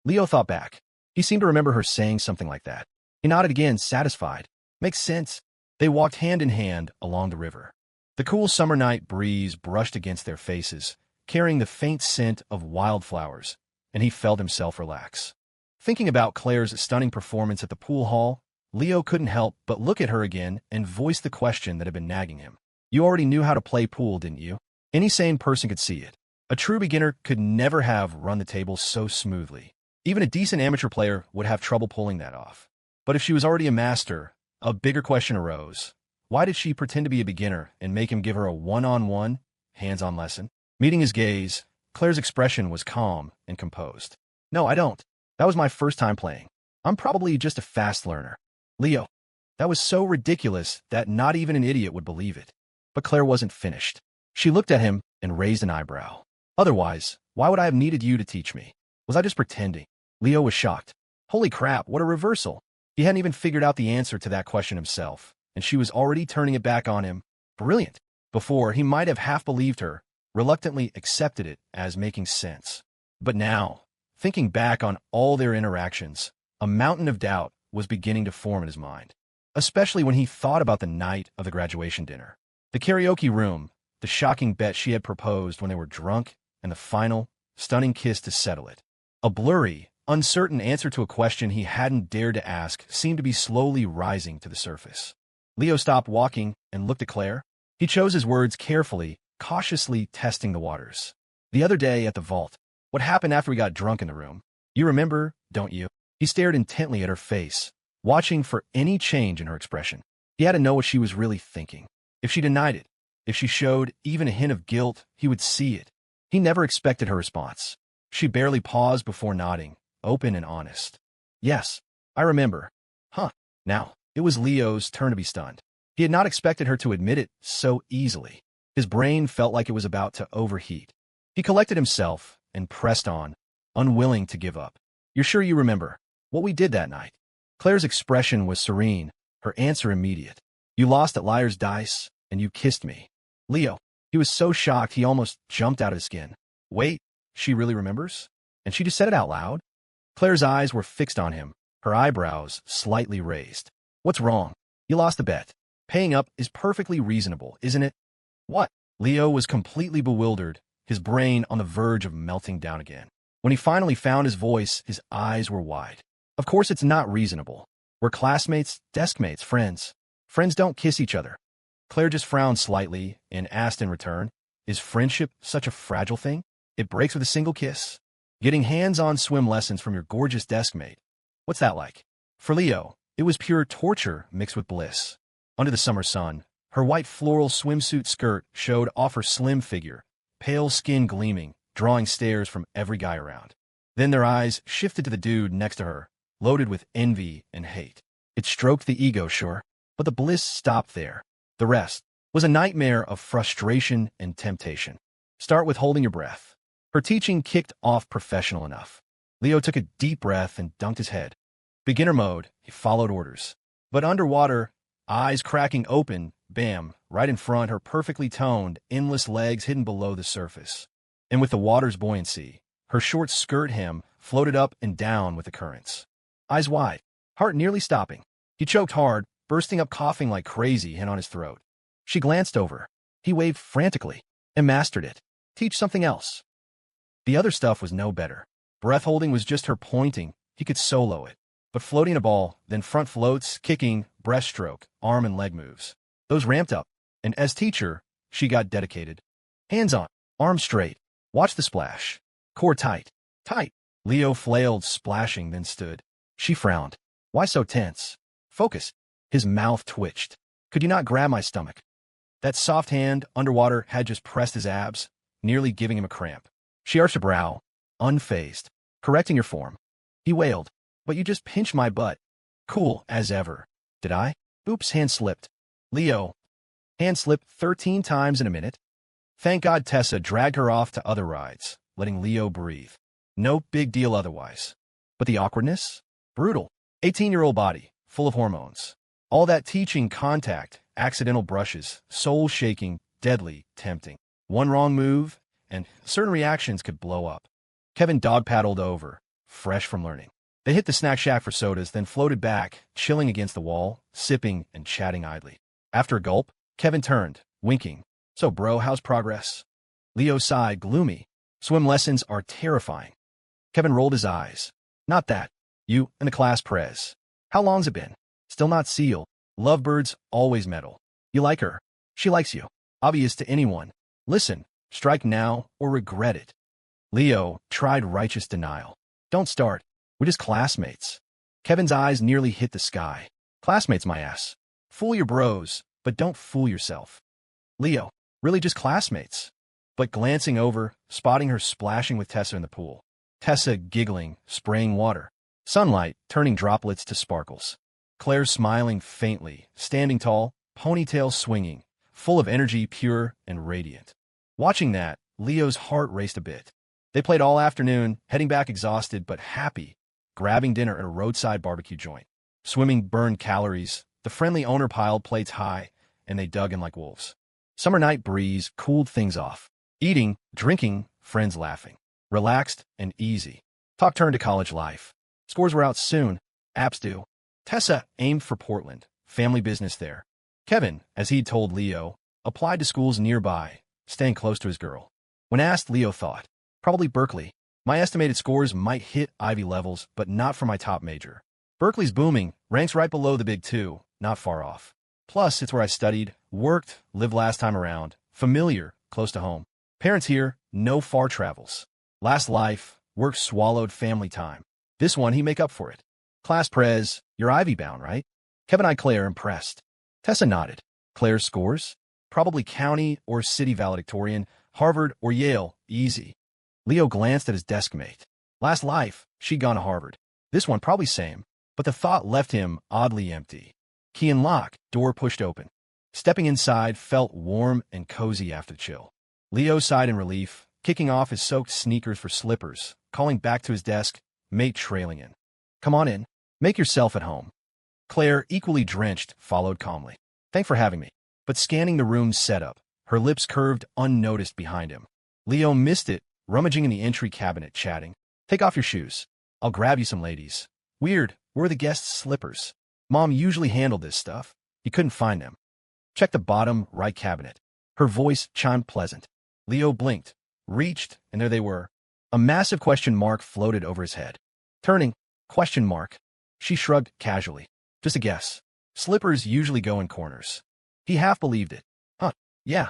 S1: Leo thought back. He seemed to remember her saying something like that. He nodded again, satisfied. "Makes sense." They walked hand in hand along the river. The cool summer night breeze brushed against their faces, carrying the faint scent of wildflowers, and he felt himself relax. Thinking about Claire's stunning performance at the pool hall, Leo couldn't help but look at her again and voice the question that had been nagging him. "You already knew how to play pool, didn't you?" Any sane person could see it. A true beginner could never have run the table so smoothly. Even a decent amateur player would have trouble pulling that off. But if she was already a master, A bigger question arose. Why did she pretend to be a beginner and make him give her a one-on-one, hands-on lesson? Meeting his gaze, Claire's expression was calm and composed. No, I don't. That was my first time playing. I'm probably just a fast learner. Leo. That was so ridiculous that not even an idiot would believe it. But Claire wasn't finished. She looked at him and raised an eyebrow. Otherwise, why would I have needed you to teach me? Was I just pretending? Leo was shocked. Holy crap, what a reversal. He hadn't even figured out the answer to that question himself, and she was already turning it back on him. Brilliant. Before, he might have half believed her, reluctantly accepted it as making sense. But now, thinking back on all their interactions, a mountain of doubt was beginning to form in his mind, especially when he thought about the night of the graduation dinner. The karaoke room, the shocking bet she had proposed when they were drunk, and the final, stunning kiss to settle it. A blurry, uncertain answer to a question he hadn't dared to ask seemed to be slowly rising to the surface. Leo stopped walking and looked at Claire. He chose his words carefully, cautiously testing the waters. The other day at the vault, what happened after we got drunk in the room? You remember, don't you? He stared intently at her face, watching for any change in her expression. He had to know what she was really thinking. If she denied it, if she showed even a hint of guilt, he would see it. He never expected her response. She barely paused before nodding, open and honest. Yes, I remember. Huh. Now, it was Leo's turn to be stunned. He had not expected her to admit it so easily. His brain felt like it was about to overheat. He collected himself and pressed on, unwilling to give up. You're sure you remember what we did that night? Claire's expression was serene, her answer immediate. You lost at Liar's Dice, and you kissed me. Leo. He was so shocked he almost jumped out of his skin. Wait, she really remembers? And she just said it out loud? Claire's eyes were fixed on him, her eyebrows slightly raised. What's wrong? You lost the bet. Paying up is perfectly reasonable, isn't it? What? Leo was completely bewildered, his brain on the verge of melting down again. When he finally found his voice, his eyes were wide. Of course it's not reasonable. We're classmates, deskmates, friends. Friends don't kiss each other. Claire just frowned slightly and asked in return, is friendship such a fragile thing? It breaks with a single kiss? Getting hands-on swim lessons from your gorgeous deskmate. What's that like? For Leo, it was pure torture mixed with bliss. Under the summer sun, her white floral swimsuit skirt showed off her slim figure, pale skin gleaming, drawing stares from every guy around. Then their eyes shifted to the dude next to her, loaded with envy and hate. It stroked the ego, sure, but the bliss stopped there. The rest was a nightmare of frustration and temptation. Start with holding your breath. Her teaching kicked off professional enough. Leo took a deep breath and dunked his head. Beginner mode, he followed orders. But underwater, eyes cracking open, bam, right in front, her perfectly toned, endless legs hidden below the surface. And with the water's buoyancy, her short skirt hem floated up and down with the currents. Eyes wide, heart nearly stopping. He choked hard, bursting up coughing like crazy, hand on his throat. She glanced over. He waved frantically and mastered it. Teach something else. The other stuff was no better. Breath holding was just her pointing. He could solo it. But floating a ball, then front floats, kicking, breaststroke, arm and leg moves. Those ramped up. And as teacher, she got dedicated. Hands on, arms straight. Watch the splash. Core tight. Tight. Leo flailed, splashing, then stood. She frowned. Why so tense? Focus. His mouth twitched. Could you not grab my stomach? That soft hand underwater had just pressed his abs, nearly giving him a cramp. She arched a brow, unfazed. Correcting your form. He wailed. But you just pinched my butt. Cool as ever. Did I? Oops, hand slipped. Leo. Hand slipped 13 times in a minute. Thank God Tessa dragged her off to other rides, letting Leo breathe. No big deal otherwise. But the awkwardness? Brutal. 18-year-old body, full of hormones. All that teaching, contact, accidental brushes, soul-shaking, deadly, tempting. One wrong move, and certain reactions could blow up. Kevin dog-paddled over, fresh from learning. They hit the snack shack for sodas, then floated back, chilling against the wall, sipping and chatting idly. After a gulp, Kevin turned, winking. So, bro, how's progress? Leo sighed, gloomy. Swim lessons are terrifying. Kevin rolled his eyes. Not that. You and the class prez. How long's it been? Still not seal. Lovebirds always meddle. You like her. She likes you. Obvious to anyone. Listen, strike now or regret it. Leo tried righteous denial. Don't start. We're just classmates. Kevin's eyes nearly hit the sky. Classmates, my ass. Fool your bros, but don't fool yourself. Leo, really just classmates. But glancing over, spotting her splashing with Tessa in the pool. Tessa giggling, spraying water. Sunlight turning droplets to sparkles. Claire smiling faintly, standing tall, ponytail swinging, full of energy, pure and radiant. Watching that, Leo's heart raced a bit. They played all afternoon, heading back exhausted but happy, grabbing dinner at a roadside barbecue joint. Swimming burned calories, the friendly owner piled plates high, and they dug in like wolves. Summer night breeze cooled things off. Eating, drinking, friends laughing. Relaxed and easy. Talk turned to college life. Scores were out soon. Apps due. Tessa aimed for Portland. Family business there. Kevin, as he'd told Leo, applied to schools nearby, staying close to his girl. When asked, Leo thought, probably Berkeley. My estimated scores might hit Ivy levels, but not for my top major. Berkeley's booming, ranks right below the big two, not far off. Plus, it's where I studied, worked, lived last time around, familiar, close to home. Parents here, no far travels. Last life, work swallowed family time. This one, he make up for it. Class prez, you're Ivy bound, right? Kevin eyed Claire, impressed. Tessa nodded. Claire's scores? Probably county or city valedictorian, Harvard or Yale, easy. Leo glanced at his desk mate. Last life, she'd gone to Harvard. This one probably same, but the thought left him oddly empty. Key and lock, door pushed open. Stepping inside felt warm and cozy after the chill. Leo sighed in relief, kicking off his soaked sneakers for slippers, calling back to his desk, mate trailing in. Come on in. Make yourself at home. Claire, equally drenched, followed calmly. Thanks for having me. But scanning the room's setup, her lips curved unnoticed behind him. Leo missed it, rummaging in the entry cabinet, chatting. Take off your shoes. I'll grab you some ladies. Weird, where are the guests' slippers? Mom usually handled this stuff. He couldn't find them. Check the bottom right cabinet. Her voice chimed pleasant. Leo blinked, reached, and there they were. A massive question mark floated over his head. Turning, question mark. She shrugged casually. Just a guess. Slippers usually go in corners. He half believed it. Huh, yeah.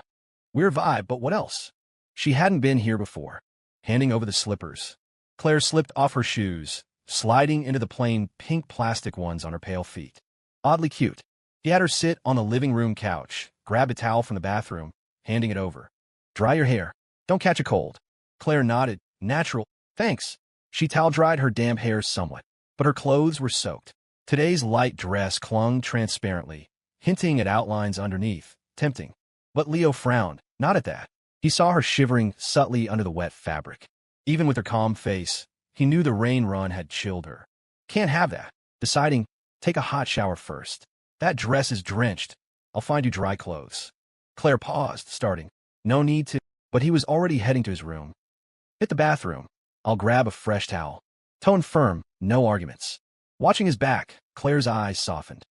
S1: Weird vibe, but what else? She hadn't been here before. Handing over the slippers. Claire slipped off her shoes, sliding into the plain pink plastic ones on her pale feet. Oddly cute. He had her sit on the living room couch, grabbed a towel from the bathroom, handing it over. Dry your hair. Don't catch a cold. Claire nodded. Natural. Thanks. She towel-dried her damp hair somewhat, but her clothes were soaked. Today's light dress clung transparently, hinting at outlines underneath, tempting. But Leo frowned, not at that. He saw her shivering subtly under the wet fabric. Even with her calm face, he knew the rain run had chilled her. Can't have that. Deciding, take a hot shower first. That dress is drenched. I'll find you dry clothes. Claire paused, starting. No need to, but he was already heading to his room. Hit the bathroom. I'll grab a fresh towel. Tone firm, no arguments. Watching his back, Claire's eyes softened.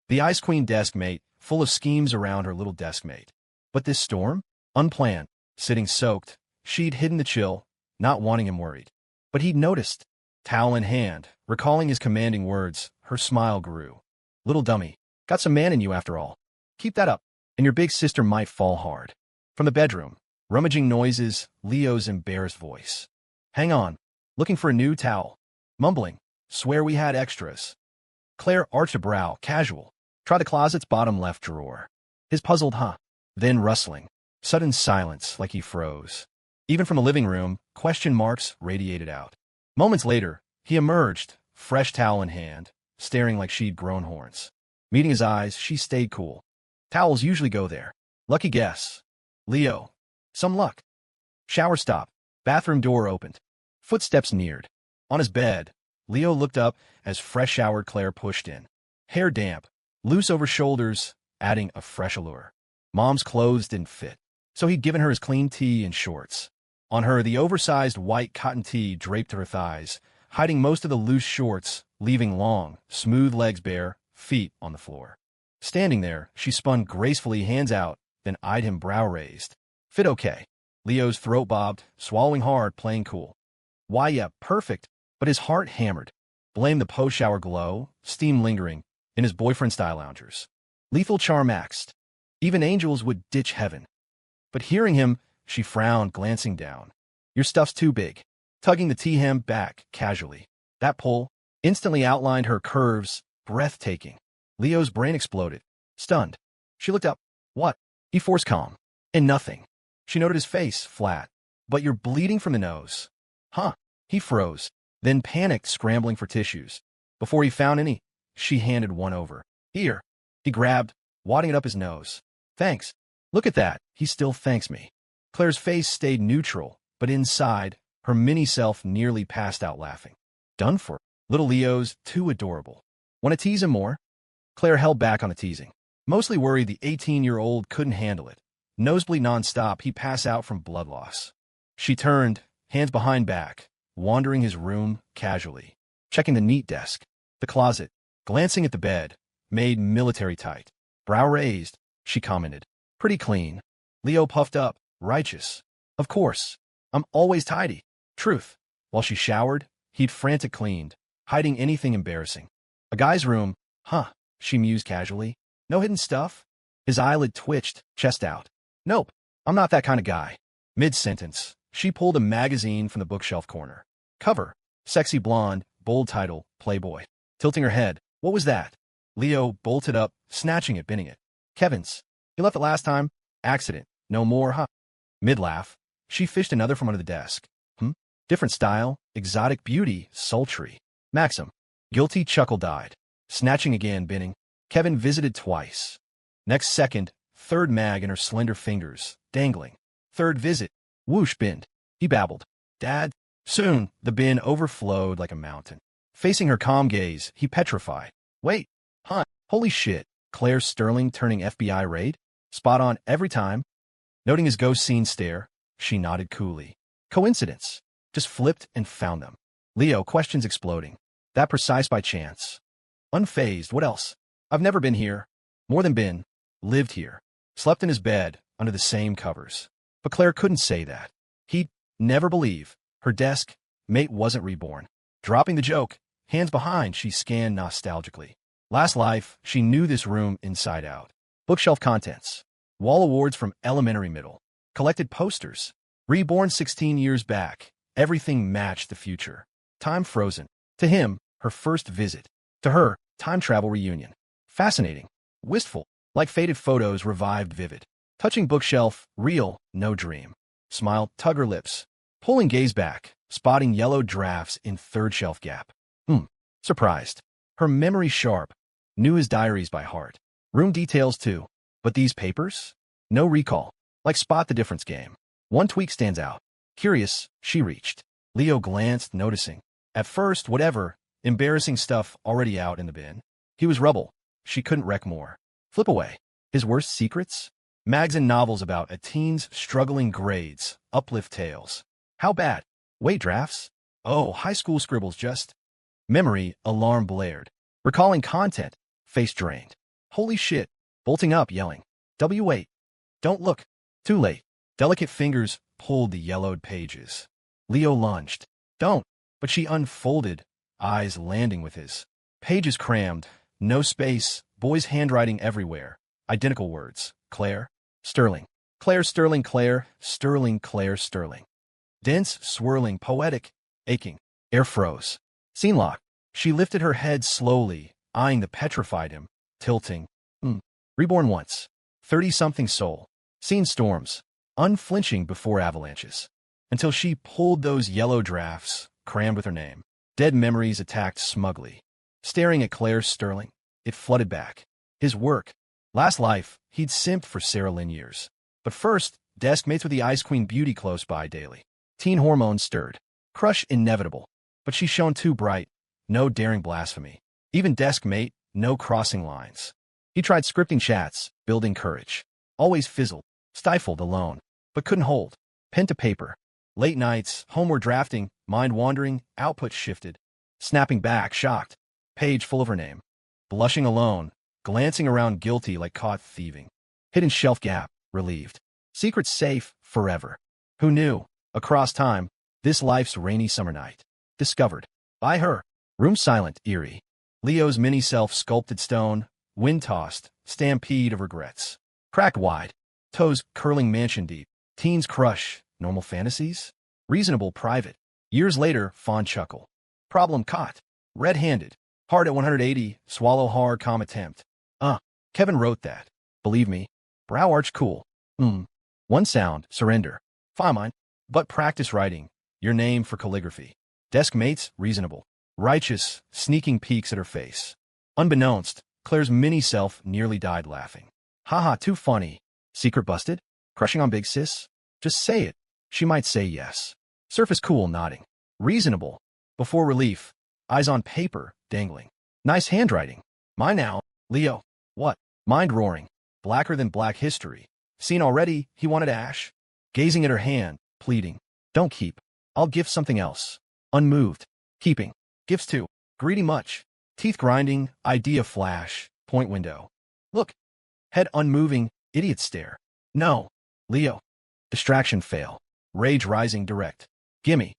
S1: The Ice Queen desk mate, full of schemes around her little desk mate. But this storm? Unplanned, sitting soaked, she'd hidden the chill, not wanting him worried. But he'd noticed. Towel in hand, recalling his commanding words, her smile grew. Little dummy, got some man in you after all. Keep that up, and your big sister might fall hard. From the bedroom, rummaging noises, Leo's embarrassed voice. Hang on, looking for a new towel. Mumbling, swear we had extras. Claire arched a brow, casual. Try the closet's bottom left drawer. His puzzled huh. Then rustling. Sudden silence, like he froze. Even from the living room, question marks radiated out. Moments later, he emerged, fresh towel in hand, staring like she'd grown horns. Meeting his eyes, she stayed cool. Towels usually go there. Lucky guess. Leo. Some luck. Shower stopped. Bathroom door opened. Footsteps neared. On his bed, Leo looked up as fresh-showered Claire pushed in. Hair damp, loose over shoulders, adding a fresh allure. Mom's clothes didn't fit, so he'd given her his clean tee and shorts. On her, the oversized white cotton tee draped to her thighs, hiding most of the loose shorts, leaving long, smooth legs bare, feet on the floor. Standing there, she spun gracefully, hands out, then eyed him brow raised. Fit okay. Leo's throat bobbed, swallowing hard, playing cool. Why, yeah, perfect, but his heart hammered. Blamed the post-shower glow, steam lingering, in his boyfriend-style loungers. Lethal charm axed. Even angels would ditch heaven. But hearing him, she frowned, glancing down. Your stuff's too big. Tugging the tee-hem back, casually. That pull instantly outlined her curves, breathtaking. Leo's brain exploded. Stunned. She looked up. What? He forced calm. And nothing. She noted his face, flat. But you're bleeding from the nose. Huh? He froze, then panicked, scrambling for tissues. Before he found any, she handed one over. Here. He grabbed, wadding it up his nose. Thanks. Look at that. He still thanks me. Claire's face stayed neutral, but inside, her mini-self nearly passed out laughing. Done for. Little Leo's too adorable. Want to tease him more? Claire held back on the teasing. Mostly worried the 18-year-old couldn't handle it. Nosebleed nonstop, he'd pass out from blood loss. She turned, hands behind back, wandering his room casually, checking the neat desk, the closet, glancing at the bed, made military tight. Brow raised, she commented. Pretty clean. Leo puffed up, righteous. Of course. I'm always tidy. Truth. While she showered, he'd frantic cleaned, hiding anything embarrassing. A guy's room, huh, she mused casually. No hidden stuff? His eyelid twitched, chest out. Nope, I'm not that kind of guy. Mid-sentence, she pulled a magazine from the bookshelf corner. Cover, sexy blonde, bold title, Playboy. Tilting her head, what was that? Leo bolted up, snatching it, binning it. Kevin's. You left it last time? Accident. No more, huh? Mid-laugh, she fished another from under the desk. Different style, exotic beauty, sultry. Maxim. Guilty chuckle died. Snatching again, binning. Kevin visited twice. Next second, third mag in her slender fingers, dangling. Third visit. Whoosh, binned. He babbled. Dad? Soon, the bin overflowed like a mountain. Facing her calm gaze, he petrified. Wait. Huh? Holy shit. Claire Sterling turning FBI raid? Spot on every time. Noting his ghost-scene stare, she nodded coolly. Coincidence. Just flipped and found them. Leo, questions exploding. That precise by chance. Unfazed, what else? I've never been here. More than been. Lived here. Slept in his bed, under the same covers. But Claire couldn't say that. He'd never believe. Her desk mate wasn't reborn. Dropping the joke, hands behind, she scanned nostalgically. Last life, she knew this room inside out. Bookshelf contents. Wall awards from elementary middle. Collected posters. Reborn 16 years back. Everything matched the future. Time frozen. To him, her first visit. To her, time travel reunion. Fascinating. Wistful. Like faded photos revived vivid. Touching bookshelf, real, no dream. Smile, tug her lips. Pulling gaze back, spotting yellow drafts in third shelf gap. Surprised. Her memory sharp. Knew his diaries by heart. Room details too. But these papers? No recall. Like spot the difference game. One tweak stands out. Curious, she reached. Leo glanced, noticing. At first, whatever, embarrassing stuff already out in the bin. He was rubble. She couldn't wreck more. Flip away. His worst secrets? Mags and novels about a teen's struggling grades, uplift tales. How bad? Wait, drafts? Oh, high school scribbles just. Memory, alarm blared. Recalling content, face drained. Holy shit. Bolting up, yelling. Wait. Don't look. Too late. Delicate fingers pulled the yellowed pages. Leo lunged. Don't. But she unfolded, eyes landing with his. Pages crammed, no space, boy's handwriting everywhere. Identical words. Claire, Sterling. Claire, Sterling, Claire, Sterling, Claire, Sterling. Dense, swirling, poetic, aching. Air froze. Scene lock. She lifted her head slowly, eyeing the petrified him, tilting. Reborn once. 30-something soul. Seen storms. Unflinching before avalanches. Until she pulled those yellow drafts, crammed with her name. Dead memories attacked smugly. Staring at Claire Sterling, it flooded back. His work. Last life, he'd simped for Sarah Lynn years. But first, desk mates with the Ice Queen beauty close by daily. Teen hormones stirred. Crush inevitable. But she shone too bright. No daring blasphemy. Even desk mate, no crossing lines. He tried scripting chats, building courage. Always fizzled. Stifled alone. But couldn't hold. Pen to paper. Late nights, homeward drafting, mind wandering, output shifted. Snapping back, shocked. Page full of her name. Blushing alone, glancing around guilty like caught thieving. Hidden shelf gap, relieved. Secrets safe, forever. Who knew, across time, this life's rainy summer night. Discovered. By her. Room silent, eerie. Leo's mini-self sculpted stone, wind-tossed, stampede of regrets. Cracked wide. Toes curling mansion deep. Teens crush. Normal fantasies? Reasonable private. Years later, fond chuckle. Problem caught. Red-handed. Hard at 180, swallow hard, calm attempt. Uh, Kevin wrote that. Believe me. Brow arch cool. One sound, surrender. Fine mine. But practice writing. Your name for calligraphy. Desk mates, reasonable. Righteous, sneaking peeks at her face. Unbeknownst, Claire's mini-self nearly died laughing. Haha, too funny. Secret busted? Crushing on big sis? Just say it. She might say yes. Surface cool, nodding. Reasonable. Before relief. Eyes on paper, dangling. Nice handwriting. Mine now. Leo. What? Mind roaring. Blacker than black history. Seen already, he wanted ash. Gazing at her hand, pleading. Don't keep. I'll gift something else. Unmoved. Keeping. Gifts too. Greedy much. Teeth grinding, idea flash, point window. Look. Head unmoving, idiot stare. No. Leo. Distraction fail. Rage rising direct. Gimme.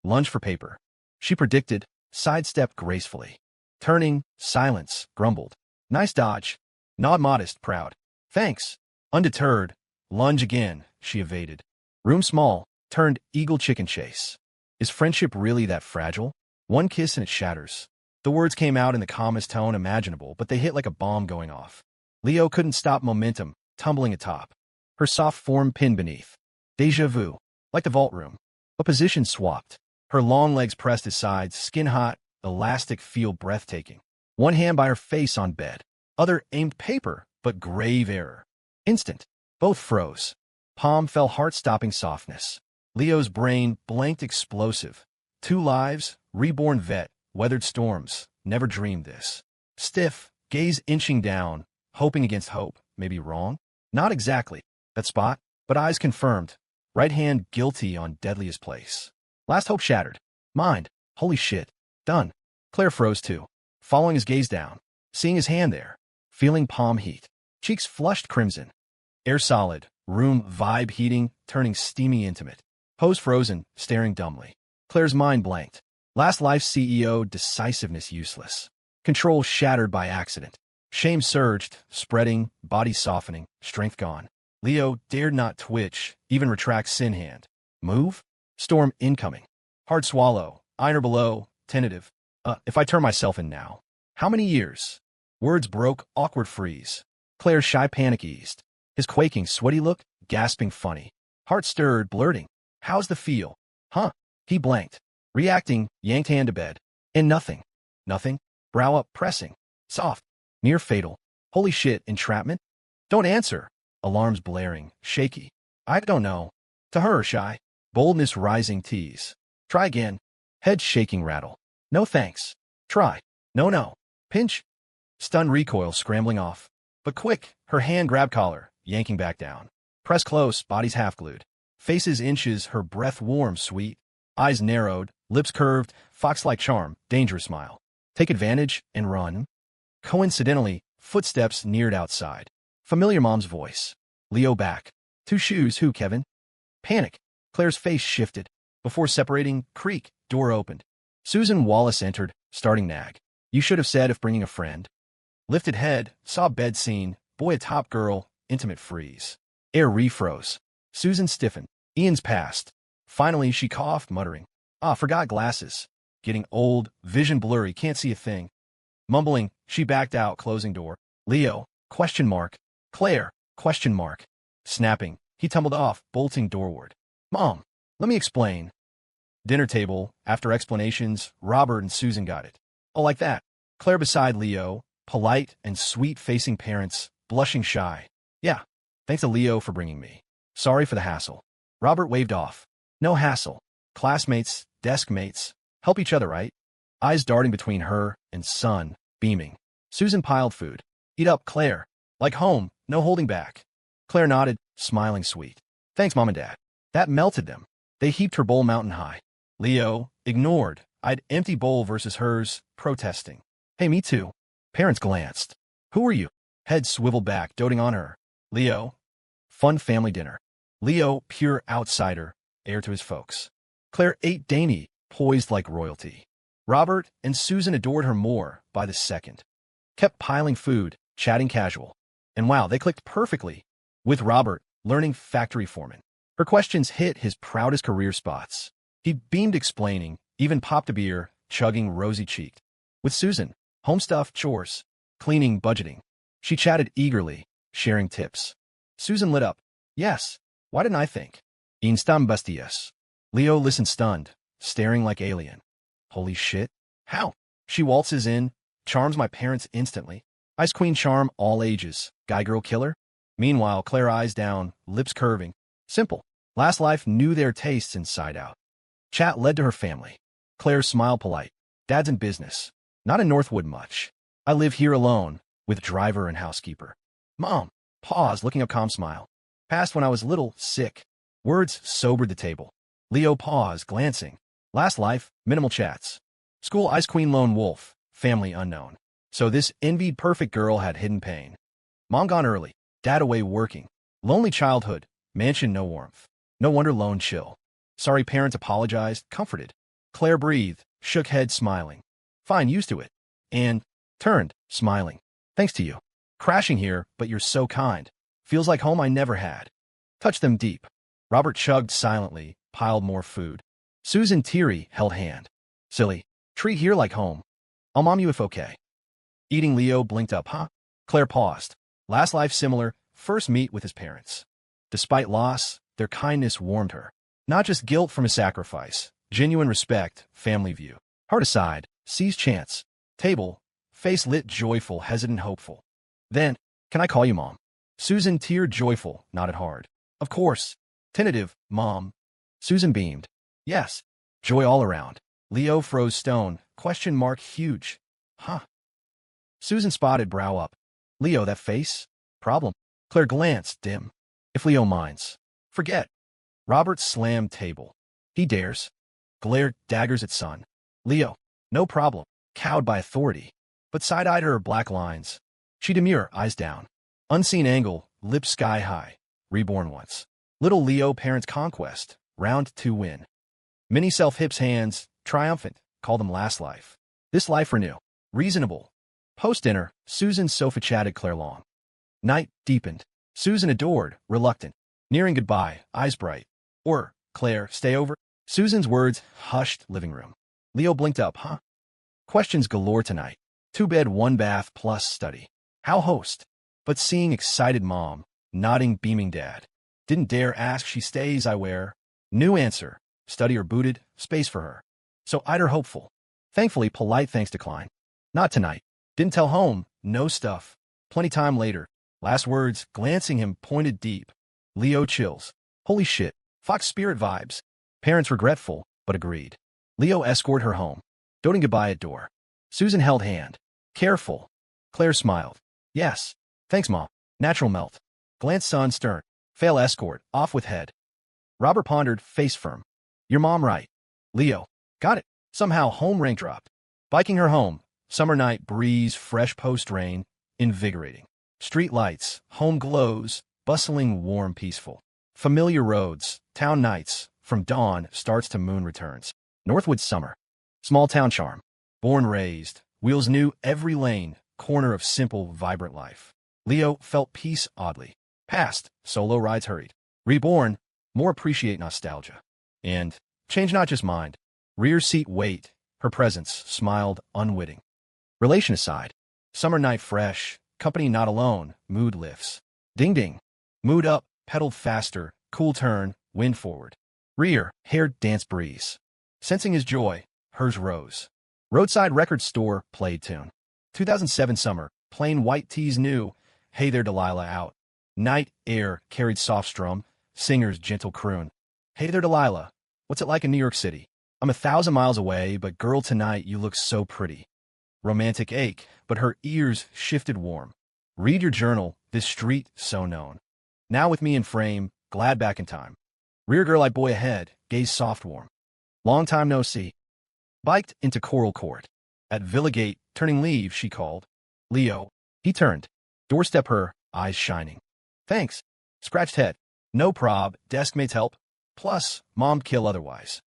S1: Lunge for paper. She predicted, sidestepped gracefully. Turning, silence, grumbled. Nice dodge. Nod modest, proud. Thanks. Undeterred. Lunge again, she evaded. Room small, turned eagle chicken chase. Is friendship really that fragile? One kiss and it shatters. The words came out in the calmest tone imaginable, but they hit like a bomb going off. Leo couldn't stop momentum, tumbling atop. Her soft form pinned beneath. Deja vu. Like the vault room. A position swapped. Her long legs pressed his sides, skin hot, elastic feel breathtaking. One hand by her face on bed. Other aimed paper, but grave error. Instant. Both froze. Palm fell heart-stopping softness. Leo's brain blanked explosive. 2 lives, reborn vet, weathered storms, never dreamed this. Stiff, gaze inching down, hoping against hope, maybe wrong? Not exactly. That spot, but eyes confirmed. Right hand guilty on deadliest place. Last hope shattered. Mind, holy shit. Done. Claire froze too, following his gaze down, seeing his hand there, feeling palm heat. Cheeks flushed crimson. Air solid, room vibe heating, turning steamy intimate. Pose frozen, staring dumbly. Claire's mind blanked. Last life CEO, decisiveness useless. Control shattered by accident. Shame surged, spreading, body softening, strength gone. Leo dared not twitch, even retract sin hand. Move? Storm incoming. Hard swallow, iron below, tentative. If I turn myself in now. How many years? Words broke, awkward freeze. Claire's shy panic eased. His quaking, sweaty look, gasping funny. Heart stirred, blurting. How's the feel? Huh? He blanked. Reacting, yanked hand to bed. And nothing. Nothing. Brow up, pressing. Soft. Near fatal. Holy shit, entrapment? Don't answer. Alarms blaring, shaky. I don't know. To her, shy. Boldness rising tease. Try again. Head shaking rattle. No thanks. Try. No, no. Pinch. Stun recoil scrambling off. But quick, her hand grab collar, yanking back down. Press close, body's half glued. Faces inches, her breath warm, sweet. Eyes narrowed, lips curved, fox-like charm, dangerous smile. Take advantage and run. Coincidentally, footsteps neared outside. Familiar mom's voice. Leo back. 2 shoes, who, Kevin? Panic. Claire's face shifted. Before separating, creak, door opened. Susan Wallace entered, starting nag. You should have said if bringing a friend. Lifted head, saw bed scene, boy atop girl, intimate freeze. Air refroze. Susan stiffened. Ian's passed. Finally, she coughed, muttering. Forgot glasses. Getting old, vision blurry, can't see a thing. Mumbling, she backed out, closing door. Leo, question mark. Claire, question mark. Snapping, he tumbled off, bolting doorward. Mom, let me explain. Dinner table, after explanations, Robert and Susan got it. Oh, like that. Claire beside Leo, polite and sweet-facing parents, blushing shy. Yeah, thanks to Leo for bringing me. Sorry for the hassle. Robert waved off. No hassle. Classmates, desk mates, help each other, right? Eyes darting between her and son, beaming. Susan piled food. Eat up, Claire. Like home, no holding back. Claire nodded, smiling sweet. Thanks, Mom and Dad. That melted them. They heaped her bowl mountain high. Leo, ignored, eyed empty bowl versus hers, protesting. Hey, me too. Parents glanced. Who are you? Head swiveled back, doting on her. Leo. Fun family dinner. Leo, pure outsider, heir to his folks. Claire ate dainty, poised like royalty. Robert and Susan adored her more by the second. Kept piling food, chatting casual. And wow, they clicked perfectly. With Robert, learning factory foreman. Her questions hit his proudest career spots. He beamed explaining, even popped a beer, chugging rosy-cheeked. With Susan, home stuff, chores, cleaning, budgeting. She chatted eagerly, sharing tips. Susan lit up. Yes, why didn't I think? Instambustias. Leo listened stunned, staring like alien. Holy shit. How? She waltzes in, charms my parents instantly. Ice Queen charm all ages, guy-girl killer? Meanwhile, Claire eyes down, lips curving. Simple. Last life knew their tastes inside out. Chat led to her family. Claire's smile polite. Dad's in business. Not in Northwood much. I live here alone, with driver and housekeeper. Mom. Pause, looking up calm smile. Past when I was little, sick. Words sobered the table. Leo paused, glancing. Last life, minimal chats. School Ice Queen lone wolf, family unknown. So this envied perfect girl had hidden pain. Mom gone early, dad away working. Lonely childhood, mansion no warmth. No wonder lone chill. Sorry parents apologized, comforted. Claire breathed, shook head smiling. Fine, used to it. And turned, smiling. Thanks to you. Crashing here, but you're so kind. Feels like home I never had. Touched them deep. Robert chugged silently, piled more food. Susan teary held hand. Silly. Treat here like home. I'll mom you if okay. Eating Leo blinked up, huh? Claire paused. Last life similar, first meet with his parents. Despite loss, their kindness warmed her. Not just guilt from a sacrifice, genuine respect, family view. Heart aside, sees chance. Table, face lit joyful, hesitant hopeful. Then, can I call you mom? Susan teared joyful, nodded hard. Of course. Tentative, mom. Susan beamed. Yes. Joy all around. Leo froze stone, question mark huge. Huh. Susan spotted brow up. Leo, that face? Problem. Claire glanced, dim. If Leo minds. Forget. Robert slammed table. He dares. Glared daggers at son. Leo. No problem. Cowed by authority. But side-eyed her black lines. She demure, eyes down. Unseen angle, lips sky high. Reborn once. Little Leo parents conquest. Round 2 win. Mini self hips hands. Triumphant. Call them last life. This life renew. Reasonable. Post-dinner, Susan's sofa chatted Claire long. Night deepened. Susan adored, reluctant. Nearing goodbye, eyes bright. Or, Claire, stay over? Susan's words hushed living room. Leo blinked up, huh? Questions galore tonight. 2 bed, 1 bath plus study. How host? But seeing excited mom, nodding beaming dad. Didn't dare ask, she stays, I wear. New answer. Study or booted, space for her. So eyed her hopeful. Thankfully, polite thanks decline. Not tonight. Didn't tell home, no stuff. Plenty time later. Last words, glancing him, pointed deep. Leo chills. Holy shit. Fox spirit vibes. Parents regretful, but agreed. Leo escorted her home. Doting goodbye at door. Susan held hand. Careful. Claire smiled. Yes. Thanks, Mom. Natural melt. Glance son stern. Fail escort. Off with head. Robert pondered, face firm. Your mom right. Leo. Got it. Somehow home rank dropped. Biking her home. Summer night breeze, fresh post-rain. Invigorating. Street lights. Home glows. Bustling, warm, peaceful. Familiar roads. Town nights. From dawn starts to moon returns. Northwood summer. Small town charm. Born raised. Wheels knew every lane. Corner of simple, vibrant life. Leo felt peace oddly. Past. Solo rides hurried. Reborn. More appreciate nostalgia. And change not just mind. Rear seat weight. Her presence smiled unwitting. Relation aside. Summer night fresh. Company not alone. Mood lifts. Ding ding. Mood up. Pedaled faster. Cool turn. Wind forward. Rear. Hair dance breeze. Sensing his joy. Hers rose. Roadside record store. Played tune. 2007 summer. Plain white tees new. Hey there Delilah out. Night air. Carried soft strum. Singer's gentle croon. Hey there Delilah. What's it like in New York City? I'm 1,000 miles away, but girl tonight you look so pretty. Romantic ache, but her ears shifted warm. Read your journal, this street so known. Now with me in frame, glad back in time. Rear girl I boy ahead, gaze soft warm. Long time no see. Biked into Coral Court. At Villa Gate, turning leave, she called. Leo. He turned. Doorstep her, eyes shining. Thanks. Scratched head. No prob, deskmates help. Plus, mom kill otherwise.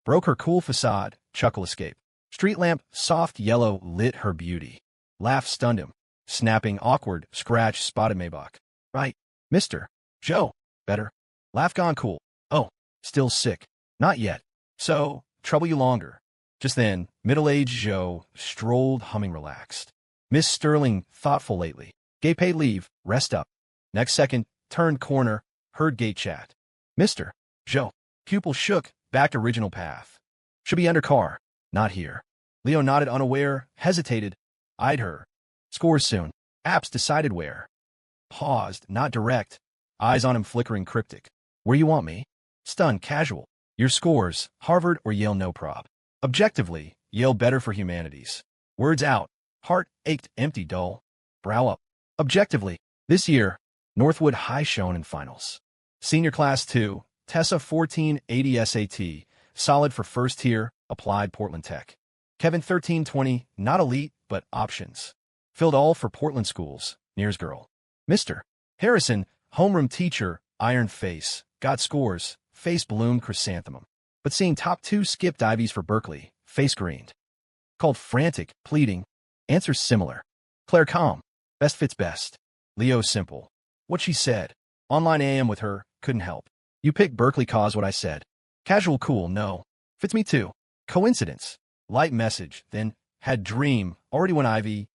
S1: Broke her cool facade, chuckle escape. Street lamp, soft yellow, lit her beauty. Laugh stunned him. Snapping, awkward, scratch, spotted Maybach. Right. Mister. Joe. Better. Laugh gone cool. Oh. Still sick. Not yet. So, trouble you longer. Just then, middle-aged Joe strolled humming relaxed. Miss Sterling, thoughtful lately. Gate paid leave, rest up. Next second, turned corner, heard gate chat. Mr. Joe. Pupil shook, back to original path. Should be under car. Not here. Leo nodded unaware, hesitated, eyed her. Scores soon. Apps decided where. Paused, not direct. Eyes on him flickering cryptic. Where you want me? Stunned, casual. Your scores, Harvard or Yale no prob. Objectively, Yale better for humanities. Words out. Heart ached, empty, dull. Brow up. Objectively, this year, Northwood high shown in finals. Senior class 2, Tessa 1480 SAT, solid for first tier, applied Portland Tech. Kevin 1320, not elite, but options. Filled all for Portland schools, Nears girl. Mr. Harrison, homeroom teacher, iron face, got scores, face bloomed chrysanthemum. But seeing top 2 skipped Ivies for Berkeley, face greened. Called frantic, pleading. Answers similar. Claire calm. Best fits best. Leo simple. What she said. Online AM with her, couldn't help. You picked Berkeley cause what I said. Casual cool, no. Fits me too. Coincidence. Light message, then, had dream, already went Ivy.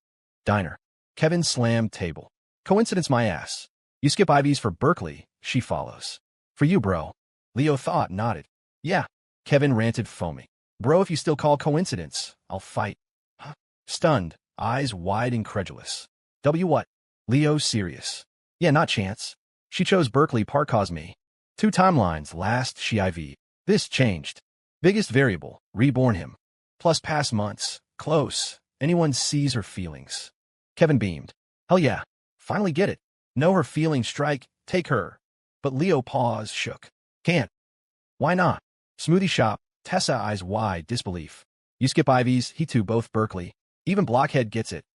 S1: Diner. Kevin slammed table. Coincidence my ass. You skip Ivies for Berkeley, she follows. For you, bro. Leo thought, nodded. Yeah. Kevin ranted, foaming. Bro, if you still call coincidence, I'll fight. Huh? Stunned, eyes wide incredulous. W what? Leo serious. Yeah, not chance. She chose Berkeley part cause me. 2 timelines, last she IV. This changed. Biggest variable, reborn him. Plus past months, close. Anyone sees her feelings. Kevin beamed. Hell yeah. Finally get it. Know her feelings strike, take her. But Leo paused, shook. Can't. Why not? Smoothie shop, Tessa eyes wide, disbelief. You skip Ivies, he too both Berkeley. Even Blockhead gets it.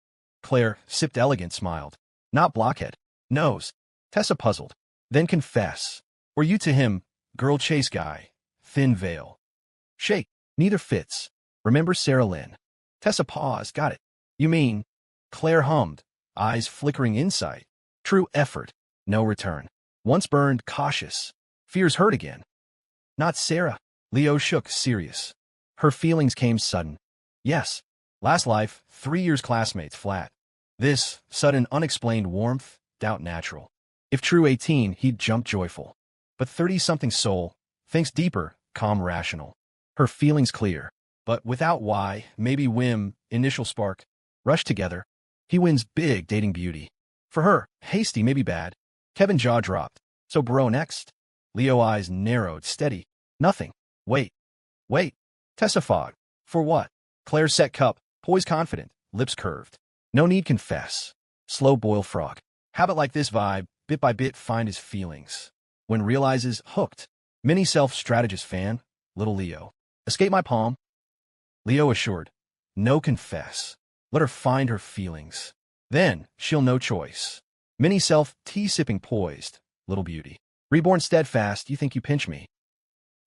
S1: Claire, sipped elegant, smiled. Not Blockhead. Knows. Tessa puzzled. Then confess. Or you to him, girl chase guy. Thin veil. Shake. Neither fits. Remember Sarah Lynn. Tessa paused, got it. You mean? Claire hummed, eyes flickering insight. True effort. No return. Once burned, cautious. Fears hurt again. Not Sarah. Leo shook, serious. Her feelings came sudden. Yes. Last life, 3 years classmates, flat. This, sudden unexplained warmth, doubt natural. If true 18, he'd jump joyful. But 30-something soul, thinks deeper, calm rational. Her feelings clear. But without why, maybe whim, initial spark. Rush together. He wins big dating beauty. For her, hasty maybe bad. Kevin jaw dropped. So bro next? Leo eyes narrowed, steady. Nothing. Wait. Wait. Tessa fogged. For what? Claire set cup, poised confident, lips curved. No need confess. Slow boil frog. Habit like this vibe, bit by bit find his feelings. When realizes, hooked. Mini self-strategist fan, little Leo. Escape my palm. Leo assured. No confess. Let her find her feelings. Then, she'll no choice. Mini self, tea-sipping poised, little beauty. Reborn steadfast, you think you pinch me.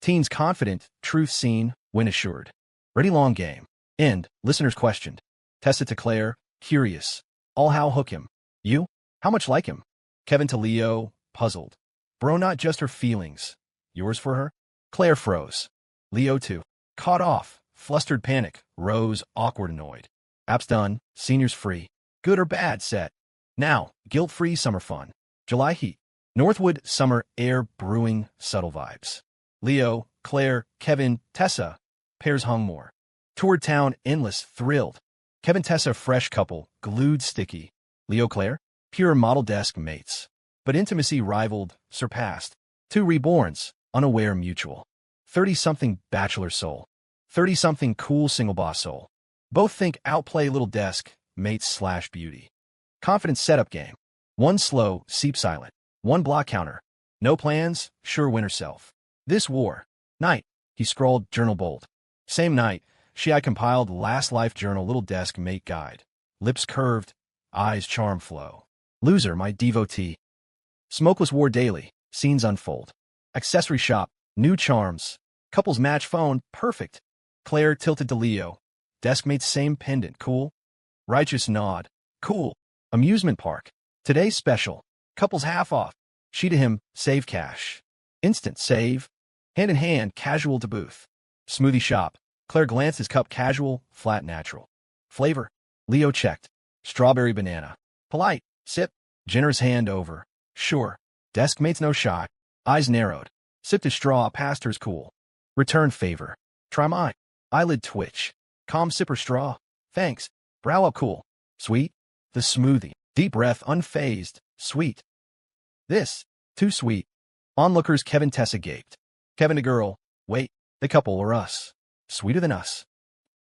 S1: Teens confident, truth seen, win assured. Ready long game. End, listeners questioned. Tessa to Claire, curious. All how hook him. You? How much like him? Kevin to Leo, puzzled. Bro not just her feelings. Yours for her? Claire froze. Leo too. Caught off, flustered panic, rose, awkward annoyed. Apps done, seniors free. Good or bad set. Now, guilt-free summer fun. July heat. Northwood summer air brewing subtle vibes. Leo, Claire, Kevin, Tessa. Pairs hung more. Toured town endless, thrilled. Kevin Tessa fresh couple, glued sticky. Leo Claire, pure model desk mates. But intimacy rivaled, surpassed. 2 reborns, unaware mutual. 30-something bachelor soul. 30-something cool single boss soul. Both think outplay little desk, mates / beauty. Confident setup game. One slow, seep silent. One block counter. No plans, sure win herself. This war. Night. He scrawled, journal bold. Same night, I compiled last life journal little desk mate guide. Lips curved, eyes charm flow. Loser, my devotee. Smokeless war daily, scenes unfold. Accessory shop, new charms. Couples match phone, perfect. Claire tilted to Leo. Deskmate's same pendant, cool. Righteous nod, cool. Amusement park. Today's special. Couples half off. She to him, save cash. Instant save. Hand in hand, casual to booth. Smoothie shop. Claire glances cup casual, flat natural. Flavor. Leo checked. Strawberry banana. Polite. Sip. Jenner's hand over. Sure. Desk mates no shot. Eyes narrowed. Sipped a straw past her's cool. Return favor. Try mine. Eyelid twitch. Calm sipper straw. Thanks. Brow up cool. Sweet. The smoothie. Deep breath unfazed. Sweet. This. Too sweet. Onlookers Kevin Tessa gaped. Kevin to girl. Wait. The couple or us. Sweeter than us.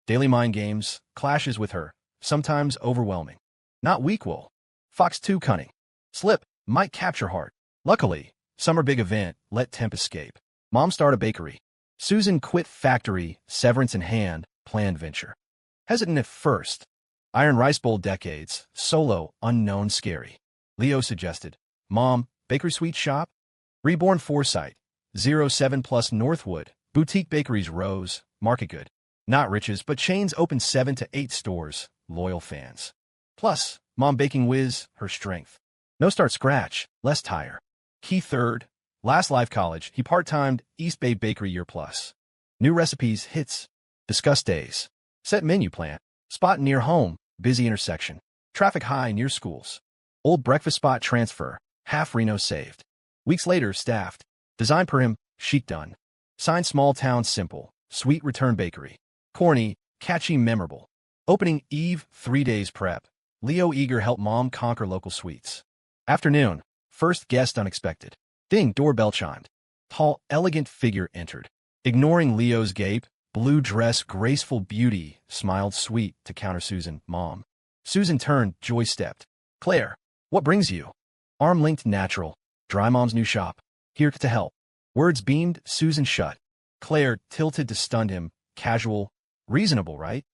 S1: Daily mind games. Clashes with her. Sometimes overwhelming. Not weak-will. Fox too cunning. Slip. Might capture heart. Luckily, summer big event. Let temp escape. Mom start a bakery. Susan quit factory. Severance in hand. Planned venture. Hesitant at first. Iron rice bowl decades. Solo. Unknown scary. Leo suggested. Mom, bakery sweet shop? Reborn Foresight. 07 plus Northwood. Boutique bakeries rose. Market good. Not riches, but chains open 7 to 8 stores. Loyal fans. Plus, Mom baking whiz. Her strength. No start scratch. Less tire. Key third. Last life college. He part-timed. East Bay Bakery year plus. New recipes. Hits. Discuss days. Set menu plan. Spot near home. Busy intersection. Traffic high near schools. Old breakfast spot transfer. Half Reno saved. Weeks later, staffed. Design per him. Chic done. Sign small town simple. Sweet return bakery. Corny. Catchy memorable. Opening eve. 3 days prep. Leo eager help mom conquer local sweets. Afternoon. First guest unexpected. Ding, doorbell chimed. Tall, elegant figure entered. Ignoring Leo's gape, blue dress, graceful beauty, smiled sweet to counter Susan, Mom. Susan turned, joy stepped. Claire, what brings you? Arm linked natural. Dry Mom's new shop. Here to help. Words beamed, Susan shut. Claire tilted to stun him. Casual. Reasonable, right?